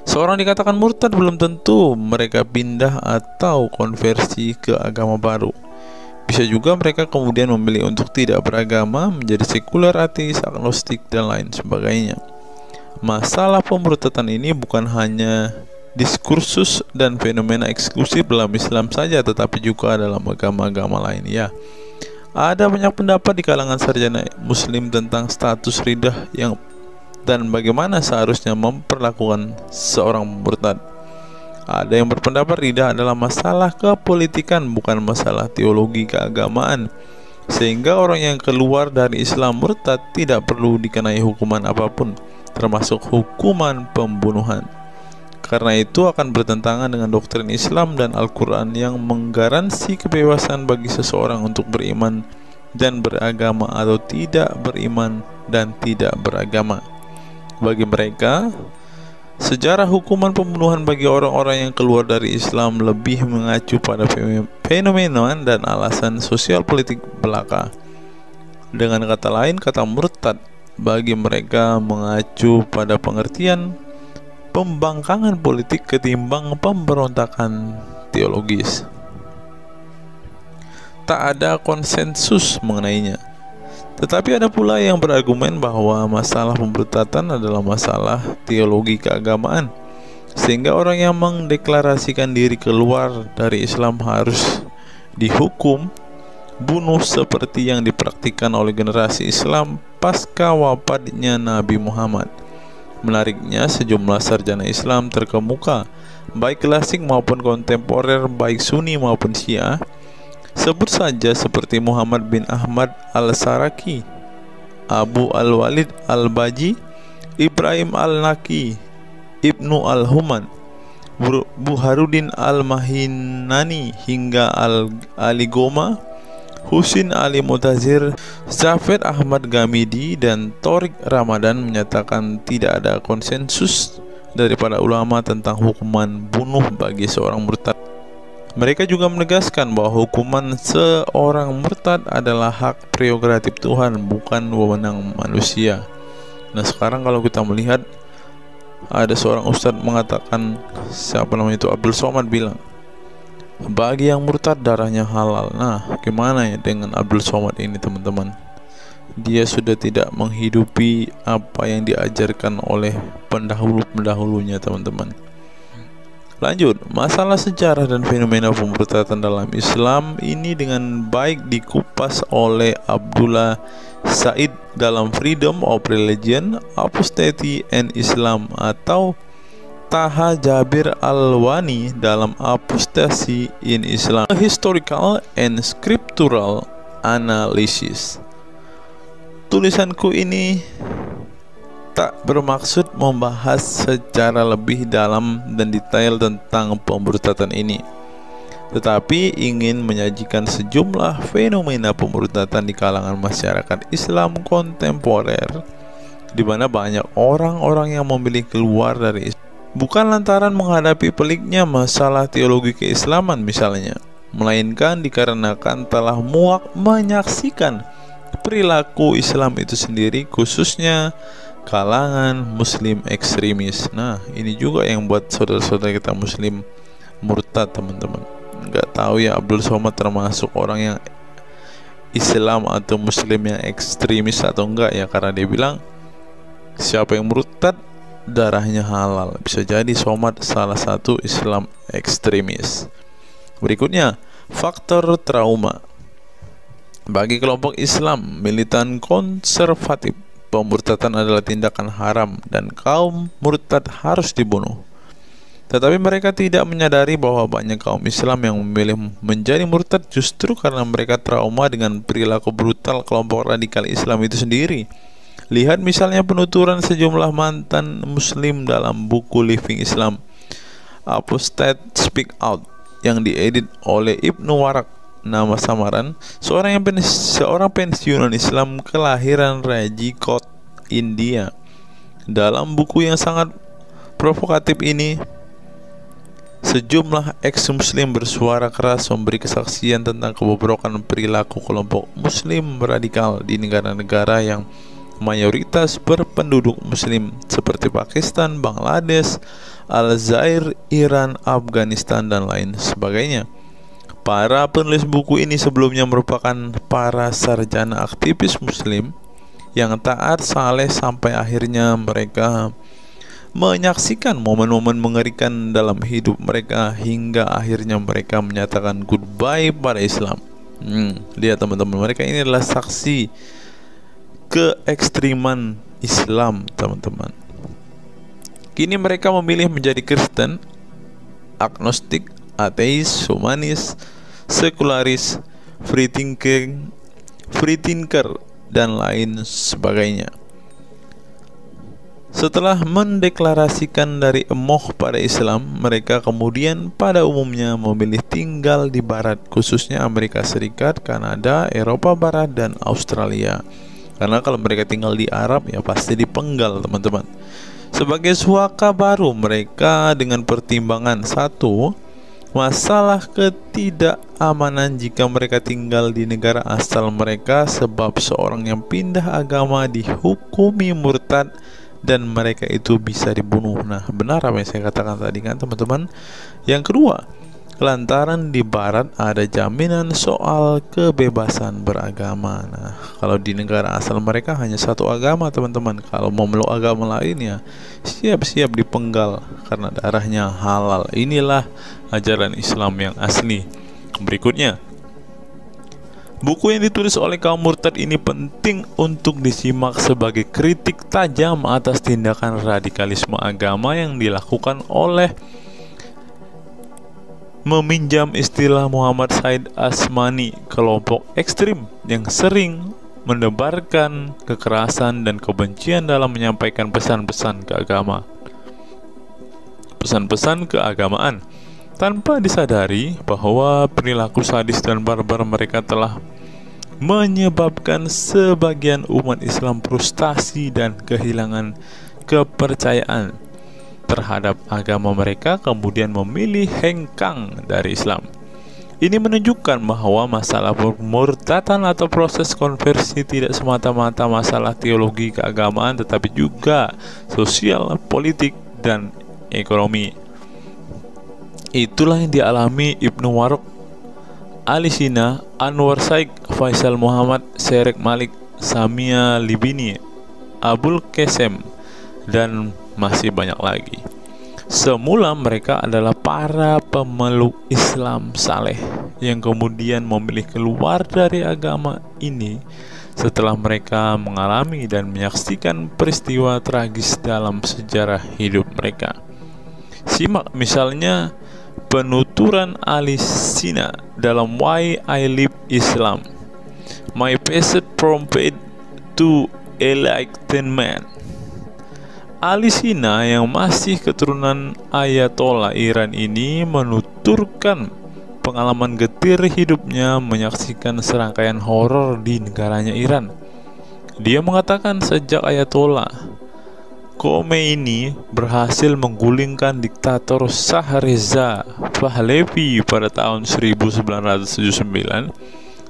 Seorang dikatakan murtad belum tentu mereka pindah atau konversi ke agama baru. Bisa juga mereka kemudian memilih untuk tidak beragama, menjadi sekuler, ateis, agnostik, dan lain sebagainya. Masalah pemurtadan ini bukan hanya diskursus dan fenomena eksklusif dalam Islam saja, tetapi juga dalam agama-agama lain ya. Ada banyak pendapat di kalangan sarjana muslim tentang status ridah yang dan bagaimana seharusnya memperlakukan seorang murtad. Ada yang berpendapat ridah adalah masalah kepolitikan, bukan masalah teologi keagamaan, sehingga orang yang keluar dari Islam murtad tidak perlu dikenai hukuman apapun, termasuk hukuman pembunuhan. Karena itu akan bertentangan dengan doktrin Islam dan Al-Quran yang menggaransi kebebasan bagi seseorang untuk beriman dan beragama atau tidak beriman dan tidak beragama. Bagi mereka, sejarah hukuman pembunuhan bagi orang-orang yang keluar dari Islam lebih mengacu pada fenomena dan alasan sosial politik belaka. Dengan kata lain, kata murtad bagi mereka mengacu pada pengertian pembangkangan politik ketimbang pemberontakan teologis. Tak ada konsensus mengenainya. Tetapi ada pula yang berargumen bahwa masalah pemurtadan adalah masalah teologi keagamaan, sehingga orang yang mendeklarasikan diri keluar dari Islam harus dihukum bunuh seperti yang dipraktikkan oleh generasi Islam pasca wafatnya Nabi Muhammad. Menariknya, sejumlah sarjana Islam terkemuka, baik klasik maupun kontemporer, baik Sunni maupun Syiah, sebut saja seperti Muhammad bin Ahmad al-Saraki, Abu al-Walid al-Baji, Ibrahim al-Naqi, Ibnu al-Human, Buharuddin al-Mahinani hingga Ali Goma, Husin Ali Mutazir, Zafed Ahmad Gamidi, dan Torik Ramadan menyatakan tidak ada konsensus daripada ulama tentang hukuman bunuh bagi seorang murtad. Mereka juga menegaskan bahwa hukuman seorang murtad adalah hak prerogatif Tuhan, bukan wewenang manusia. Nah, sekarang kalau kita melihat, ada seorang ustadz mengatakan, siapa namanya itu, Abdul Somad bilang, bagi yang murtad darahnya halal. Nah, gimana ya dengan Abdul Somad ini, teman-teman? Dia sudah tidak menghidupi apa yang diajarkan oleh pendahulu-pendahulunya, teman-teman. Lanjut, masalah sejarah dan fenomena pemurtadan dalam Islam ini dengan baik dikupas oleh Abdullah Said dalam Freedom of Religion, Apostasy and Islam, atau Taha Jabir Al-Wani dalam Apostasy in Islam, Historical and Scriptural Analysis. Tulisanku ini tak bermaksud membahas secara lebih dalam dan detail tentang pemurtadan ini, tetapi ingin menyajikan sejumlah fenomena pemurtadan di kalangan masyarakat Islam kontemporer, di mana banyak orang-orang yang memilih keluar dari Islam bukan lantaran menghadapi peliknya masalah teologi keislaman misalnya, melainkan dikarenakan telah muak menyaksikan perilaku Islam itu sendiri, khususnya kalangan muslim ekstremis. Nah, ini juga yang buat saudara-saudara kita muslim murtad, teman-teman. Nggak tahu ya Abdul Somad termasuk orang yang Islam atau muslim yang ekstremis atau enggak ya, karena dia bilang siapa yang murtad darahnya halal. Bisa jadi Somad salah satu Islam ekstremis. Berikutnya, faktor trauma. Bagi kelompok Islam militan konservatif, pemurtadan adalah tindakan haram dan kaum murtad harus dibunuh. Tetapi mereka tidak menyadari bahwa banyak kaum Islam yang memilih menjadi murtad justru karena mereka trauma dengan perilaku brutal kelompok radikal Islam itu sendiri. Lihat misalnya penuturan sejumlah mantan muslim dalam buku Living Islam, Apostate Speak Out, yang diedit oleh Ibnu Warak, nama samaran, seorang pensiunan Islam kelahiran Rajkot, India. Dalam buku yang sangat provokatif ini, sejumlah ex-muslim bersuara keras memberi kesaksian tentang kebobrokan perilaku kelompok muslim radikal di negara-negara yang mayoritas berpenduduk muslim seperti Pakistan, Bangladesh, Aljazair, Iran, Afghanistan, dan lain sebagainya. Para penulis buku ini sebelumnya merupakan para sarjana aktivis muslim yang taat saleh sampai akhirnya mereka menyaksikan momen-momen mengerikan dalam hidup mereka hingga akhirnya mereka menyatakan goodbye pada Islam. Lihat teman-teman, mereka ini adalah saksi keekstriman Islam, teman-teman. Kini mereka memilih menjadi Kristen, agnostik, ateis, humanis, sekularis, free thinker, dan lain sebagainya. Setelah mendeklarasikan dari emoh pada Islam, mereka kemudian pada umumnya memilih tinggal di Barat, khususnya Amerika Serikat, Kanada, Eropa Barat, dan Australia. Karena kalau mereka tinggal di Arab ya pasti dipenggal, teman-teman. Sebagai suaka baru mereka dengan pertimbangan satu, masalah ketidakamanan jika mereka tinggal di negara asal mereka, sebab seorang yang pindah agama dihukumi murtad dan mereka itu bisa dibunuh. Nah, benar apa yang saya katakan tadi kan, teman-teman. Yang kedua, lantaran di Barat ada jaminan soal kebebasan beragama. Nah, kalau di negara asal mereka hanya satu agama, teman-teman. Kalau mau meluk agama lain ya siap-siap dipenggal karena darahnya halal. Inilah ajaran Islam yang asli. Berikutnya, buku yang ditulis oleh kaum murtad ini penting untuk disimak sebagai kritik tajam atas tindakan radikalisme agama yang dilakukan oleh, meminjam istilah Muhammad Said Asmani, kelompok ekstrim yang sering menebarkan kekerasan dan kebencian dalam menyampaikan pesan-pesan keagamaan tanpa disadari bahwa perilaku sadis dan barbar mereka telah menyebabkan sebagian umat Islam frustasi dan kehilangan kepercayaan terhadap agama mereka, kemudian memilih hengkang dari Islam. Ini menunjukkan bahwa masalah pemurtadan atau proses konversi tidak semata-mata masalah teologi keagamaan, tetapi juga sosial, politik, dan ekonomi. Itulah yang dialami Ibnu Warraq, Ali Sina, Anwar Saik, Faisal Muhammad, Syarek Malik, Samia Libini, Abul Qasem, dan masih banyak lagi. Semula mereka adalah para pemeluk Islam saleh yang kemudian memilih keluar dari agama ini setelah mereka mengalami dan menyaksikan peristiwa tragis dalam sejarah hidup mereka. Simak misalnya penuturan Ali Sina dalam Why I Live Islam, My Passage from Faith to Enlightenment. Ali Sina yang masih keturunan Ayatollah Iran ini menuturkan pengalaman getir hidupnya menyaksikan serangkaian horor di negaranya Iran. Dia mengatakan sejak Ayatollah Khomeini berhasil menggulingkan diktator Shah Reza Pahlavi pada tahun 1979,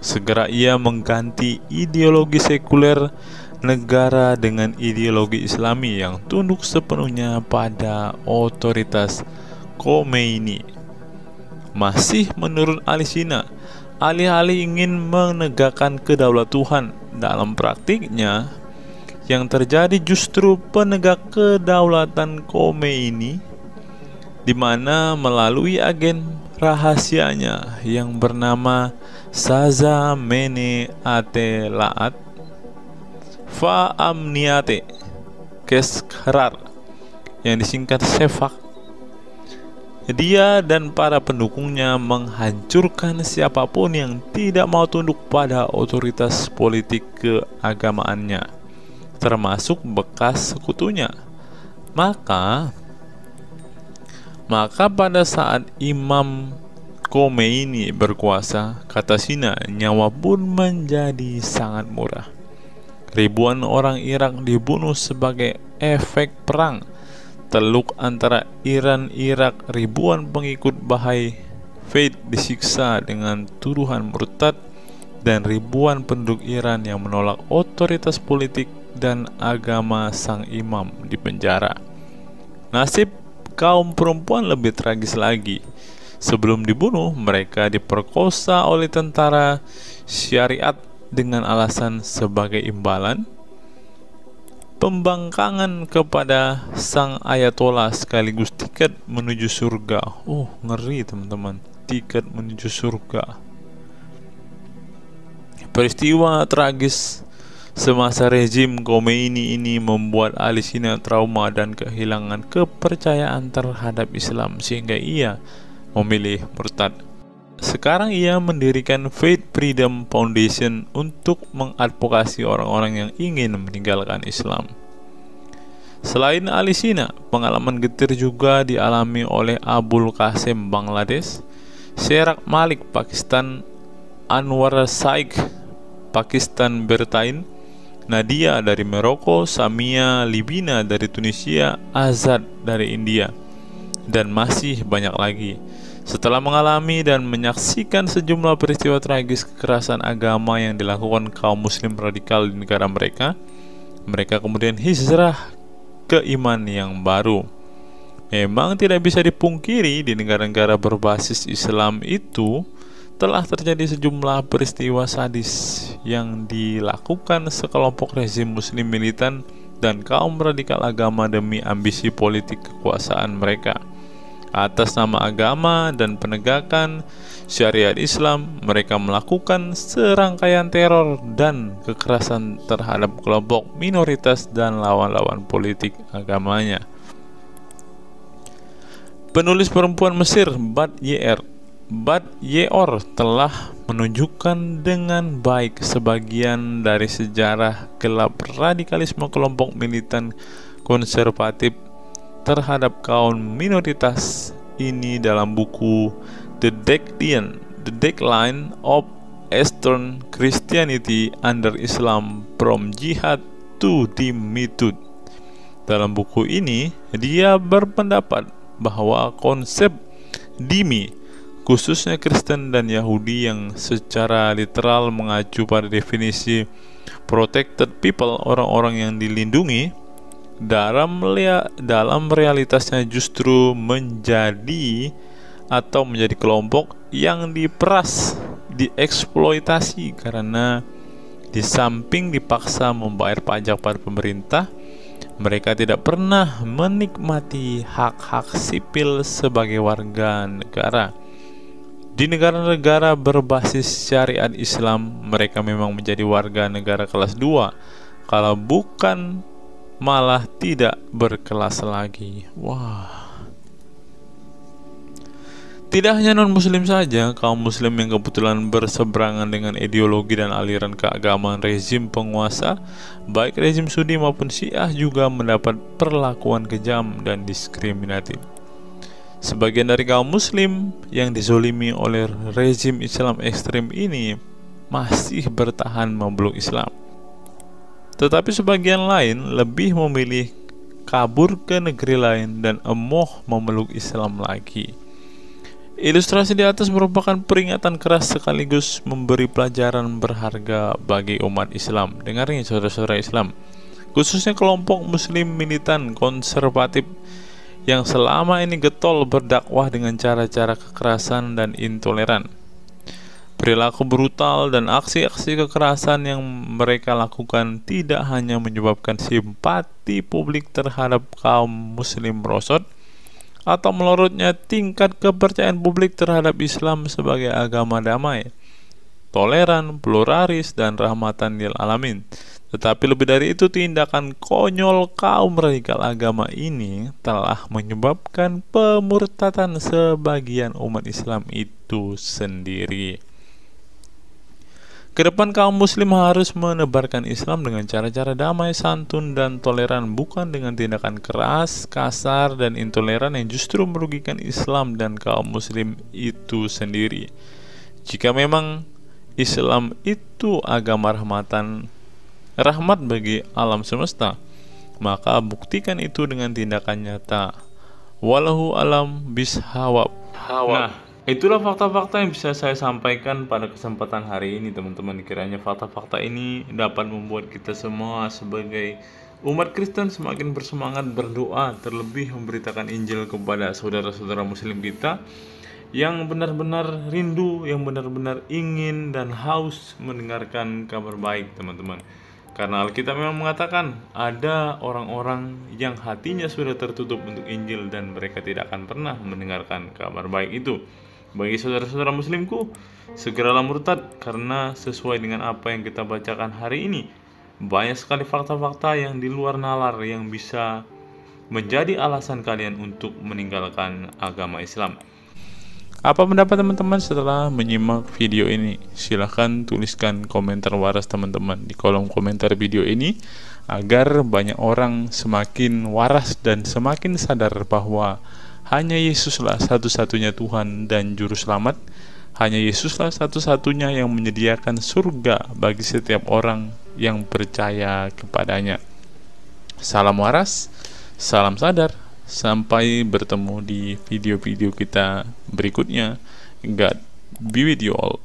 segera ia mengganti ideologi sekuler negara dengan ideologi Islami yang tunduk sepenuhnya pada otoritas Khomeini. Masih menurut Ali Sina, alih-alih ingin menegakkan kedaulat Tuhan, dalam praktiknya yang terjadi justru penegak kedaulatan Khomeini, di mana melalui agen rahasianya yang bernama Saza Mene Ate Laat Fa Amniate Keskharar, yang disingkat Shefak, dia dan para pendukungnya menghancurkan siapapun yang tidak mau tunduk pada otoritas politik keagamaannya, termasuk bekas sekutunya. Maka pada saat Imam Khomeini berkuasa, kata Sina, nyawa pun menjadi sangat murah. Ribuan orang Irak dibunuh sebagai efek perang teluk antara Iran-Irak. Ribuan pengikut Bahai Faith disiksa dengan tuduhan murtad, dan ribuan penduduk Iran yang menolak otoritas politik dan agama sang imam dipenjara. Nasib kaum perempuan lebih tragis lagi. Sebelum dibunuh, mereka diperkosa oleh tentara syariat dengan alasan sebagai imbalan pembangkangan kepada sang Ayatollah sekaligus tiket menuju surga. Oh, ngeri teman-teman, tiket menuju surga. Peristiwa tragis semasa rezim Khomeini ini membuat Ali Sina trauma dan kehilangan kepercayaan terhadap Islam sehingga ia memilih murtad. Sekarang ia mendirikan Faith Freedom Foundation untuk mengadvokasi orang-orang yang ingin meninggalkan Islam. Selain Ali Sina, pengalaman getir juga dialami oleh Abul Qasem Bangladesh, Syarek Malik Pakistan, Anwar Saik Pakistan Bertain, Nadia dari Maroko, Samia Libina dari Tunisia, Azad dari India, dan masih banyak lagi. Setelah mengalami dan menyaksikan sejumlah peristiwa tragis kekerasan agama yang dilakukan kaum muslim radikal di negara mereka, mereka kemudian hijrah ke iman yang baru. Memang tidak bisa dipungkiri di negara-negara berbasis Islam itu telah terjadi sejumlah peristiwa sadis yang dilakukan sekelompok rezim muslim militan dan kaum radikal agama demi ambisi politik kekuasaan mereka. Atas nama agama dan penegakan syariat Islam, mereka melakukan serangkaian teror dan kekerasan terhadap kelompok minoritas dan lawan-lawan politik agamanya. Penulis perempuan Mesir Bad Yeor telah menunjukkan dengan baik sebagian dari sejarah gelap radikalisme kelompok militan konservatif terhadap kaum minoritas ini dalam buku The Decline of Eastern Christianity Under Islam From Jihad to Dhimmitud. Dalam buku ini, dia berpendapat bahwa konsep dhimmi, khususnya Kristen dan Yahudi yang secara literal mengacu pada definisi protected people, orang-orang yang dilindungi, dalam realitasnya justru menjadi kelompok yang diperas, dieksploitasi karena di samping dipaksa membayar pajak pada pemerintah, mereka tidak pernah menikmati hak-hak sipil sebagai warga negara. Di negara-negara berbasis syariat Islam, mereka memang menjadi warga negara kelas 2, kalau bukan malah tidak berkelas lagi. Wah. Tidak hanya non-muslim saja, kaum muslim yang kebetulan berseberangan dengan ideologi dan aliran keagamaan rezim penguasa, baik rezim Sunni maupun Syiah, juga mendapat perlakuan kejam dan diskriminatif. Sebagian dari kaum muslim yang dizolimi oleh rezim Islam ekstrim ini masih bertahan memeluk Islam. Tetapi sebagian lain lebih memilih kabur ke negeri lain dan emoh memeluk Islam lagi. Ilustrasi di atas merupakan peringatan keras sekaligus memberi pelajaran berharga bagi umat Islam. Dengarnya saudara-saudara Islam, khususnya kelompok muslim militan konservatif yang selama ini getol berdakwah dengan cara-cara kekerasan dan intoleran. Perilaku brutal dan aksi-aksi kekerasan yang mereka lakukan tidak hanya menyebabkan simpati publik terhadap kaum muslim merosot atau melorotnya tingkat kepercayaan publik terhadap Islam sebagai agama damai, toleran, pluralis, dan rahmatan lil alamin. Tetapi lebih dari itu, tindakan konyol kaum radikal agama ini telah menyebabkan pemurtadan sebagian umat Islam itu sendiri. Kedepan kaum muslim harus menebarkan Islam dengan cara-cara damai, santun, dan toleran, bukan dengan tindakan keras, kasar, dan intoleran yang justru merugikan Islam dan kaum muslim itu sendiri. Jika memang Islam itu agama rahmat bagi alam semesta, maka buktikan itu dengan tindakan nyata. Wallahu alam bishawab. Nah, itulah fakta-fakta yang bisa saya sampaikan pada kesempatan hari ini, teman-teman. Kiranya fakta-fakta ini dapat membuat kita semua sebagai umat Kristen semakin bersemangat berdoa, terlebih memberitakan Injil kepada saudara-saudara muslim kita yang benar-benar rindu, yang benar-benar ingin dan haus mendengarkan kabar baik, teman-teman. Karena Alkitab memang mengatakan ada orang-orang yang hatinya sudah tertutup untuk Injil dan mereka tidak akan pernah mendengarkan kabar baik itu. Bagi saudara-saudara muslimku, segeralah murtad, karena sesuai dengan apa yang kita bacakan hari ini, banyak sekali fakta-fakta yang di luar nalar yang bisa menjadi alasan kalian untuk meninggalkan agama Islam. Apa pendapat teman-teman setelah menyimak video ini? Silahkan tuliskan komentar waras teman-teman di kolom komentar video ini, agar banyak orang semakin waras dan semakin sadar bahwa hanya Yesuslah satu-satunya Tuhan dan Juru Selamat. Hanya Yesuslah satu-satunya yang menyediakan surga bagi setiap orang yang percaya kepadanya. Salam waras, salam sadar. Sampai bertemu di video-video kita berikutnya. God be with you all.